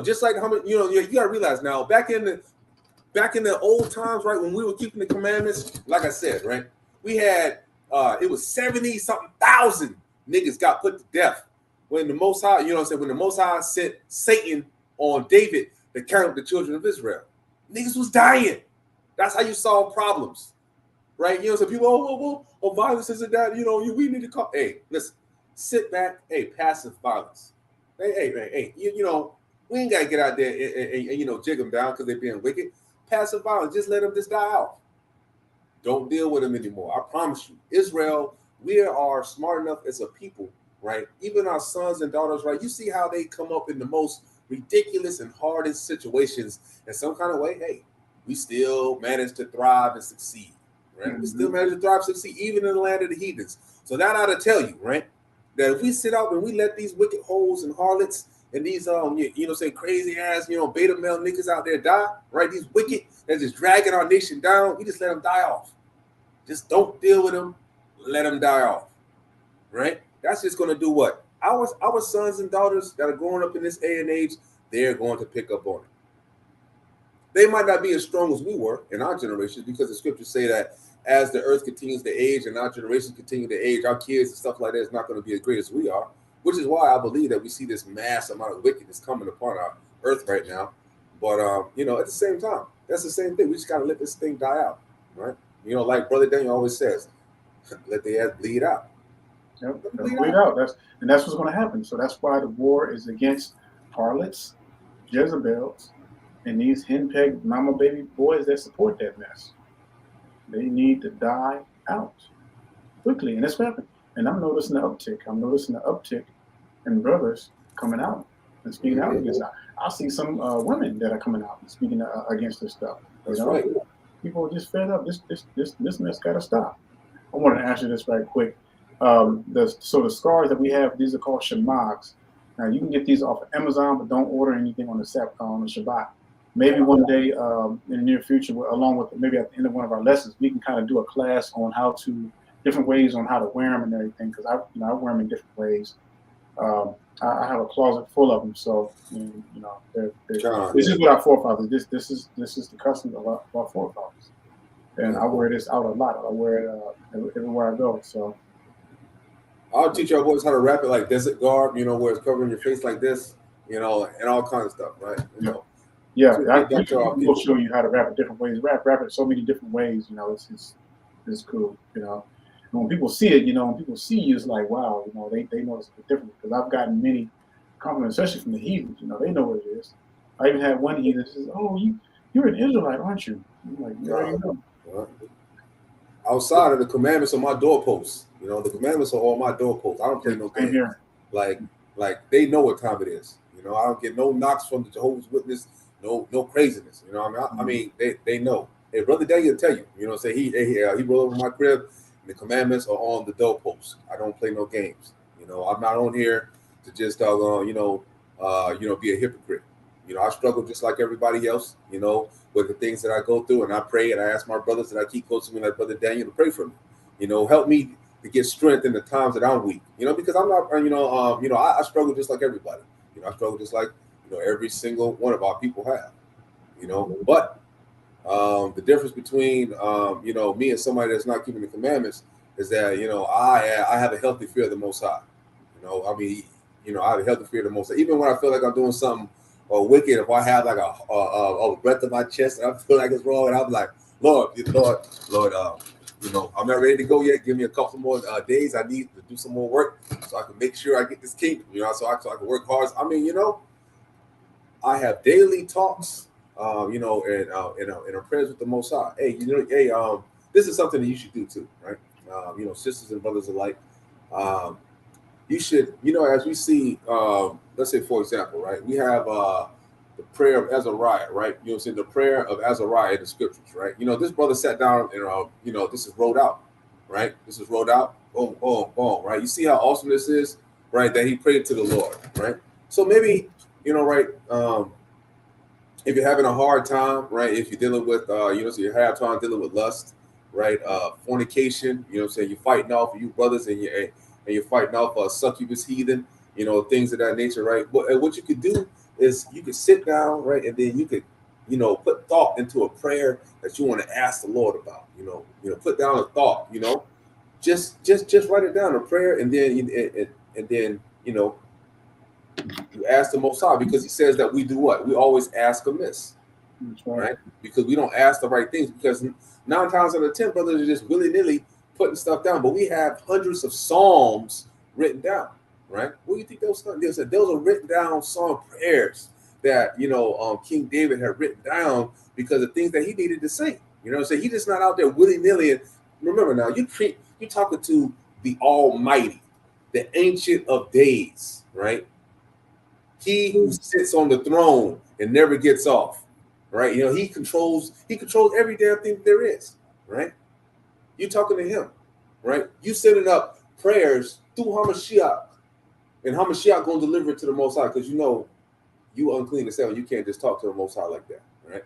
Just like how many. You gotta realize now. Back in the old times, right, when we were keeping the commandments, like I said, right, we had it was 70-something thousand niggas got put to death when the Most High. When the Most High sent Satan on David to count the children of Israel, niggas was dying. That's how you solve problems. Right, so people, violence isn't that, we need to call. Hey, listen, sit back. Hey, passive violence. Hey, we ain't gotta get out there and jig them down because they're being wicked. Passive violence, just let them just die out. Don't deal with them anymore. I promise you, Israel, we are smart enough as a people, right? Even our sons and daughters, right? You see how they come up in the most ridiculous and hardest situations in some kind of way. Hey, we still manage to thrive and succeed. Right? We still manage to thrive, succeed, even in the land of the heathens. So that ought to tell you, right, that if we sit out and we let these wicked hoes and harlots and these, crazy ass, beta male niggas out there die, right? These wicked that's just dragging our nation down. We just let them die off. Just don't deal with them. Let them die off, right? That's just going to do what? Our sons and daughters that are growing up in this day and age, they're going to pick up on it. They might not be as strong as we were in our generations because the scriptures say that as the earth continues to age and our generations continue to age, our kids and stuff like that is not going to be as great as we are, which is why I believe that we see this mass amount of wickedness coming upon our earth right now. But, at the same time, that's the same thing. We just got to let this thing die out, right? Like Brother Daniel always says, let the ass bleed out. Yep, bleed out. That's what's going to happen. So that's why the war is against harlots, Jezebels, And these henpecked mama baby boys that support that mess, they need to die out quickly. And it's happening. And I'm noticing the uptick. I'm noticing the uptick in brothers coming out and speaking out against it. I see some women that are coming out and speaking against this stuff. That's right. People are just fed up. This mess got to stop. I want to answer this right quick. So the scars that we have, these are called shemags. Now you can get these off of Amazon, but don't order anything on the Shabbat. Maybe one day in the near future, along with maybe at the end of one of our lessons, we can kind of do a class on different ways on how to wear them and everything. Because I wear them in different ways. I have a closet full of them. So this is what our forefathers. This is the custom of our forefathers. And I wear this out a lot. I wear it everywhere I go. So I'll teach our boys how to wrap it like desert garb, where it's covering your face like this, and all kinds of stuff, right? Yeah, we'll show you how to wrap it different ways. Wrap it so many different ways. It's cool. And when people see it, when people see you, it's like, wow, they notice the difference. Because I've gotten many compliments, especially from the heathens. They know what it is. I even had one heathen that says, "Oh, you're an Israelite, aren't you?" I'm like, yeah, you know. Outside of the commandments on my doorposts, the commandments are on my doorposts. I don't play no games. Like they know what time it is. I don't get no knocks from the Jehovah's Witness, no craziness. I mean, they know. Hey, Brother Daniel will tell you. Say he rolled over my crib, and the commandments are on the doorposts. I don't play no games. I'm not on here to just be a hypocrite. I struggle just like everybody else, with the things that I go through, and I pray and I ask my brothers that I keep close to me, like Brother Daniel, to pray for me. Help me to get strength in the times that I'm weak. Because I'm not, I struggle just like everybody. I struggle just like every single one of our people have. But the difference between me and somebody that's not keeping the commandments is that I have a healthy fear of the Most High. I have a healthy fear of the Most High. Even when I feel like I'm doing something wicked, if I have like a breath in my chest and I feel like it's wrong, and I'm like, Lord, I'm not ready to go yet. Give me a couple more days. I need to do some more work so I can make sure I get this kingdom. So I can work hard. I have daily talks, and our prayers with the Most High. Hey, this is something that you should do too, right? Sisters and brothers alike. You should, as we see, let's say, for example, right, we have the prayer of Azariah, right? The prayer of Azariah in the scriptures, right? This brother sat down and, this is wrote out, right? This is wrote out, boom, boom, boom, right? You see how awesome this is, right? That he prayed to the Lord, right? So maybe, right, if you're having a hard time, right, if you're dealing with, so you have time dealing with lust, right, fornication, you're fighting off you brothers and you're fighting off a succubus heathen, things of that nature, right? But what you could do is you could sit down, right, and then you could, put thought into a prayer that you want to ask the Lord about. Put down a thought, just write it down, a prayer, and then you ask the Most High, because He says that we do what? We always ask amiss, right? Because we don't ask the right things. Because 9 times out of 10, brothers are just willy-nilly putting stuff down. But we have hundreds of psalms written down, right? What do you think those are? Those are written down psalm prayers that King David had written down because of things that he needed to say. So he's just not out there willy-nilly. And remember now, you're talking to the Almighty, the Ancient of Days, right? He who sits on the throne and never gets off, right? He controls every damn thing there is, right? You talking to Him, right? You sending up prayers through Hamashiach, and Hamashiach gonna deliver it to the Most High, because you unclean as hell. You can't just talk to the Most High like that, right?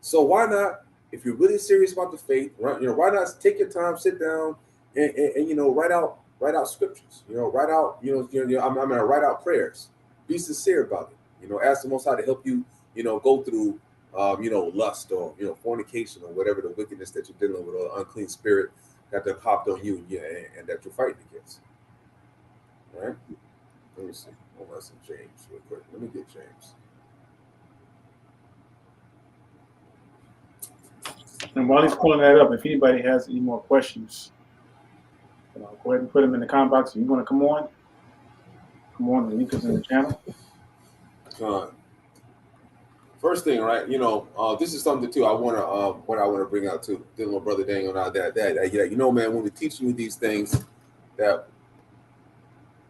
So why not, if you're really serious about the faith, right? Why not take your time, sit down, and write out scriptures. Write out. I'm gonna write out prayers. Be sincere about it. Ask the Most High to help you. Go through, lust or fornication or whatever the wickedness that you're dealing with, or unclean spirit that they've hopped on you and that you're fighting against. Right? Let me see. Hold on, some James real quick. Let me get James. And while he's pulling that up, if anybody has any more questions, go ahead and put them in the comment box. If you want to come on, the link is in the channel. First thing, right? This is something too. I want to bring out too. Dealing with Brother Daniel now that man, when we're teaching you these things, that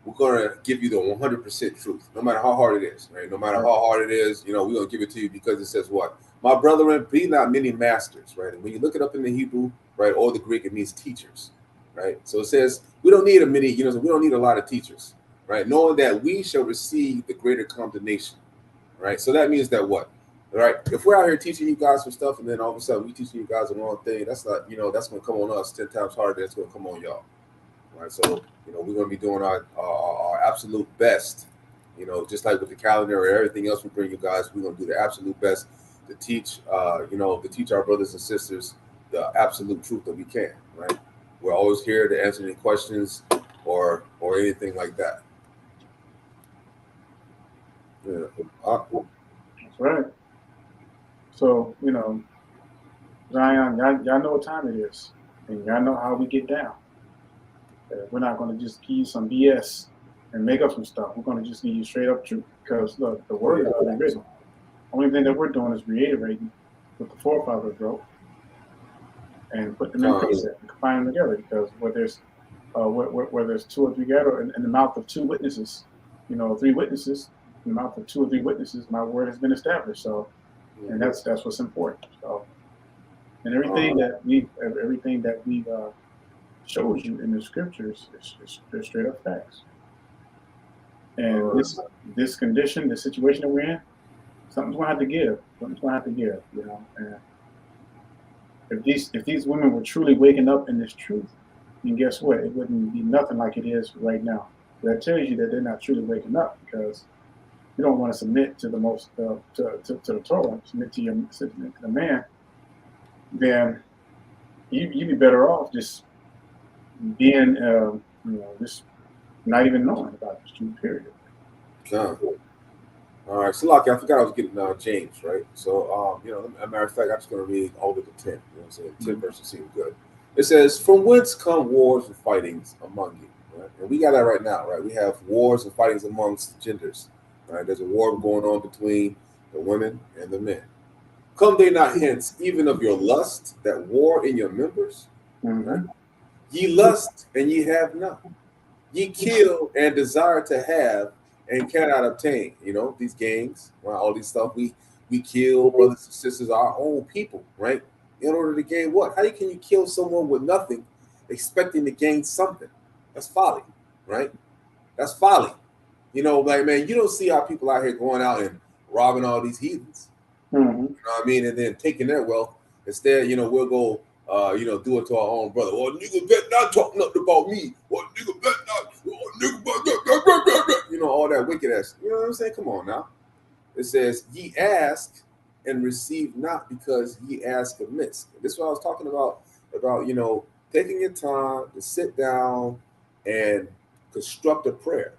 we're gonna give you the 100% truth, no matter how hard it is, right? No matter how hard it is, we're gonna give it to you because it says what? My brethren, be not many masters, right? And when you look it up in the Hebrew, right, or the Greek, it means teachers, right? So it says we don't need we don't need a lot of teachers, right? Knowing that we shall receive the greater condemnation, right? So that means that what? Right. If we're out here teaching you guys some stuff, and then all of a sudden we teaching you guys the wrong thing, that's not, that's going to come on us 10 times harder than it's going to come on y'all. Right. So, we're going to be doing our absolute best, just like with the calendar or everything else we bring you guys, we're going to do the absolute best to teach, to teach our brothers and sisters the absolute truth that we can. Right. We're always here to answer any questions or anything like that. Yeah. That's right. So, Zion, y'all know what time it is, and y'all know how we get down. We're not going to just give you some BS and make up some stuff. We're going to just give you straight up truth, because look, the word is already written. Only thing that we're doing is reiterating what the forefathers wrote and put them in precept and combine them together. Because where there's two or three gathered in the mouth of two witnesses, 3 witnesses, in the mouth of 2 or 3 witnesses, my word has been established. So. And that's what's important. So, and everything that we've showed you in the scriptures is straight up facts. And this condition, the situation that we're in, something's gonna have to give. Something's gonna have to give. And if these women were truly waking up in this truth, then guess what? It wouldn't be nothing like it is right now. That tells you that they're not truly waking up, because you don't want to submit to the most to the Torah, submit to the man. Then you'd be better off just being, just not even knowing about this truth. Period. All right, so Lucky, I forgot I was getting James, right? So, as a matter of fact, I'm just going to read all of the 10. I'm saying 10 verses seem good. It says, "From whence come wars and fightings among you?" Right? And we got that right now, right? We have wars and fightings amongst genders. Right, there's a war going on between the women and the men. Come they not hence, even of your lust, that war in your members? Mm-hmm. Right? Ye lust and ye have not. Ye kill and desire to have and cannot obtain. These gangs, right? All these stuff. We kill brothers and sisters, our own people, right? In order to gain what? How can you kill someone with nothing, expecting to gain something? That's folly, right? That's folly. Man, you don't see our people out here going out and robbing all these heathens. Mm-hmm. You know what I mean? And then taking their wealth. Instead, we'll go, do it to our own brother. Well, nigga bet not talk nothing about me. Well, nigga bet not. All that wicked ass. You know what I'm saying? Come on now. It says, ye ask and receive not, because ye ask amiss. This is what I was talking about, taking your time to sit down and construct a prayer.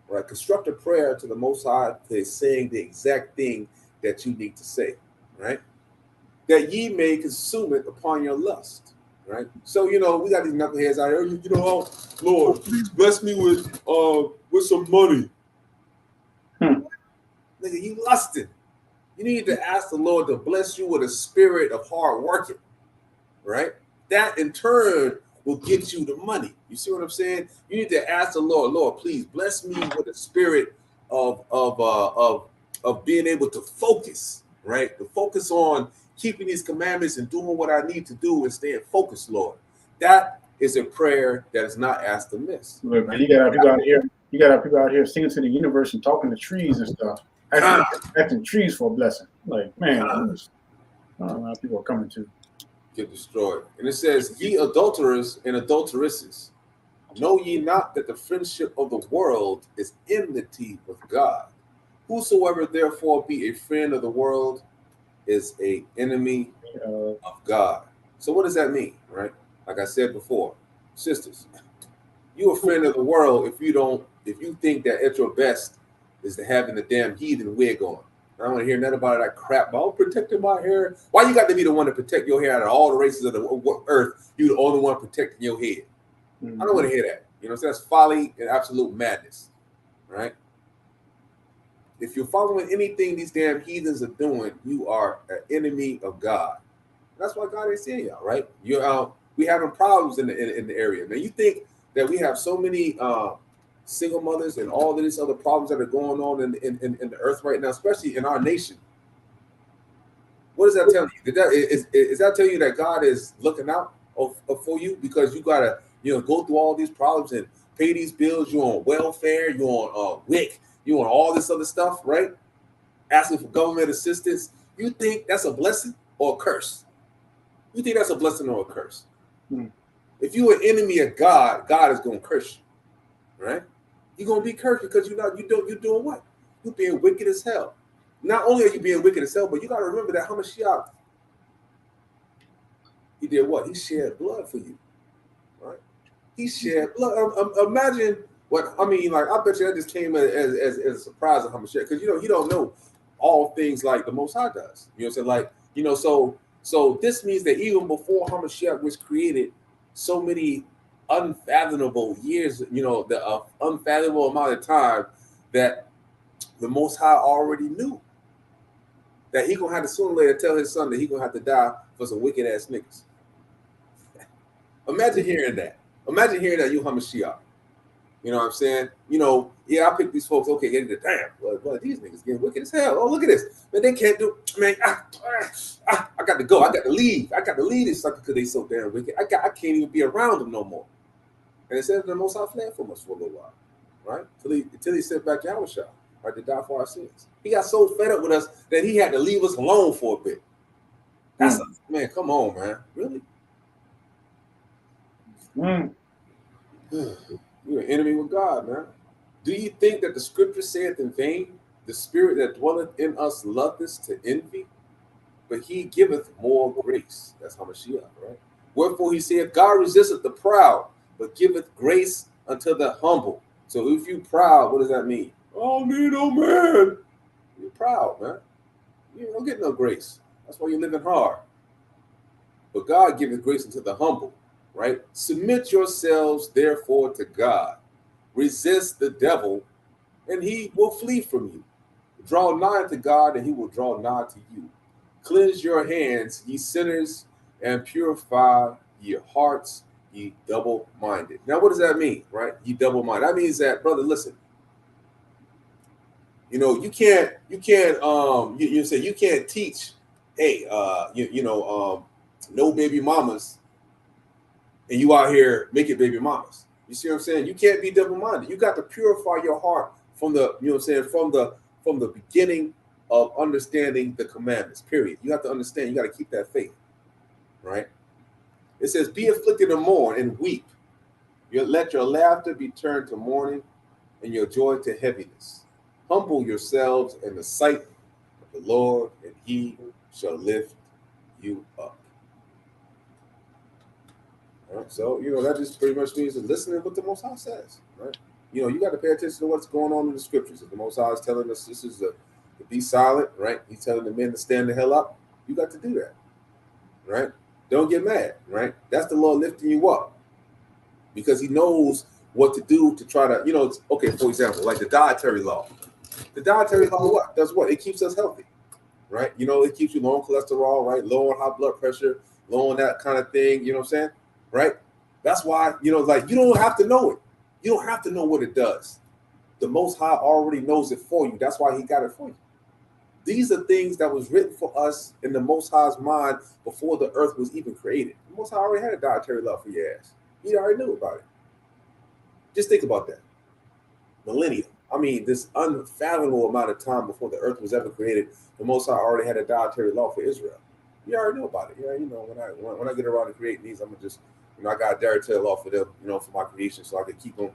Right, construct a prayer to the Most High, is saying the exact thing that you need to say, right? That ye may consume it upon your lust, right? So we got these knuckleheads out here. Lord, please bless me with some money. Nigga, you lusting. You need to ask the Lord to bless you with a spirit of hard working, right? That in turn will get you the money. You see what I'm saying? You need to ask the Lord, please bless me with a spirit of being able to focus, right? To focus on keeping these commandments and doing what I need to do and staying focused, Lord. That is a prayer that is not asked amiss. Look, man, you got people out here singing to the universe and talking to trees and stuff, asking trees for a blessing. Like, man, I don't know how people are coming to. Get destroyed. And it says, ye adulterers and adulteresses, know ye not that the friendship of the world is enmity with God? Whosoever therefore be a friend of the world is a enemy of God. So what does that mean, right? Like I said before, sisters, you a friend of the world if you think that at your best is to having the damn heathen wig on. I don't want to hear nothing about that crap about protecting my hair. Why you got to be the one to protect your hair out of all the races of the earth? You the only one protecting your head. Mm-hmm. I don't want to hear that. So that's folly and absolute madness, right? If you're following anything these damn heathens are doing, you are an enemy of God. That's why God ain't seeing y'all, right? We having problems in the area. Now you think that we have so many single mothers and all of these other problems that are going on in the earth right now, especially in our nation. What does that tell you? Is that telling you that God is looking out for you because you gotta go through all these problems and pay these bills? You're on welfare, you're on WIC, you're on all this other stuff, right? Asking for government assistance. You think that's a blessing or a curse? You think that's a blessing or a curse? If you're an enemy of God, God is gonna curse you, right? You're gonna be cursed because you're doing what? You're being wicked as hell. Not only are you being wicked as hell, but you got to remember that Hamashiach, he did what? He shed blood for you, right? He shed blood. Imagine what I mean. Like I bet you that just came as a surprise to Hamashiach because you don't know all things like the Most High does. You know what I'm saying? Like so this means that even before Hamashiach was created, so many unfathomable years, the unfathomable amount of time that the Most High already knew that he gonna have to sooner or later tell his son that he gonna have to die for some wicked ass niggas. Imagine hearing that. Imagine hearing that you Hamashiach. You know what I'm saying? I pick these folks. Okay, get the damn. Well, these niggas getting wicked as hell. Oh, look at this. Man, they can't do. Man, I got to go. I got to leave. I got to leave this sucker because they so damn wicked. I can't even be around them no more. And it says the Most High fled from us for a little while, right? Until he sent back Yahushua, right, to die for our sins. He got so fed up with us that he had to leave us alone for a bit. That's man, come on, man. Really? You're an enemy with God, man. Do you think that the scripture saith in vain, the spirit that dwelleth in us loveth to envy? But he giveth more grace. That's Hamashiach, right? Wherefore he saith, God resisteth the proud, but giveth grace unto the humble. So if you proud, what does that mean? Oh, me no man. You're proud, man. You don't get no grace. That's why you're living hard. But God giveth grace unto the humble, right? Submit yourselves, therefore, to God. Resist the devil, and he will flee from you. Draw nigh to God, and he will draw nigh to you. Cleanse your hands, ye sinners, and purify your hearts, ye double-minded. Now, what does that mean, right? Ye double-minded. That means that, brother, listen. You can't teach, hey, no baby mamas, and you out here making baby mamas. You see what I'm saying? You can't be double-minded. You got to purify your heart from the from the beginning of understanding the commandments, period. You have to understand, you got to keep that faith, right? It says, be afflicted and mourn and weep. Let your laughter be turned to mourning and your joy to heaviness. Humble yourselves in the sight of the Lord, and he shall lift you up. All right, so, that just pretty much means listening to what the Most High says, right? You got to pay attention to what's going on in the scriptures. If the Most High is telling us this is to be silent, right? He's telling the men to stand the hell up. You got to do that, right? Don't get mad, right? That's the Lord lifting you up because he knows what to do to try to, okay, for example, like the dietary law. The dietary law what? Does what? It keeps us healthy, right? It keeps you low in cholesterol, right? Low on high blood pressure, low on that kind of thing, you know what I'm saying? Right? That's why, like you don't have to know it. You don't have to know what it does. The Most High already knows it for you. That's why he got it for you. These are things that was written for us in the Most High's mind before the earth was even created. The Most High already had a dietary law for your ass. He already knew about it. Just think about that. Millennium. I mean, this unfathomable amount of time before the earth was ever created, the Most High already had a dietary law for Israel. You already knew about it. Yeah, when I get around to creating these, I'm gonna just, I got a dietary law for them, for my creation, so I can keep them,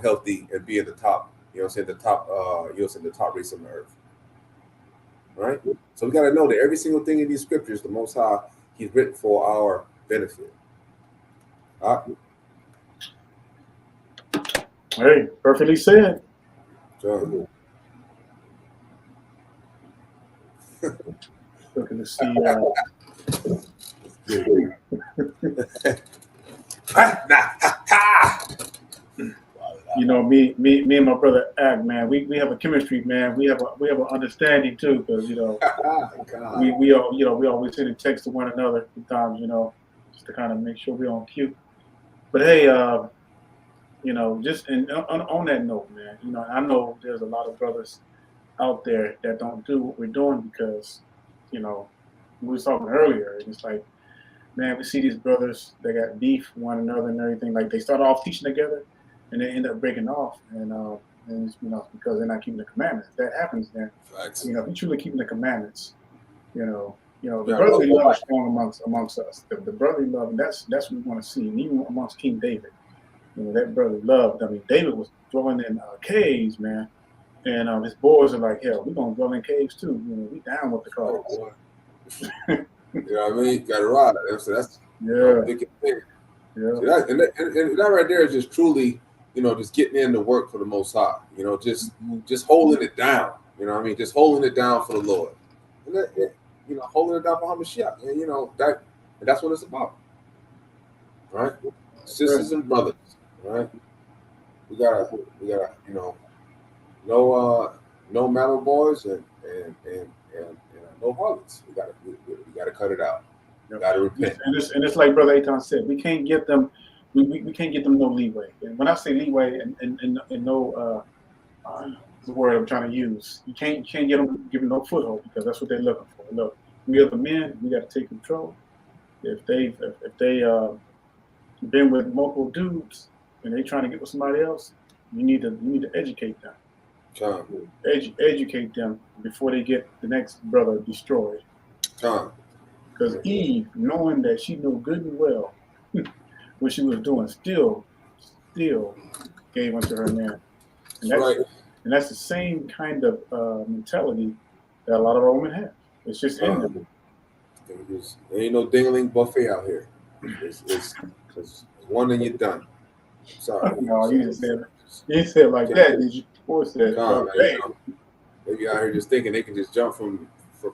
healthy and be in the top, the top race on the earth. Right? So we got to know that every single thing in these scriptures, the Most High, he's written for our benefit. Hey, perfectly said. So, looking to see. you know, me and my brother Act, man, we have a chemistry, man. We have an understanding too, because you know, God. we all, you know, we always send a text to one another sometimes, you know, just to kind of make sure we're on cue. But hey, you know, just on that note, man, you know, I know there's a lot of brothers out there that don't do what we're doing because, you know, we was talking earlier, and it's like, man, we see these brothers that got beef one another and everything. Like they start off teaching together, and they end up breaking off, and it's, you know, because they're not keeping the commandments. That happens then. Facts. You know, if you're truly keeping the commandments, you know, the Yeah, brotherly well, love is strong amongst us. The brotherly love, and that's what we want to see. And even amongst King David, you know, that brotherly love. I mean, David was dwelling in caves, man, and his boys are like, hell, we're gonna dwell in caves too. You know, we down with the cause. You know what I mean? Got to ride. That's Yeah, you know, thick and thin. yeah, So and that right there is just truly, you know, just getting in to work for the Most High. You know, just holding it down. You know what I mean? Just holding it down for the Lord. And you know, holding it down for Hamashiach. And you know, that's what it's about. Right? Sisters and brothers. Right? We gotta, you know, no mammal boys and no harlots. We gotta cut it out. yeah. Gotta repent. And it's like Brother Aiton said, we can't get them. We can't get them no leeway. And when I say leeway and no the word I'm trying to use, you can't give them no foothold because that's what they're looking for. Look, we are the men. We got to take control. If they been with multiple dudes and they trying to get with somebody else, you need to educate them. Educate them before they get the next brother destroyed. Because Eve, knowing that she knew good and well what she was doing, still gave unto her man. And that's right. And that's the same kind of mentality that a lot of our women have. It's just in them. There ain't no dingling buffet out here. It's one and you're done. Sorry. No, you didn't say it like that, did you? Or said, they be out here just thinking they can just jump from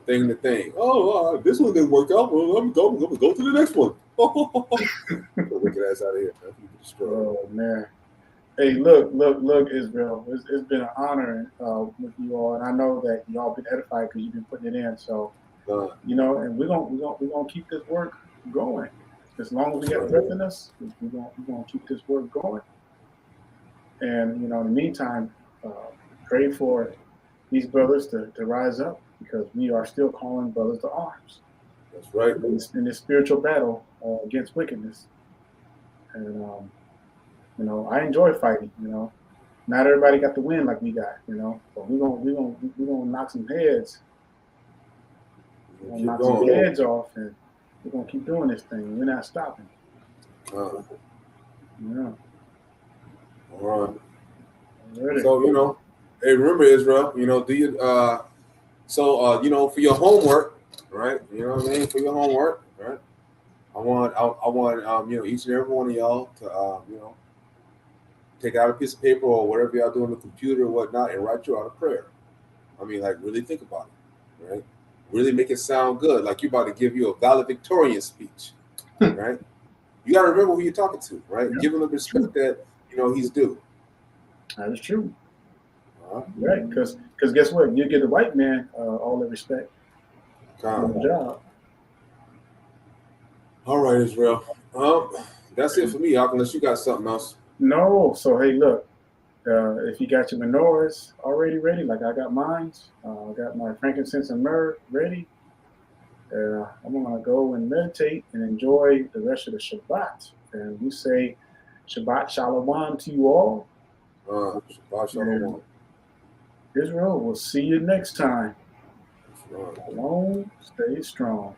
thing to thing. Oh, this one didn't work out. Well, I'm going to go to the next one. Wicked ass out of here. Oh, man. Hey, look, Israel. It's been an honor with you all, and I know that y'all been edified because you've been putting it in. So, you know, and we're gonna keep this work going as long as we got breath in us. We're gonna keep this work going. And you know, in the meantime, pray for these brothers to rise up because we are still calling brothers to arms. That's right. In this spiritual battle against wickedness, and you know, I enjoy fighting. You know, not everybody got the win like we got. You know, but we're gonna knock some heads. We're gonna knock some heads off, and we're gonna keep doing this thing. We're not stopping. Yeah. All right. So you know, hey, remember Israel. You know, do you you know, for your homework, right? You know what I mean? For your homework, right? I want you know, each and every one of y'all to you know, take out a piece of paper or whatever y'all do on the computer or whatnot and write you out a prayer. I mean, like really think about it, right? Really make it sound good, like you're about to give you a valedictorian speech, right? You got to remember who you're talking to, right? Yeah. Give him the respect that, you know, he's due. That is true. Right, because guess what? You get the white man all the respect. Good job. All right, Israel. That's it for me, unless you got something else. No. So hey, look. If you got your menorahs already ready, like I got mine, I got my frankincense and myrrh ready. I'm gonna go and meditate and enjoy the rest of the Shabbat. And we say Shabbat Shalom to you all. Shabbat Shalom. Israel, we'll see you next time. Shalom, stay strong.